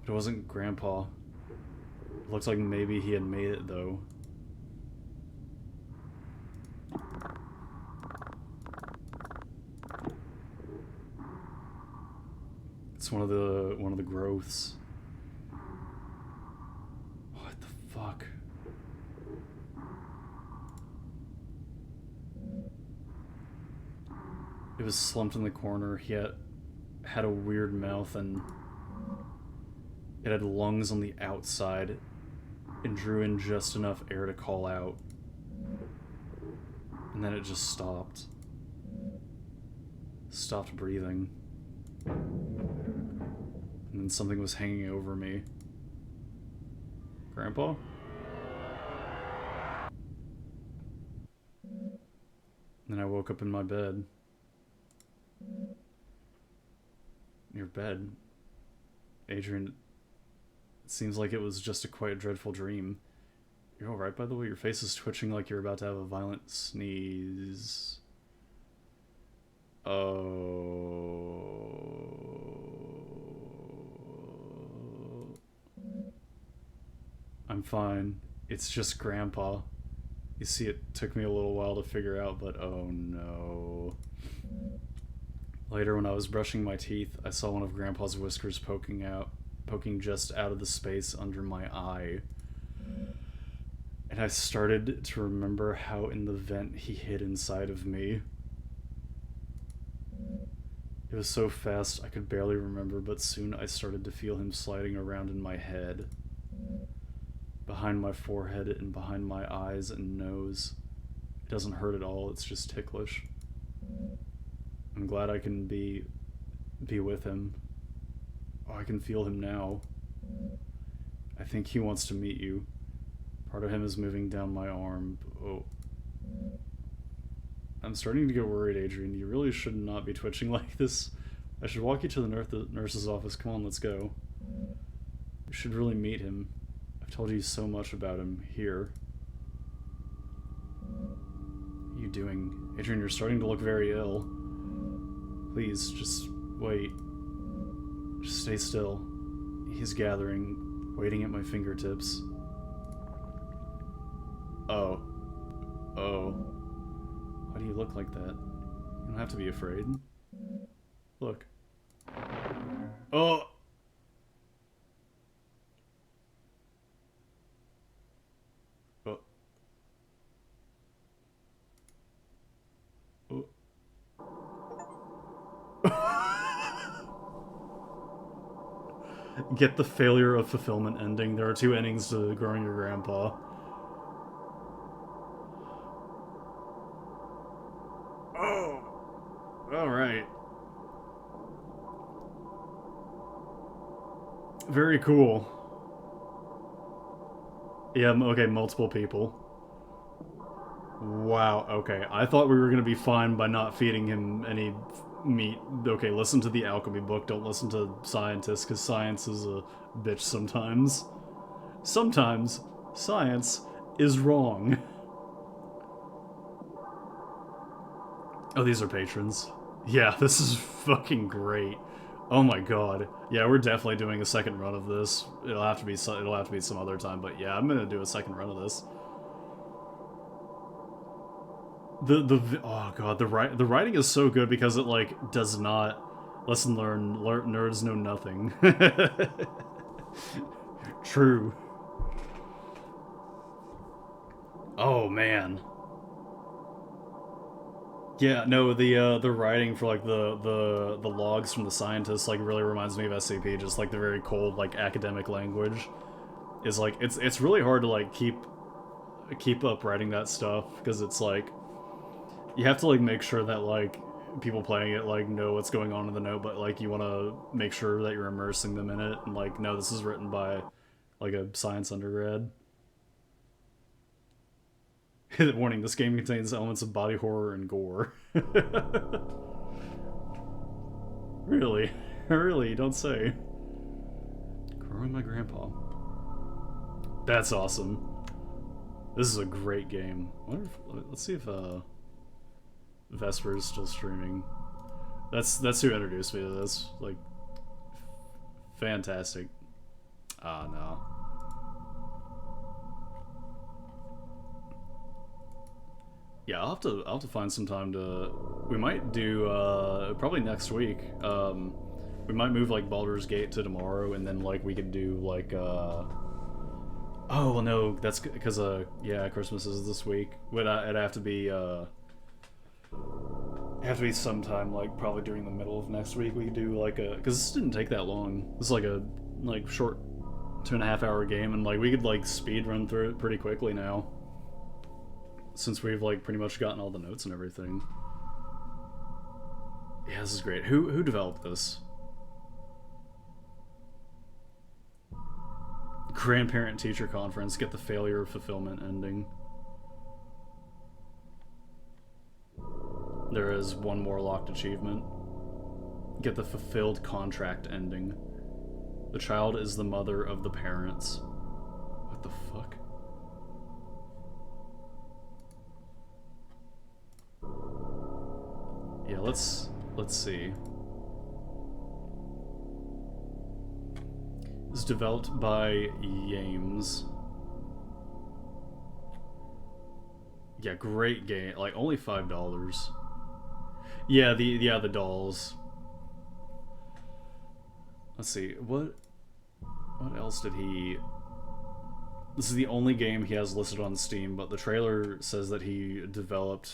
But it wasn't Grandpa. It looked like maybe he had made it, though. It's one of the growths. What the fuck? It was slumped in the corner. He had a weird mouth, and it had lungs on the outside and drew in just enough air to call out. And then it just stopped. Stopped breathing. And then something was hanging over me. Grandpa? And then I woke up in my bed. Your bed. Adrian, it seems like it was just a quite dreadful dream. You're alright, by the way? Your face is twitching like you're about to have a violent sneeze. Oh. I'm fine. It's just Grandpa. You see, it took me a little while to figure out, but oh no. Later, when I was brushing my teeth, I saw one of Grandpa's whiskers poking just out of the space under my eye. And I started to remember how in the vent he hid inside of me. It was so fast I could barely remember, but soon I started to feel him sliding around in my head. Behind my forehead and behind my eyes and nose. It doesn't hurt at all, it's just ticklish. I'm glad I can be with him. Oh, I can feel him now. I think he wants to meet you. Part of him is moving down my arm. Oh. I'm starting to get worried, Adrian. You really should not be twitching like this. I should walk you to the nurse's office. Come on, let's go. You should really meet him. I've told you so much about him here. You doing? Adrian, you're starting to look very ill. Please, just wait. Just stay still. He's gathering, waiting at my fingertips. Oh. Oh. Why do you look like that? You don't have to be afraid. Look. Oh! Oh. Oh. Get the failure of fulfillment ending. There are 2 endings to growing your grandpa. Oh! Alright. Very cool. Yeah, okay, multiple people. Wow, okay. I thought we were gonna be fine by not feeding him any meat. Okay, listen to the alchemy book, don't listen to scientists, because science is a bitch sometimes. Sometimes, science is wrong. Oh, these are patrons. Yeah, this is fucking great. Oh my god. Yeah, we're definitely doing a second run of this. It'll have to be some other time, but yeah, I'm gonna do a second run of this. Oh god, the writing is so good because it like does not lesson learn nerds know nothing. True. Oh man. Yeah, no, the writing for like the logs from the scientists like really reminds me of SCP, just like the very cold like academic language. Is like it's really hard to like keep up writing that stuff because it's like you have to like make sure that like people playing it like know what's going on in the note, but like you want to make sure that you're immersing them in it and like no, this is written by like a science undergrad. Warning, this game contains elements of body horror and gore. Really? Really? You don't say. Growing my grandpa. That's awesome. This is a great game. Let's see if Vesper is still streaming. That's who introduced me to this. Like, fantastic. Ah, no. Yeah, I'll have to find some time to. We might do probably next week. We might move like Baldur's Gate to tomorrow, and then like we could do like. Oh well, no, that's because yeah, Christmas is this week. But it'd have to be sometime like probably during the middle of next week. We could do like a because this didn't take that long. This is like a short 2.5 hour game, and like we could like speed run through it pretty quickly now. Since we've like pretty much gotten all the notes and everything. Yeah, this is great. Who developed this? Grandparent teacher conference, get the failure of fulfillment ending. There is one more locked achievement. Get the fulfilled contract ending. The child is the mother of the parents. What the fuck? Yeah, let's see. It's developed by Yames. Yeah, great game. Like only $5. Yeah, the dolls. Let's see. What else did he? This is the only game he has listed on Steam, but the trailer says that he developed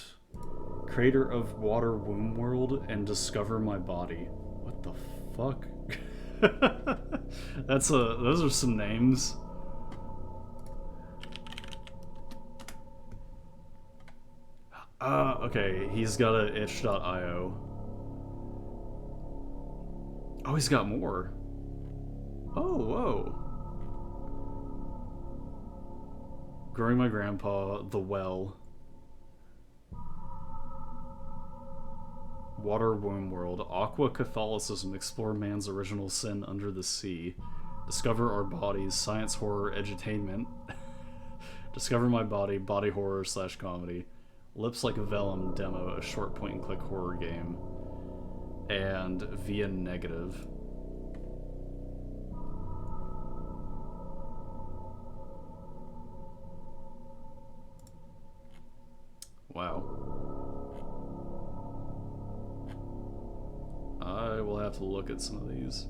creator of Water Womb World and Discover My Body. What the fuck? Those are some names. Okay, he's got a itch.io. Oh, he's got more. Oh, whoa. Growing My Grandpa, The Well. Water Womb World, Aqua Catholicism, explore man's original sin under the sea. Discover our bodies, science horror edutainment. Discover My Body, body horror / comedy. Lips Like a Vellum demo, a short point-and-click horror game, and Via Negative. Wow. I will have to look at some of these.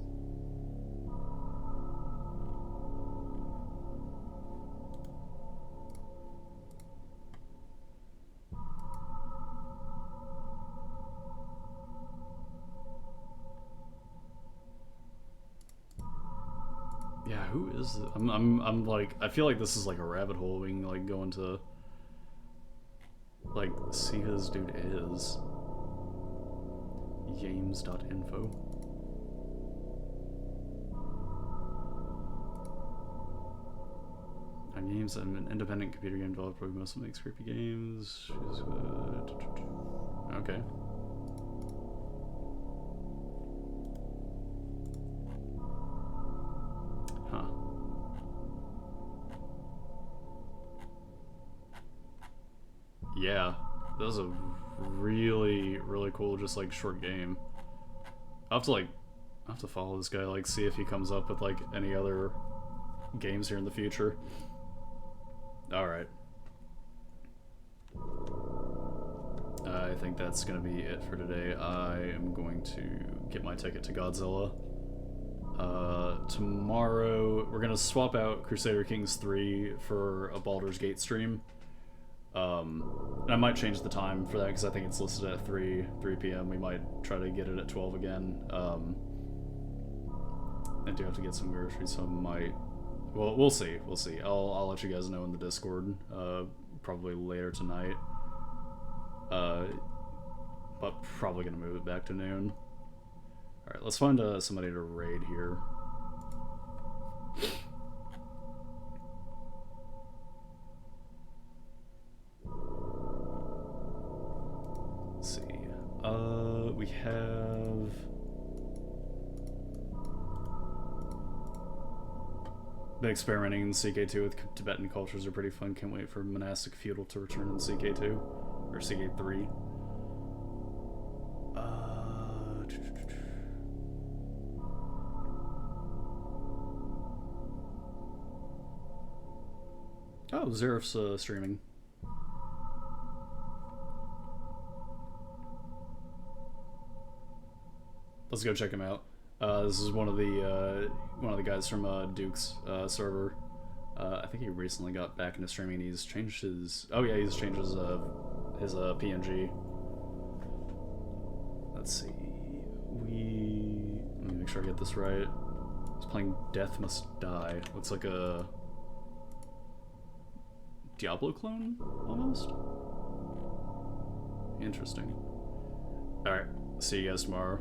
Yeah, who is it? I'm like, I feel like this is like a rabbit hole. We can like go into like see who this dude is. Games.info. Games, I'm an independent computer game developer who mostly makes creepy games. She's okay. Huh. Yeah, that was a really, really cool, just like short game. I'll have to follow this guy, like see if he comes up with like any other games here in the future. Alright. I think that's gonna be it for today. I am going to get my ticket to Godzilla. Tomorrow we're gonna swap out Crusader Kings 3 for a Baldur's Gate stream. And I might change the time for that because I think it's listed at 3 p.m. We might try to get it at 12 again. I do have to get some groceries, so I might. Well, we'll see. We'll see. I'll let you guys know in the Discord, probably later tonight. But probably gonna move it back to noon. All right, let's find somebody to raid here. Let's see. We have. Been experimenting in CK2 with Tibetan cultures are pretty fun. Can't wait for monastic feudal to return in CK2 or CK3. Oh, Xeraph's streaming. Let's go check him out. This is one of the guys from Duke's server. I think he recently got back into streaming. He's changed his. Oh yeah, he's changed his PNG. Let's see. Let me make sure I get this right. He's playing Death Must Die. Looks like a Diablo clone almost. Interesting. All right. See you guys tomorrow.